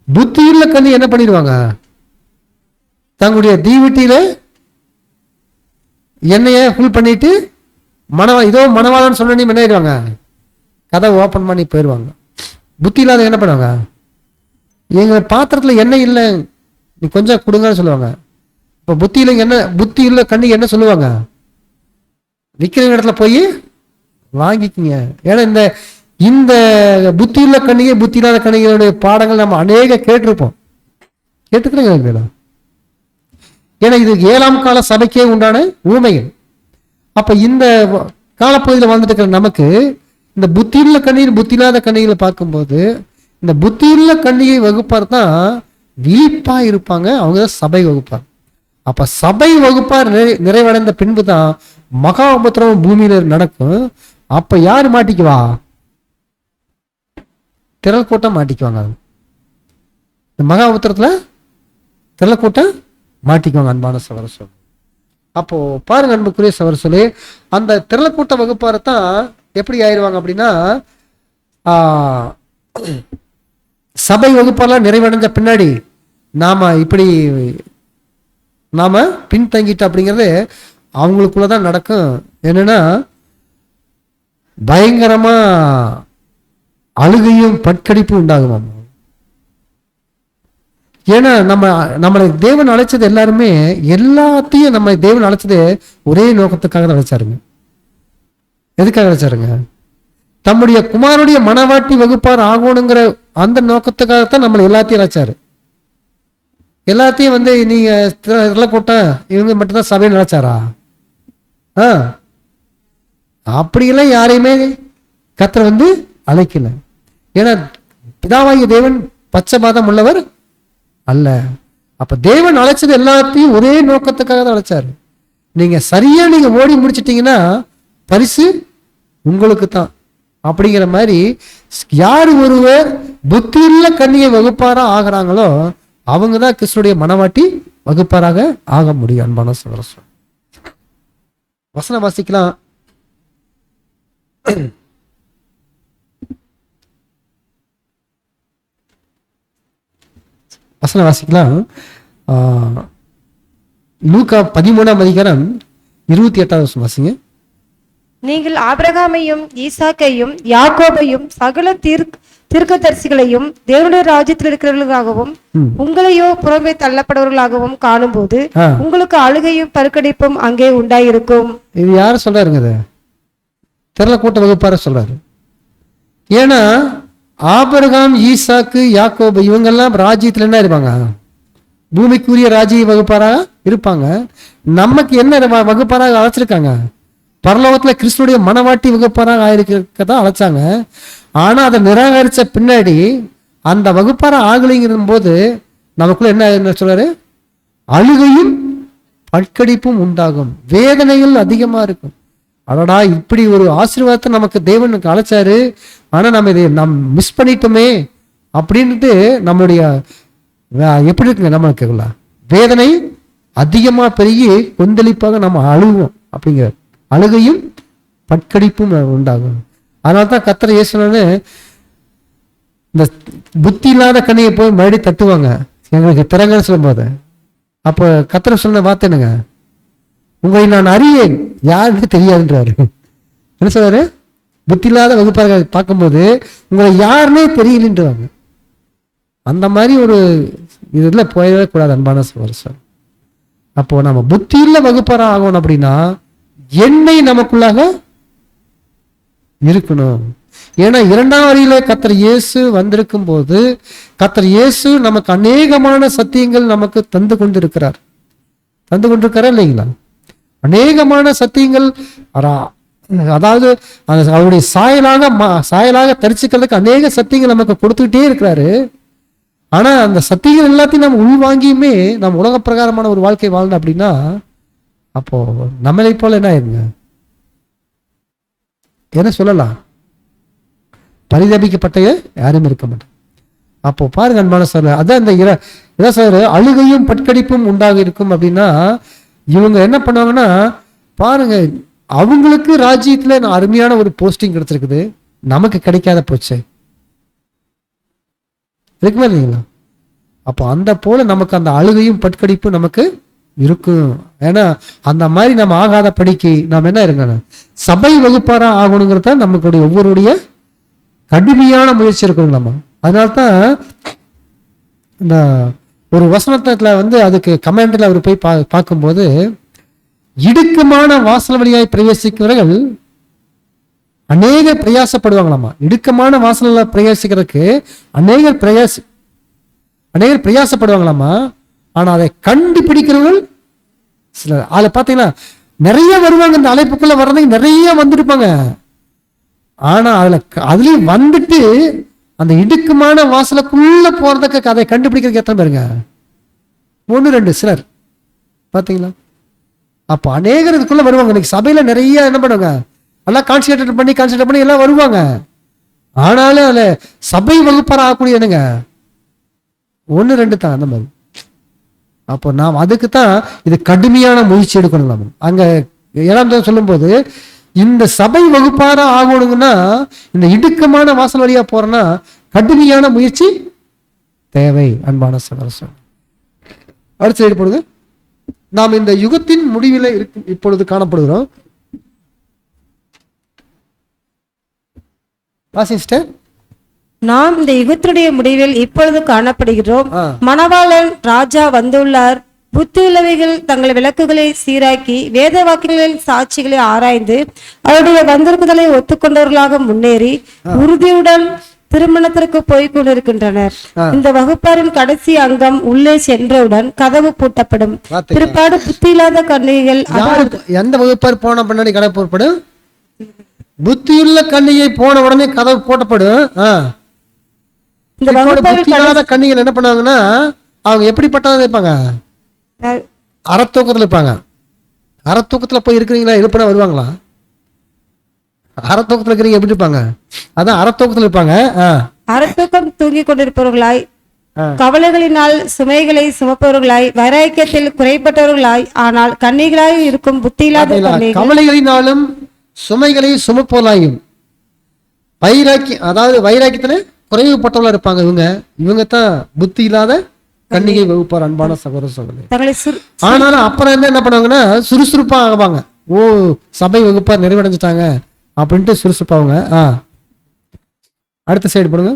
புத்தியுள்ள கண்ணி என்ன பண்ணிடுவாங்க, தங்களுடைய தீவட்டியில எண்ணெய ஃபுல் பண்ணிட்டு இதோ மணவாளன்னு சொன்ன என்ன ஆயிடுவாங்க, கதை ஓப்பன் பண்ணி போயிடுவாங்க. புத்தி இல்லாத என்ன பண்ணுவாங்க, எங்க பாத்திரத்துல எண்ணெய் இல்லை, நீ கொஞ்சம் கொடுங்கன்னு சொல்லுவாங்க. இப்போ புத்தி இல்ல கண்ணி என்ன சொல்லுவாங்க, விற்கிற இடத்துல போய் வாங்கிக்கிங்க. ஏன்னா இந்த புத்தி உள்ள கண்ணிகை புத்தி இல்லாத கண்ணிகளுடைய பாடங்கள் நம்ம அநேக கேட்டிருப்போம். கேட்டுக்கிறீங்களா? ஏன்னா இது 7ஆம் கால சபைக்கே உண்டான ஊமைகள். அப்ப இந்த காலப்பகுதியில் வாழ்ந்துட்டு இருக்கிற நமக்கு இந்த புத்தியுள்ள கண்ணிகள் புத்தி இல்லாத கண்ணிகளை பார்க்கும்போது, இந்த புத்தியுள்ள கண்ணிகை வகுப்பார் தான் விழிப்பா இருப்பாங்க, அவங்க தான் சபை வகுப்பார். அப்ப சபை வகுப்பார் நிறைவடைந்த பின்பு தான் மகா உபத்திரவம் பூமியில நடக்கும். அப்ப யாரு மாட்டிக்குவா, திரள் கூட்டம் மாட்டிக்குவாங்க. இந்த மகா உபத்திரத்துல திரள் கூட்டம் மாட்டிக்குவாங்க அன்பான சகோதர சொல்லு. அப்போ பாருங்க அன்புக்குரிய சகோதர சொல்லு, அந்த திரள் கூட்ட வகுப்பாரத்தான் எப்படி ஆயிடுவாங்க அப்படின்னா, சபை வகுப்பாரெல்லாம் நிறைவடைஞ்ச பின்னாடி நாம பின்தங்கிட்டு அப்படிங்கிறது அவங்களுக்குள்ளதான் நடக்கும். என்னன்னா பயங்கரமா அழுகையும் பட்கடிப்பும் உண்டாகும். ஏன்னா நம்மளை தேவன் அழைச்சது எல்லாத்தையும் நம்ம தேவன் அழைச்சது ஒரே நோக்கத்துக்காக தான் அழைச்சாருங்க. எதுக்காக அழைச்சாருங்க? தம்முடைய குமாரனுடைய மனவாட்டி வகுப்பார் ஆகணுங்கிற அந்த நோக்கத்துக்காகத்தான் நம்மளை எல்லாத்தையும் அழைச்சாரு. எல்லாத்தையும் நீங்க கூட்டம் இவங்க மட்டும்தான் சபையை நினைச்சாரா? அப்படியெல்லாம் யாரையுமே கர்த்தர் அழைக்கல. ஏன்னா பிதாவாகிய தேவன் பட்சபாதம் உள்ளவர் அல்ல. அப்ப தேவன் அழைச்சது எல்லாத்தையும் ஒரே நோக்கத்துக்காக தான் அழைச்சாரு. நீங்க சரியா நீங்க ஓடி முடிச்சிட்டீங்கன்னா பரிசு உங்களுக்கு தான். அப்படிங்கிற மாதிரி யார் ஒருவர் புத்தியுள்ள கன்னியை வகுப்பாரா ஆகிறாங்களோ அவங்க தான் கிறிஸ்துடைய மனவாட்டி வகுப்பாராக ஆக முடியும். அன்பான சகோதரர், வசனம் வாசிக்கலாம். வசனம் வாசிக்கலாம். லூக்கா 13ஆம் அதிகாரம் 28வது வசனம் வாசிங்க. நீங்கள் ஆபிரகாமையும் ஈசாக்கையும் யாக்கோபையும் சகல தீர்க்கதரிசிகளையும் தேவனுடைய ராஜ்யத்தில் இருக்கிறவர்களாகவும் உங்களையோ புறம்பே தள்ளப்படுவர்களாகவும் காணும்போது உங்களுக்கு அழுகையும் பருக்கடிப்பும் அங்கே உண்டாயிருக்கும். இது யாரு சொல்றாருங்க? தெருள கூட்ட வகுப்பார சொல்றாரு. ஏன்னா ஆபிரகாம், ஈசாக்கு, யாக்கோபு இவங்கெல்லாம் ராஜ்யத்துல என்ன இருப்பாங்க? பூமிக்குரிய ராஜ்ய வகுப்பாராக இருப்பாங்க. நமக்கு என்ன வகுப்பாராக அழைச்சிருக்காங்க? பரலோகத்துல கிறிஸ்துடைய மனவாட்டி வகுப்பாராக ஆயிருக்கதான் அழைச்சாங்க. ஆனா அதை நிராகரிச்ச பின்னாடி அந்த வகுப்பாரா ஆகலைங்கிற போது நமக்குள்ள என்ன சொல்றாரு? அழுகையும் பட்கடிப்பும் உண்டாகும், வேதனைகள் அதிகமா இருக்கும். அடடா, இப்படி ஒரு ஆசீர்வாதத்தை நமக்கு தேவனுக்கு அழைச்சாரு, ஆனா நம்ம இதை மிஸ் பண்ணிட்டோமே அப்படின்ட்டு நம்மளுடைய எப்படி இருக்குங்க? நம்மளுக்கு வேதனை அதிகமா பெருகி கொந்தளிப்பாக நம்ம அழுவோம். அப்படிங்கிற அழுகையும் பட்கடிப்பும் உண்டாகும். அதனால்தான் கர்த்தர் இயேசுன்னு இந்த புத்தி இல்லாத கண்ணியை போய் மறுபடி தட்டுவாங்க, எங்களுக்கு திறங்கன்னு சொல்லும் போது. அப்போ கர்த்தர் சொன்ன வார்த்தை என்னங்க? உங்களை நான் அறியேன், யாருன்னு தெரியாதுன்றாரு. என்ன சொல்றாரு? புத்தி இல்லாத வகுப்பாக பார்க்கும்போது உங்களை யாருன்னே தெரியலன்றாங்க. அந்த மாதிரி ஒரு இதுல போயவே கூடாது அன்பான சகோதரர். அப்போ நம்ம புத்தியுள்ள வகுப்பாரா ஆகணும் அப்படின்னா எண்ணெய் நமக்குள்ளாக இருக்கணும். ஏன்னா 2ஆம் வரியில கர்த்தர் இயேசு வந்திருக்கும் போது கர்த்தர் இயேசு நமக்கு அநேகமான சத்தியங்கள் நமக்கு தந்து கொண்டிருக்கிறார் இல்லைங்களா? அநேகமான சத்தியங்கள், அதாவது அவருடைய சாயலாக தரிச்சுக்கிறதுக்கு அநேக சத்தியங்கள் நமக்கு கொடுத்துக்கிட்டே இருக்கிறாரு. ஆனா அந்த சத்தியங்கள் எல்லாத்தையும் நம்ம உள்வாங்கியுமே நம்ம உலக பிரகாரமான ஒரு வாழ்க்கை வாழணும் அப்படின்னா அப்போ நம்மளை போல என்ன ஆயிருங்க? என்ன சொல்லலாம்? பரிதபிக்கப்பட்ட யாரும் இருக்க மாட்டோம். அப்போ பாருங்க அன்பான சார், அதான் இந்த இதான் சார் அழுகையும் பட்கடிப்பும் உண்டாக இருக்கும். அப்படின்னா இவங்க என்ன பண்ணுவாங்கன்னா பாருங்க, அவங்களுக்கு ராஜ்யத்துல அருமையான ஒரு போஸ்டிங் கிடைச்சிருக்குது, நமக்கு கிடைக்காத போச்சு இருக்குமே இல்லைங்களா? அப்போ அந்த போல நமக்கு அந்த அழுகையும் பட்கடிப்பும் நமக்கு இருக்கும். ஏன்னா அந்த மாதிரி நம்ம ஆகாத படிக்கு நாம் என்ன இருங்க, சபை வகுப்பாரா ஆகணுங்கிறத நமக்கு ஒவ்வொருடைய கடுமையான முயற்சி இருக்கணும் நம்ம. அதனால்தான் இந்த ஒரு வசனத்துல அதுக்கு கமெண்ட்ல அவர் போய் பார்க்கும்போது, இடுக்கமான வாசல் வழியாய் பிரவேசிக்கிறவர்கள் அநேக பிரயாசப்படுவாங்களாமா. இடுக்கமான வாசல்ல பிரவேசிக்கிறதுக்கு அநேகர் பிரயாசப்படுவாங்களாமா. ஆனா அதை கண்டுபிடிக்கிறவர்கள் சிலர். அதுல பாத்தீங்கன்னா நிறைய வருவாங்க, இந்த அழைப்புக்குள்ள வர்றதுக்கு நிறைய வந்திருப்பாங்க. ஆனா அதுலயும் வந்துட்டு அந்த இடுக்கமான வாசலுக்குள்ள போறதுக்கு அதை கண்டுபிடிக்கிறதுக்கு எத்தனை பேருங்க? 1-2 சிலர் பாத்தீங்களா? அப்ப அநேகர் இதுக்குள்ள வருவாங்க. இன்னைக்கு சபையில நிறைய என்ன பண்ணுவாங்க, எல்லாம் கான்சன்ட்ரேட் பண்ணி எல்லாம் வருவாங்க. ஆனாலும் அதுல சபை வகுப்பார ஆகக்கூடிய என்னங்க 1-2 தான் அந்த மாதிரி. அப்போ நாம் அதுக்கு தான் இது கடுமையான முயற்சி எடுக்கணும். நம்ம அங்க 7ஆம் சொல்லும் போது இந்த சபை வகுப்பார ஆகணுங்கன்னா இந்த இடுக்கமான வாசல் வழியா போறோம்னா கடுமையான முயற்சி தேவை அன்பான சகோதரர். அடுத்து ஈடுபடுது. நாம் இந்த யுகத்தின் முடிவில் இப்பொழுது காணப்படுகிறோம். நாம் இந்த யுகத்தினுடைய முடிவில் இப்பொழுது காணப்படுகிறோம். மணவாளன் ராஜா வந்துள்ளார். புத்தியுள்ளவைகள் தங்கள் விளக்குகளை சீராக்கி வேத வாக்கியங்களின் சாட்சிகளை ஆராய்ந்து அவருடைய வந்திருக்குதலை ஒத்துக்கொண்டவர்களாக முன்னேறி உறுதியுடன் திருமணத்திற்கு போய் கொண்டிருக்கின்றனர். இந்த வகுப்பாரின் கடைசி அங்கம் உள்ளே சென்றவுடன் கதவு பூட்டப்படும். பிற்பாடு புத்தி இல்லாத கன்னிகைகள் எந்த வகுப்பார் போன பின்னாடி கதவு பூட்டப்படும்? புத்தியுள்ள கன்னிகை போன உடனே கதவு பூட்டப்படும். இந்த இப்போது வகுப்பாவில் புத்தி இல்லாத கன்னிகள் என்ன பண்ணுவாங்கன்னா அவங்க எப்படிப்பட்டவங்க இருப்பாங்க? அறத்தூக்கத்துல இருப்பாங்க. அறத்தூக்கத்துல போய் இருக்கிறீங்களா, எழுப்பினா வருவாங்களா? அறத்தூக்கத்துல இருக்கிறீங்க எப்படி இருப்பாங்க? அதான் அறத்தூக்கத்துல இருப்பாங்க. அறத்தூக்கம் தூங்கிக் கொண்டிருப்பவர்களாய், கவலைகளினால் சுமைகளை சுமப்பவர்களாய், வைராக்கியத்தில் குறைப்பட்டவர்களாய், ஆனால் கன்னிகளாய் இருக்கும் புத்தி இல்லாத கன்னிகள் கவலைகளினாலும் சுமைகளை சுமப்பவர்களாயும் வைராக்கியம், அதாவது வைராக்கியத்துல குறைவுபட்டவங்களா இருப்பாங்க. இவங்க தான் புத்தி இல்லாத கன்னிகை வகுப்பார். அன்பான சகோதர சகோதரி, தங்களை ஆனாலும் அப்புறம் என்ன பண்ணுவாங்கன்னா சுறுசுறுப்பா ஆவாங்க. ஓ, சபை வகுப்பார் நிறைவடைஞ்சிட்டாங்க அப்படின்ட்டு சுறுசுறுப்பாங்க. அடுத்த சைடு போடுங்க.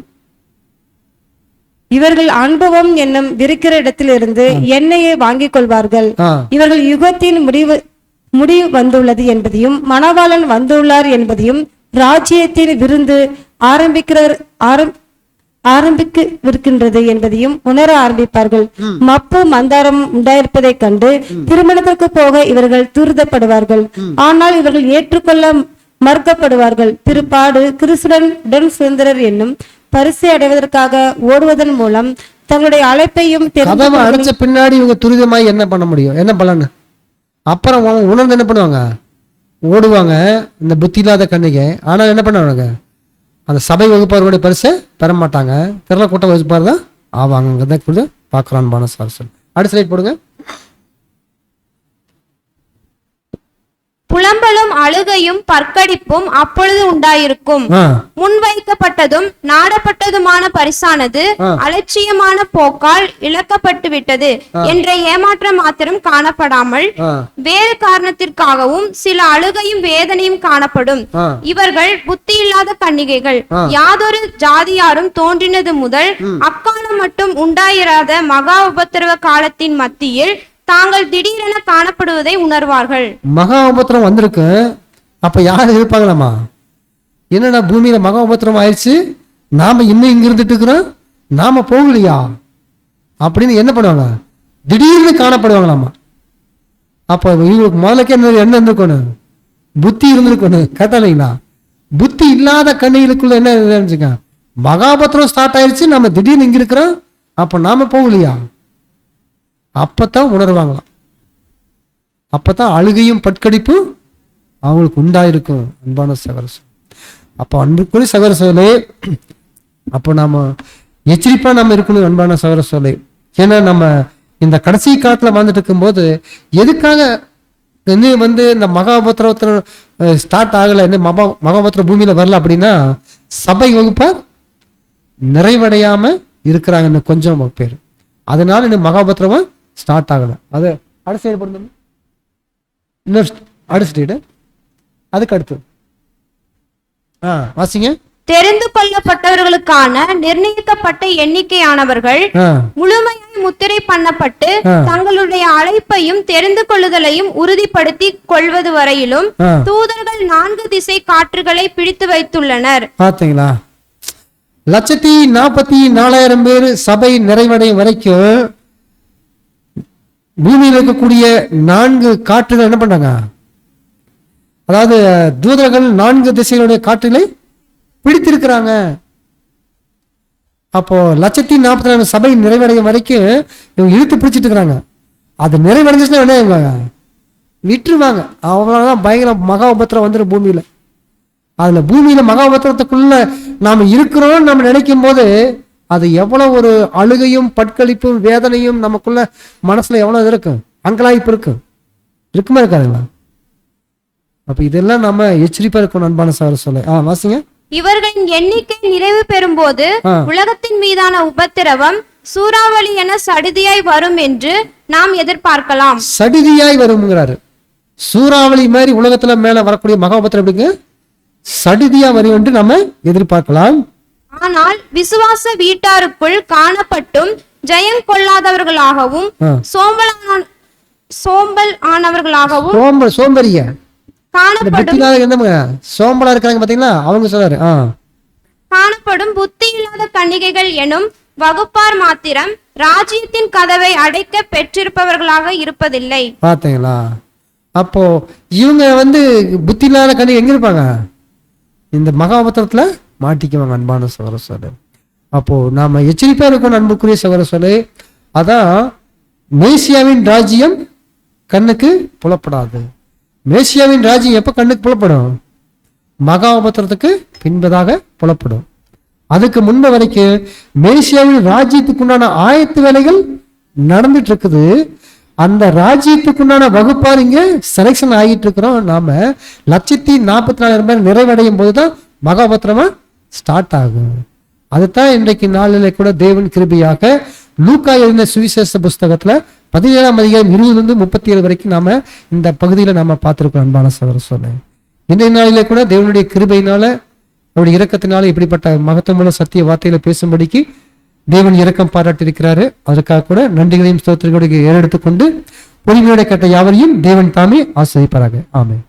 இவர்கள் அனுபவம் என்னும் விரிக்கிற இடத்திலிருந்து எண்ணெயை வாங்கிக் கொள்வார்கள். இவர்கள் யுகத்தின் முடிவு வந்துள்ளது என்பதையும், மணவாளன் வந்துள்ளார் என்பதையும், ராஜ்யத்தின் விருந்து ஆரம்பிக்கவிருக்கின்றது என்பதையும் உணர ஆரம்பிப்பார்கள். மப்பு மந்தாரம் உண்டாயிருப்பதைக் கண்டு திருமணத்திற்கு போக இவர்கள் துரிதப்படுவார்கள். ஆனால் இவர்கள் ஏற்றுக்கொள்ள மறுக்கப்படுவார்கள். பிற்பாடு கிறிஸ்துடன் உடன் சுதந்திரர் என்னும் பரிசை அடைவதற்காக ஓடுவதன் மூலம் தங்களுடைய அழைப்பையும் கதவை அடைச்ச பின்னாடி இவங்க துரிதமாய் என்ன பண்ண முடியும்? என்ன பலன்? அப்புறம் உணர்ந்து என்ன பண்ணுவாங்க? ஓடுவாங்க, இந்த புத்தி இல்லாத கன்னிகை. ஆனால் என்ன பண்ணுவாங்க? அந்த சபை வகுப்பார்களுடைய பரிசை பெற மாட்டாங்க. திரள கூட்ட வகுப்பார் தான் ஆவாங்க. பார்க்குறான் பான சாரசன். அடுத்த ஸ்லைட் போடுங்க. புலம்பலும் அழுகையும் பற்கடிப்பும் அப்பொழுது உண்டாயிருக்கும். முன்வைக்கப்பட்டதும் நாடப்பட்டதுமான பரிசானது அலட்சியமான போக்கால் இழக்கப்பட்டு விட்டது என்ற ஏமாற்றம் மாத்திரம் காணப்படாமல் வேறு காரணத்திற்காகவும் சில அழுகையும் வேதனையும் காணப்படும். இவர்கள் புத்தி இல்லாத கன்னிகைகள். யாதொரு ஜாதியாரும் தோன்றினது முதல் அக்காலம் மட்டும் உண்டாயிராத மகா உபத்திரவ காலத்தின் மத்தியில் தாங்கள் திடீரென காணப்படுவதை உணர்வார்கள். மகா உபத்திரம் வந்திருக்கு. அப்ப யாரு இருப்பாங்களாமா? என்னடா பூமியில மகா உபத்திரம் ஆயிடுச்சு, நாம இன்னும் இங்க இருந்துட்டு இருக்கிறோம், நாம போகலையா அப்படின்னு என்ன பண்ணுவாங்க? திடீர்னு காணப்படுவாங்களாமா. அப்ப இவங்களுக்கு முதலுக்கே என்ன இருந்திருக்கணும்? புத்தி இருந்திருக்கணும். கேட்டாங்களா? புத்தி இல்லாத கண்ணிகளுக்குள்ள என்ன இருந்துச்சுங்க? மகாபத்திரம் ஸ்டார்ட் ஆயிடுச்சு, நம்ம திடீர்னு இங்க இருக்கிறோம், அப்ப நாம போகலையா? அப்பத்தான் உணர்வாங்களாம். அப்பதான் அழுகையும் பட்கடிப்பும் அவங்களுக்கு உண்டாயிருக்கும். அன்பான சகோதர, அப்போ அன்புக்குரிய சகோதர சோதரே, அப்போ நாம எச்சரிப்பா நம்ம இருக்கணும். அன்பான சகோதர சோதரே, ஏன்னா நம்ம இந்த கடைசி காலத்துல வாழ்ந்துட்டு இருக்கும் போது எதுக்காக இந்த மகாபத்திரத்துல ஸ்டார்ட் ஆகல, என்ன மகாபத்திரம் பூமியில வரல அப்படின்னா, சபை வகுப்பார் நிறைவடையாம இருக்கிறாங்கன்னு கொஞ்சம் பேர். அதனால இந்த மகாபத்திரமா ஸ்டார்ட் ஆகல. அது அடுத்த சைடு போடணும். இன்னொரு அடுத்த சைடு, அதுக்கு அடுத்து வாசிங்க. தெரிந்து கொள்ளப்பட்டவர்களுக்கான நிர்ணயிக்கப்பட்ட எண்ணிக்கையானவர்கள் முழுமையாய் முத்திரை பண்ணப்பட்டு தங்களுடைய அழைப்பையும் தெரிந்து கொள்ளுதலையும் உறுதிப்படுத்தி கொள்வது வரையிலும் தூதர்கள் 4 திசை காற்றுகளை பிடித்து வைத்துள்ளனர். பாத்தீங்களா? 1,44,000 பேர் சபை நிறைவடையும் வரைக்கும் பூமியில் இருக்கக்கூடிய 4 காற்றுகள் என்ன பண்ணாங்க? அதாவது தூதர்கள் 4 திசைகளுடைய காற்றுகளை பிடித்திருக்கிறாங்க. அப்போ 1,44,000 சபை நிறைவடையும் வரைக்கும் இவங்க இழுத்து பிடிச்சிட்டு இருக்கிறாங்க. அது நிறைவடைஞ்சிச்சுன்னா என்ன இவங்க விட்டுருவாங்க. அவ்வளவுதான். பயங்கர மகா உபத்திரம் வந்துடும் பூமியில. அதுல பூமியில மகா உபத்திரத்துக்குள்ள நாம இருக்கிறோம் நம்ம நினைக்கும் போது அது எவ்வளவு ஒரு அழுகையும் பட்களிப்பும் வேதனையும் நமக்குள்ள மனசுல எவ்வளவு இருக்கும், அங்கலாய்ப்பு இருக்குமா இருக்காதுங்களா? அப்ப இதெல்லாம் நம்ம எச்சரிப்பா இருக்கணும். அன்பான சகோதர சொல்ல வாசிங்க. இவர்களின் எண்ணிக்கை நிறைவு பெறும் போது உலகத்தின் மீதான உபத்திரவம் சூறாவளி என சடுதியாய் வரும் என்று நாம் எதிர்பார்க்கலாம். சடுதியாய் வரும்ங்கிறாரு. சூறாவளி மாதிரி உலகத்துல மேல வரக்கூடிய மகா உபத்திரம் எப்படிங்க? சடுதியா வரும் என்று நம்ம எதிர்பார்க்கலாம். ஆனால் விசுவாச வீட்டாருக்குள் காணப்பட்டும் ஜெயம் கொள்ளாதவர்களாகவும் சோம்பல் ஆனவர்களாகவும் சோம்பரிய காணப்படும் சோம்பலா இருக்காங்க பாத்தீங்களா? அவங்க சொல்றாரு காணப்படும் புத்தி இல்லாத கன்னிகைகள் எனும் வகுப்பார் மாத்திரம் ராஜ்யத்தின் கதவை அடைக்க பெற்றிருப்பவர்களாக இருப்பதில்லை. பாத்தீங்களா? அப்போ இவங்க புத்தி இல்லாத கன்னிகை எங்க இருப்பாங்க? இந்த மகாபத்திரத்துல மாட்டிக்குவாங்க. அன்பான சகோதர. அப்போ நாம எச்சரிப்பா இருக்கணும் அன்புக்குரிய சகோதர சொல்லே. அதான் மேசியாவின் ராஜ்யம் கண்ணுக்கு புலப்படாது. மேசியாவின் ராஜ்யம் எப்ப கண்ணுக்கு புலப்படும்? மகா உபத்திரத்துக்கு பின்பதாக புலப்படும். அதுக்கு முன்பு வரைக்கும் மேசியாவின் ராஜ்யத்துக்குண்டான ஆயத்த வேலைகள் நடந்துட்டு இருக்குது. அந்த ராஜ்யத்துக்குண்டான வகுப்பார் இங்க செலெக்ஷன் ஆகிட்டு இருக்கிறோம். நாம 1,44,000 பேர் நிறைவடையும் போதுதான் மகா உபத்திரமா ஸ்டார்ட் ஆகும். அதுதான் இன்றைக்கு நாளில் கூட தேவன் கிருபையாக லூக்கா எழுதின சுவிசேஷ புஸ்தகத்துல 17ஆம் அதிகாரம் 20-37 வரைக்கும் நாம இந்த பகுதியில நாம பார்த்திருக்கோம். அன்பான சகோதர சொன்னேன். இன்றைய நாளிலே கூட தேவனுடைய கிருபையினால அவருடைய இரக்கத்தினால இப்படிப்பட்ட மகத்துவமுள்ள சத்திய வார்த்தையில பேசும்படிக்கு தேவன் இரக்கம் பாராட்டியிருக்கிறாரு. அதற்காக கூட நன்றிகளையும் ஸ்தோத்திரங்களையும் ஏறெடுத்துக்கொண்டு பொறுமையோட கேட்ட யாவரையும் தேவன் தாமே ஆசீர்வதிப்பாராக. ஆமென்.